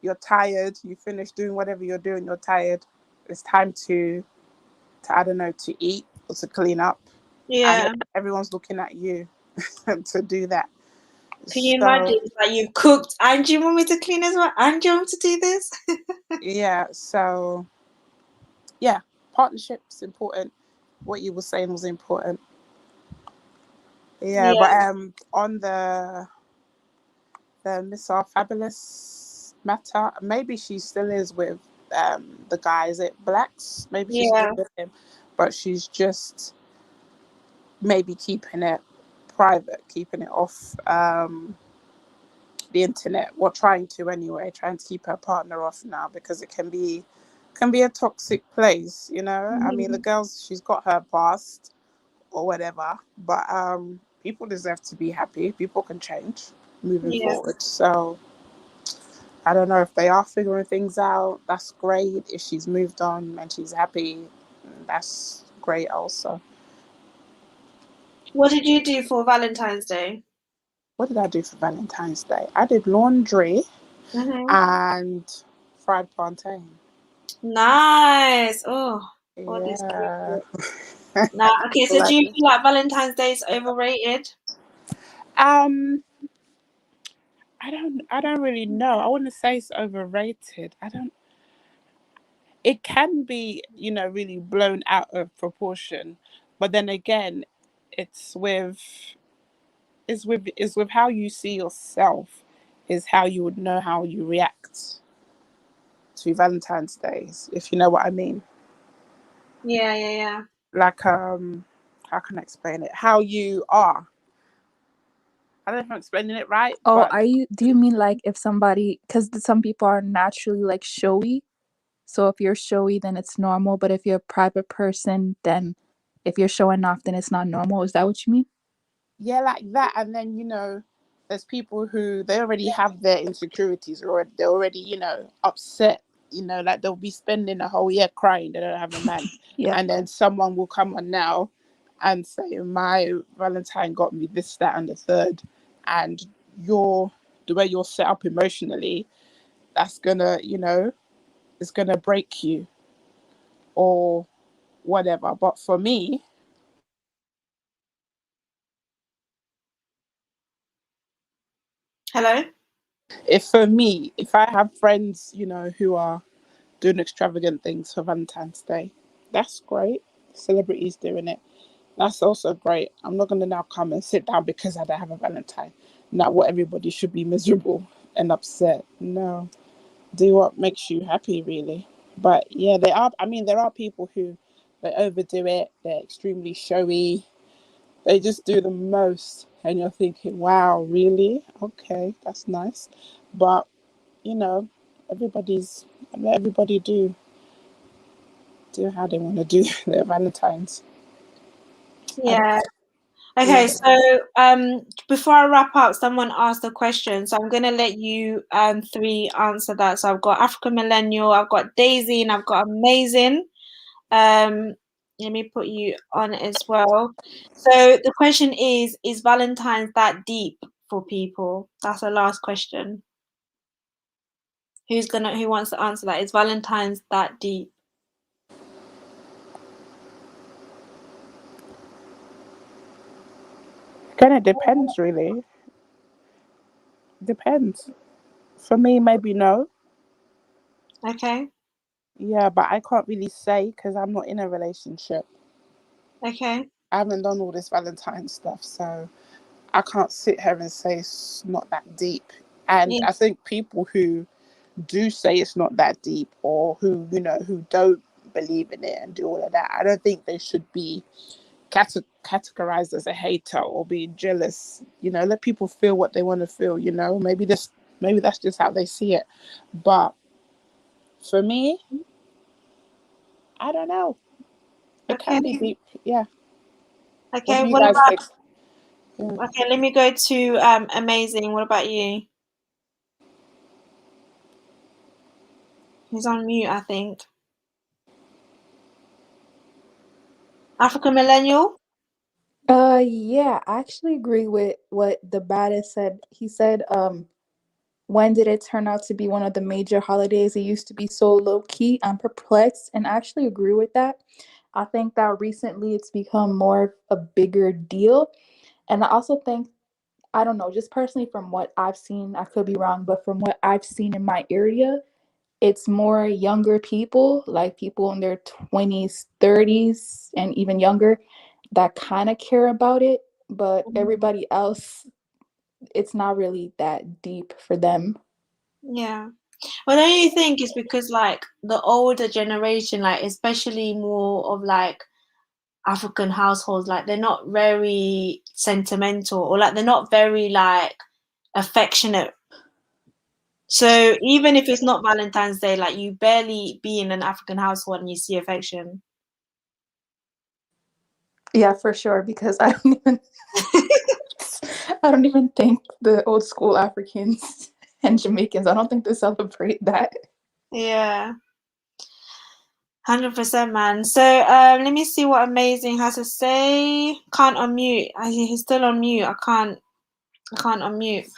J: you're tired, you finish doing whatever you're doing, you're tired, it's time to I don't know, to eat or to clean up, and
A: yeah,
J: everyone's looking at you to do that.
A: Can you
J: So
A: imagine that you've cooked and you want me to clean as well and you want me to do this?
J: yeah, so yeah, partnership's important. What you were saying was important. Yeah,
A: Yeah,
J: but on the Miss Our Fabulous matter, maybe she still is with the guy. Is it Blacks? Maybe she's still
A: yeah,
J: with him, but she's just maybe keeping it private, keeping it off the internet, or trying to anyway, trying to keep her partner off now because it can be a toxic place, you know. I mean, the girl's, she's got her past or whatever, but people deserve to be happy. People can change moving
A: yeah.
J: forward. So I don't know if they are figuring things out. That's great. If she's moved on and she's happy, that's great also.
A: What did you do for Valentine's Day?
J: What did I do for Valentine's Day? I did laundry
A: Hmm.
J: and fried plantain.
A: Nice. Oh, all this
J: Yeah.
A: good. Now, okay, so do you
J: Like,
A: feel like Valentine's Day is overrated?
J: um, I don't really know. I wouldn't say it's overrated. I don't. It can be, you know, really blown out of proportion, but then again, it's with is with how you see yourself, is how you would know how you react to Valentine's Days, if you know what I mean.
A: Yeah, yeah, yeah.
J: Like how can I explain it? How you are. I don't know if I'm explaining it right,
I: Oh,
J: but
I: are you? Do you mean like if somebody? Because some people are naturally like showy. So if you're showy, then it's normal. But if you're a private person, then if you're showing off, then it's not normal. Is that what you mean?
J: yeah, like that. And then, you know, there's people who they already have their insecurities, or they're already, you know, upset. You know, like they'll be spending a whole year crying they don't have a man,
I: Yeah.
J: and then someone will come on now and say, "My Valentine got me this, that, and the third," and you're the way you're set up emotionally, that's gonna, you know, it's gonna break you or whatever. But for me,
A: Hello?
J: if I have friends, you know, who are doing extravagant things for Valentine's Day, that's great. Celebrities doing it, that's also great. I'm not gonna now come and sit down because I don't have a Valentine. Not what everybody should be miserable and upset. No, do what makes you happy, really. But yeah, there are. I mean, there are people who they overdo it. They're extremely showy. They just do the most, and you're thinking, "Wow, really? Okay, that's nice." But you know, everybody's let everybody do how they want to do their Valentines. I don't,
A: Yeah. Okay,
J: yeah.
A: so before I wrap up, someone asked a question, so I'm gonna let you three answer that. So I've got African Millennial, I've got Daisy, and I've got Amazing. Um, Let me put you on as well. So the question is Valentine's that deep for people? That's the last question. Who wants to answer that? Is Valentine's that deep?
J: Kind of depends, really. Depends. For me, maybe no.
A: Okay,
J: Yeah, but I can't really say because I'm not in a relationship.
A: okay.
J: I haven't done all this Valentine stuff, so I can't sit here and say it's not that deep. And
A: Yeah,
J: I think people who do say it's not that deep, or who, you know, who don't believe in it and do all of that, I don't think they should be categorized as a hater or being jealous. You know, let people feel what they want to feel. You know, maybe that's just how they see it. But for me, I don't know. It
A: okay.
J: can be deep. Yeah. What
A: Okay,
J: do you
A: what
J: guys
A: about
J: think? Yeah.
A: okay, let me go to Amazing. What about you? He's on mute, I think. African Millennial?
I: Yeah, I actually agree with what the baddest said. He said, when did it turn out to be one of the major holidays? It used to be so low key. I'm perplexed, and I actually agree with that. I think that recently it's become more of a bigger deal. And I also think I don't know, just personally from what I've seen, I could be wrong, but from what I've seen in my area, it's more younger people, like people in their 20s, 30s, and even younger that kind of care about it. But everybody else, it's not really that deep for them.
A: Yeah. Well, don't you think it's because like the older generation, like especially more of like African households, like they're not very sentimental or like they're not very like affectionate. So even if it's not Valentine's Day, like you barely be in an African household and you see affection.
I: Yeah, for sure, because I don't even I don't even think the old school Africans and Jamaicans, I don't think they celebrate that.
A: Yeah. 100%, man. So let me see what Amazing has to say. Can't unmute. He's still on mute. I can't unmute.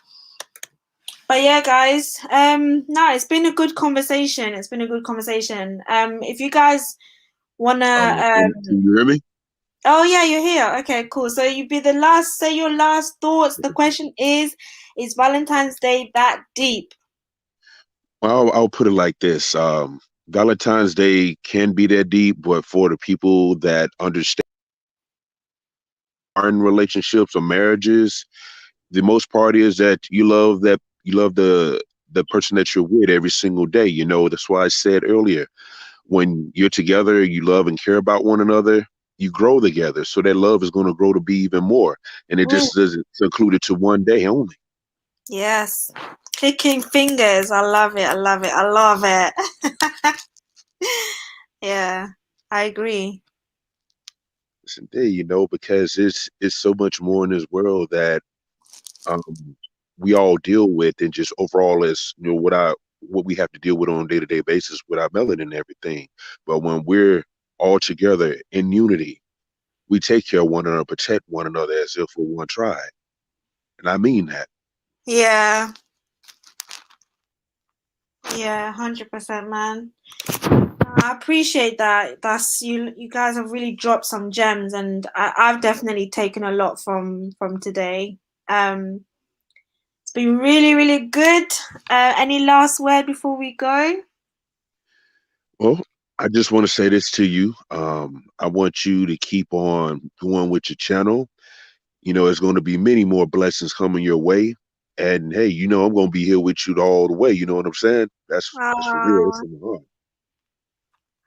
A: But yeah, guys, no, it's been a good conversation. It's been a good conversation. If you guys wanna
H: Can you hear me?
A: oh yeah, you're here. Okay, cool. So you be the last, say your last thoughts. The question is Valentine's Day that deep?
H: Well, I'll put it like this. Valentine's Day can be that deep, but for the people that understand are in relationships or marriages, the most part is that you love the person that you're with every single day. You know, that's why I said earlier, when you're together, you love and care about one another, you grow together. So that love is going to grow to be even more. And it just doesn't include it to one day only.
A: Yes. Clicking fingers. I love it. I love it. I love it. Yeah, I agree.
H: Yes, indeed, you know, because it's so much more in this world that um, we all deal with, and just overall as you know what we have to deal with on a day-to-day basis with our melanin and everything. But when we're all together in unity, we take care of one another, protect one another as if we're one tribe. And I mean that.
A: Yeah. Yeah, 100%, man. I appreciate that. That's you guys have really dropped some gems and I've definitely taken a lot from today. It's been really, really good. Any last word before we go?
H: Well, I just want to say this to you. I want you to keep on going with your channel. You know, there's going to be many more blessings coming your way. And hey, you know, I'm going to be here with you all the way. You know what I'm saying? That's for real. That's from the heart.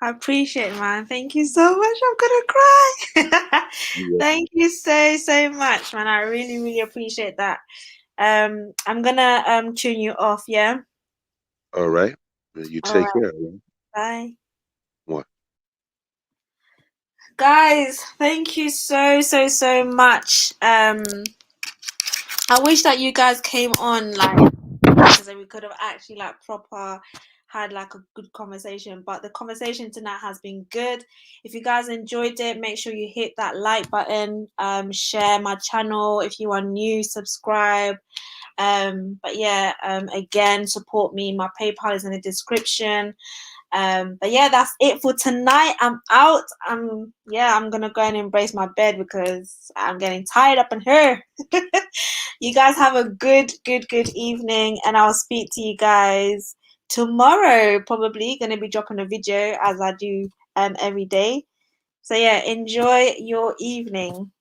A: I appreciate it, man. Thank you so much. I'm gonna cry. Thank you so much, man. I really, really appreciate that. I'm gonna tune you off, yeah?
H: All right. You
A: All
H: take
A: right.
H: care.
A: Bye.
H: One.
A: Guys, thank you so much. I wish that you guys came on like so we could have actually like proper had like a good conversation, but the conversation tonight has been good. If you guys enjoyed it, make sure you hit that like button, share my channel. If you are new, subscribe. But yeah, again, support me. My PayPal is in the description. But yeah, that's it for tonight. I'm out. I'm gonna go and embrace my bed because I'm getting tired up in here. You guys have a good evening, and I'll speak to you guys tomorrow. Probably gonna be dropping a video as I do every day. So yeah, enjoy your evening.